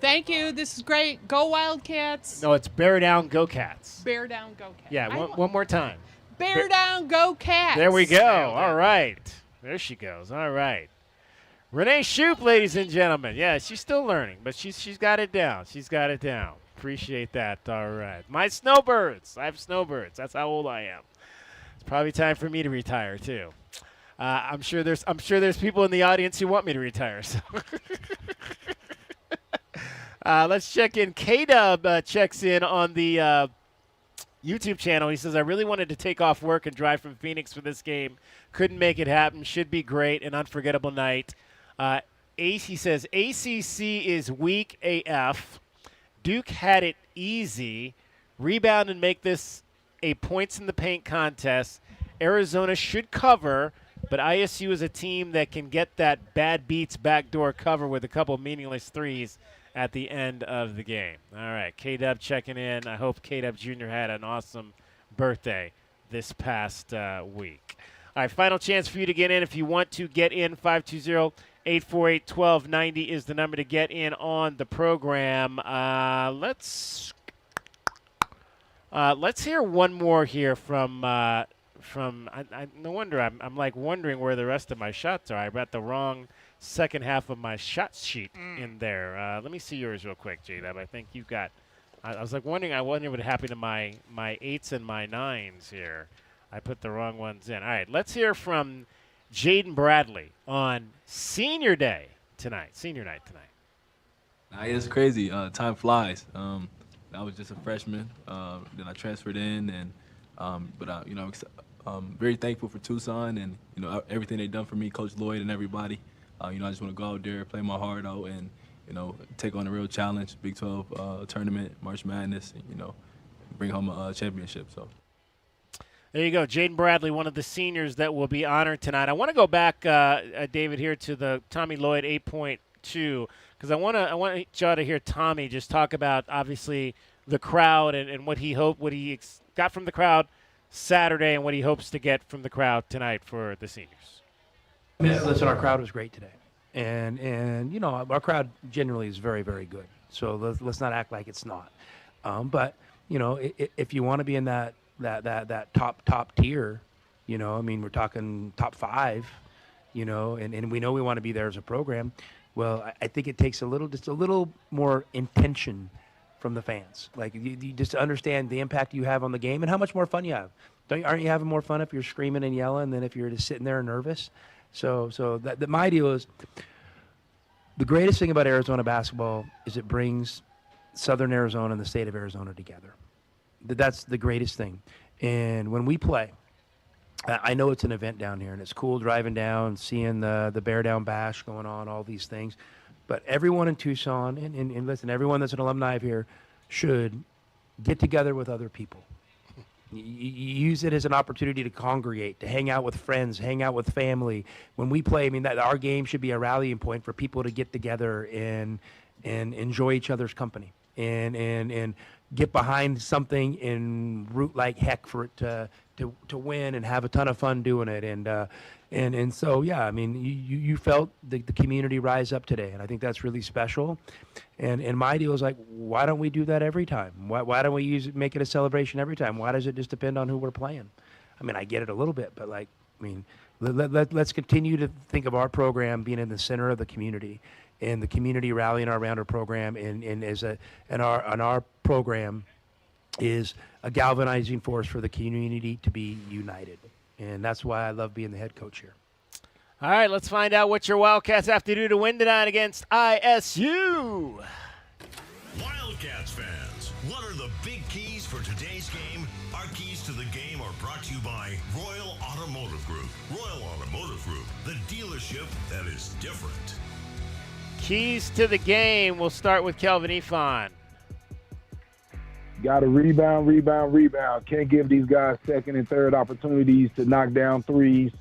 Thank you. This is great. Go Wildcats. No, it's Bear Down, Go Cats. Bear down, go Cats. Yeah, one more time. Bear down, go Cats. There we go. All right. There she goes. All right. Renee Shoup, ladies and gentlemen. Yeah, she's still learning, but she's got it down. She's got it down. Appreciate that. All right. My snowbirds. I have snowbirds. That's how old I am. It's probably time for me to retire too. I'm sure there's people in the audience who want me to retire. So. Let's check in. K-Dub checks in on the YouTube channel. He says, I really wanted to take off work and drive from Phoenix for this game. Couldn't make it happen. Should be great. An unforgettable night. He says, ACC is weak AF. Duke had it easy. Rebound and make this a points in the paint contest. Arizona should cover, but ISU is a team that can get that bad beats backdoor cover with a couple meaningless threes at the end of the game. All right, K-Dub checking in. I hope K-Dub Jr. had an awesome birthday this past week. All right, final chance for you to get in. If you want to get in, 520-848-1290 is the number to get in on the program. Let's hear one more here from no wonder I'm like wondering where the rest of my shots are. I got the wrong second half of my shot sheet in there. Let me see yours real quick, J-Dub. I think you've got I was like wondering what would happen to my 8s and my 9s here. I put the wrong ones in. All right, let's hear from Jaden Bradley on Senior Night tonight. It's crazy. Time flies. I was just a freshman. Then I transferred in, and very thankful for Tucson and everything they've done for me, Coach Lloyd and everybody. I just want to go out there, play my heart out, and take on a real challenge, Big 12 tournament, March Madness, and bring home a championship. So. There you go, Jaden Bradley, one of the seniors that will be honored tonight. I want to go back, David, here to the Tommy Lloyd 8.2 because I want y'all to hear Tommy just talk about obviously the crowd and what he got from the crowd Saturday and what he hopes to get from the crowd tonight for the seniors. Listen, our crowd was great today, and our crowd generally is very, very good. So let's not act like it's not. But if you want to be in that top tier, we're talking top 5, and we know we want to be there as a program. Well, I think it takes just a little more intention from the fans. Like you just understand the impact you have on the game and how much more fun you have. Aren't you having more fun if you're screaming and yelling than if you're just sitting there nervous? So my deal is the greatest thing about Arizona basketball is it brings Southern Arizona and the state of Arizona together. That's the greatest thing. And when we play, I know it's an event down here, and it's cool driving down, seeing the Bear Down Bash going on, all these things. But everyone in Tucson, and listen, everyone that's an alumni of here should get together with other people. You use it as an opportunity to congregate, to hang out with friends, hang out with family. When we play, that our game should be a rallying point for people to get together and enjoy each other's company and get behind something and root like heck for it to win and have a ton of fun doing it. And so, yeah, you felt the community rise up today, and I think that's really special. And my deal is like, why don't we do that every time? Why don't we make it a celebration every time? Why does it just depend on who we're playing? I get it a little bit, but let's continue to think of our program being in the center of the community, and the community rallying around our program, and our program is a galvanizing force for the community to be united. And that's why I love being the head coach here. All right, let's find out what your Wildcats have to do to win tonight against ISU. Wildcats fans, what are the big keys for today's game? Our keys to the game are brought to you by Royal Automotive Group. Royal Automotive Group, the dealership that is different. Keys to the game. We'll start with Kelvin Ifan. Got to rebound. Can't give these guys second and third opportunities to knock down threes.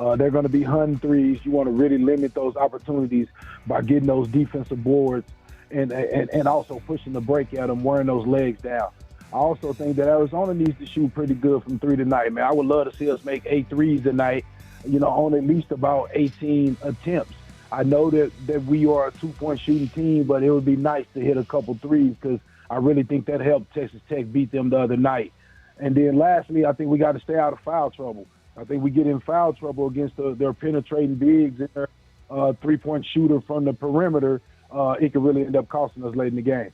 They're going to be hunting threes. You want to really limit those opportunities by getting those defensive boards and also pushing the break at them, wearing those legs down. I also think that Arizona needs to shoot pretty good from 3 tonight, man. I would love to see us make 8 threes tonight, on at least about 18 attempts. I know that we are a 2-point shooting team, but it would be nice to hit a couple threes because I really think that helped Texas Tech beat them the other night. And then lastly, I think we got to stay out of foul trouble. I think we get in foul trouble against their penetrating bigs and their 3-point shooter from the perimeter. It could really end up costing us late in the game.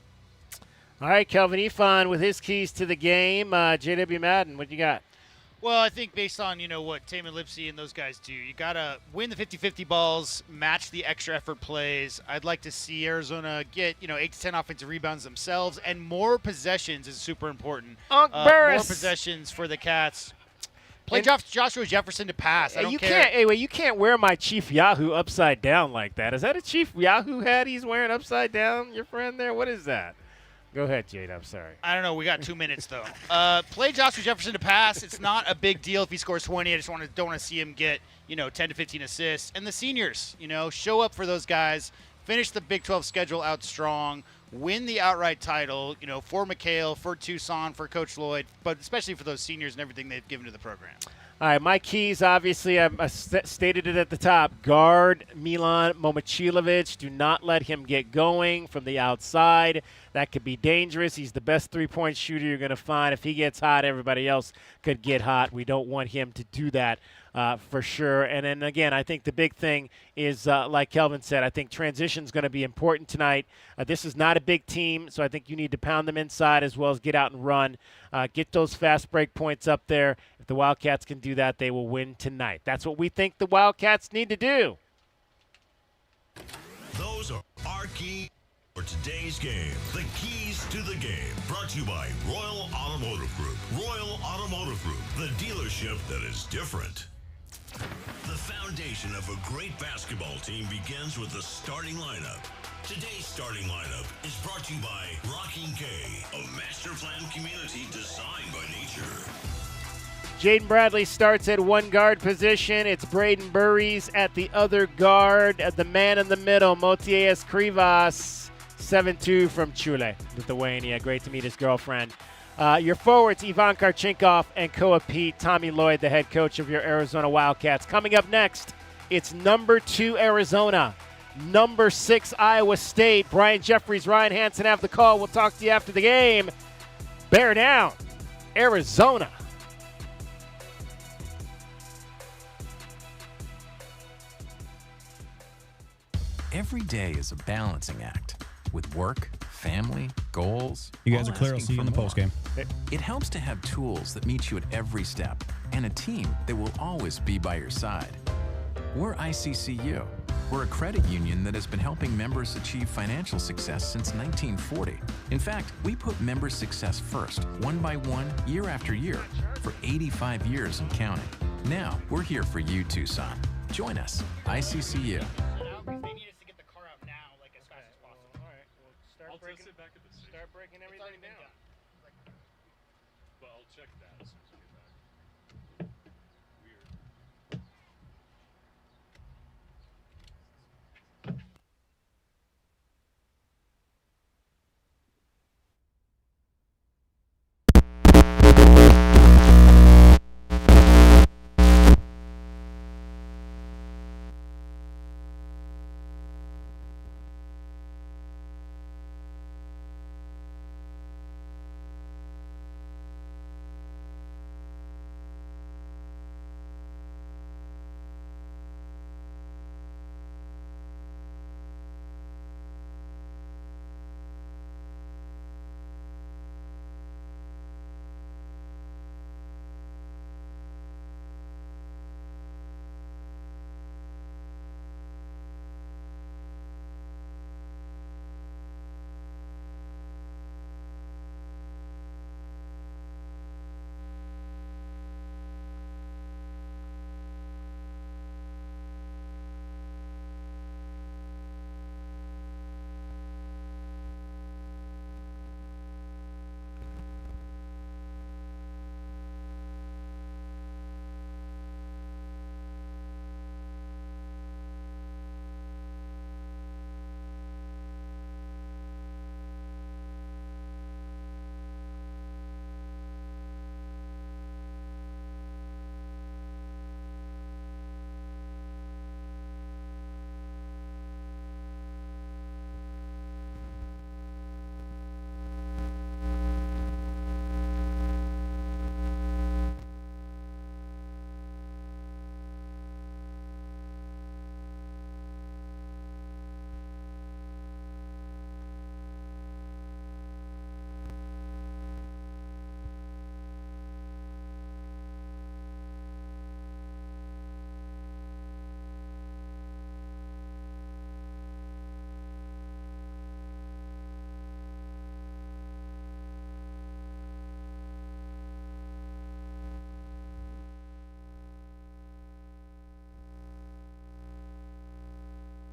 All right, Kelvin Ifan with his keys to the game. J.W. Madden, what you got? Well, I think based on, what Taman Lipsey and those guys do, you got to win the 50-50 balls, match the extra effort plays. I'd like to see Arizona get, 8 to 10 offensive rebounds themselves, and more possessions is super important. More possessions for the Cats. Play Joshua Jefferson to pass. I don't care. You can't wear my Chief Yahoo upside down like that. Is that a Chief Yahoo hat he's wearing upside down, your friend there? What is that? Go ahead, Jade. I'm sorry. I don't know. We got 2 minutes, though. Play Joshua Jefferson to pass. It's not a big deal if he scores 20. I just don't want to see him get, 10 to 15 assists. And the seniors, show up for those guys. Finish the Big 12 schedule out strong. Win the outright title, for McHale, for Tucson, for Coach Lloyd, but especially for those seniors and everything they've given to the program. All right, my keys, obviously, I stated it at the top. Guard Milan Momcilovic. Do not let him get going from the outside. That could be dangerous. He's the best three-point shooter you're going to find. If he gets hot, everybody else could get hot. We don't want him to do that for sure. And then, again, I think the big thing is, like Kelvin said, I think transition's going to be important tonight. This is not a big team, so I think you need to pound them inside as well as get out and run. Get those fast break points up there. If the Wildcats can do that, they will win tonight. That's what we think the Wildcats need to do. Those are our keys for today's game. The keys to the game. Brought to you by Royal Automotive Group. Royal Automotive Group, the dealership that is different. The foundation of a great basketball team begins with the starting lineup. Today's starting lineup is brought to you by Rocking K, a master plan community designed by nature. Jaden Bradley starts at one guard position. It's Braden Burries at the other guard. At the man in the middle, Motias Krivas, 7-2 from Chile, Lithuania. Great to meet his girlfriend. Your forwards, Ivan Karchinkov and Koa Pete. Tommy Lloyd, the head coach of your Arizona Wildcats. Coming up next, it's number 2 Arizona, number 6 Iowa State. Brian Jeffries, Ryan Hansen have the call. We'll talk to you after the game. Bear down, Arizona. Every day is a balancing act with work, family, goals. You guys all are clear. I'll asking see you in the for more. postgame. It helps to have tools that meet you at every step and a team that will always be by your side. We're ICCU. We're a credit union that has been helping members achieve financial success since 1940. In fact, we put members' success first, one by one, year after year, for 85 years and counting. Now, we're here for you, Tucson. Join us, ICCU. Start breaking everything down. Well, I'll check that.